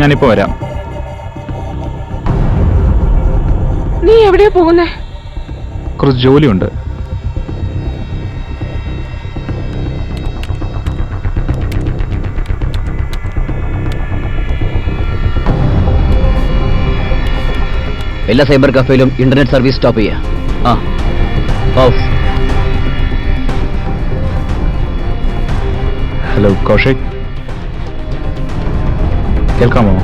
ഞാനിപ്പോ വരാം. നീ എവിടെയാ പോകുന്നേ? കുറച്ച് ജോലിയുണ്ട്. എല്ലാ സൈബർ കഫേയിലും ഇന്റർനെറ്റ് സർവീസ് സ്റ്റോപ്പ് ചെയ്യാം. ആ ഓഫ്. ഹലോ കൗശിക്, കേൾക്കാമോ?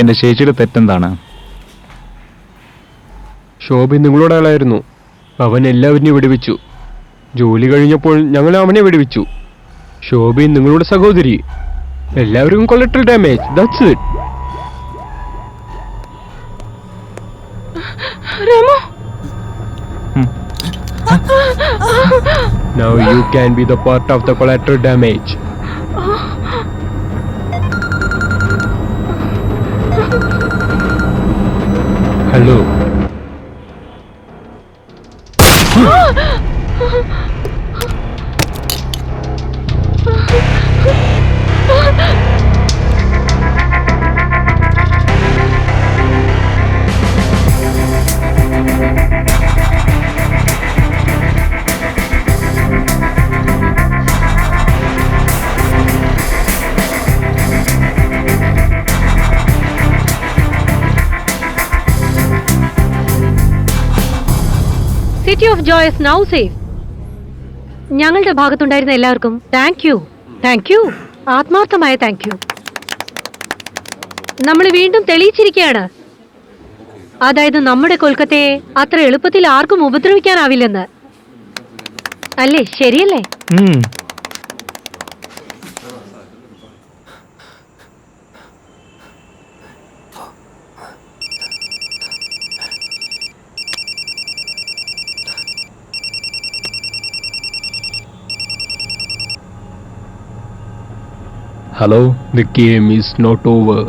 എന്റെ ചേച്ചിയുടെ തെറ്റെന്താണ്? ശോഭി നിങ്ങളുടെ ആളായിരുന്നു. അവൻ എല്ലാവരെയും വെടിവെച്ചു. ജോലി കഴിഞ്ഞപ്പോൾ ഞങ്ങൾ അവനെ വെടിവെച്ചു. ശോഭി നിങ്ങളുടെ സഹോദരി. എല്ലാവർക്കും collateral damage. That's it. Ramu, Now you can be the part of the collateral damage. Hello. City of Joy is now safe. ഞങ്ങളുടെ ഭാഗത്തുണ്ടായിരുന്ന എല്ലാവർക്കും താങ്ക് യു. താങ്ക് യു, ആത്മാർത്ഥമായ താങ്ക് യു. നമ്മൾ വീണ്ടും തെളിയിച്ചിരിക്കുകയാണ്, അതായത് നമ്മുടെ കൊൽക്കത്തയെ അത്ര എളുപ്പത്തിൽ ആർക്കും ഉപദ്രവിക്കാനാവില്ലെന്ന്. അല്ലേ? ശരിയല്ലേ? Hello, The game is not over.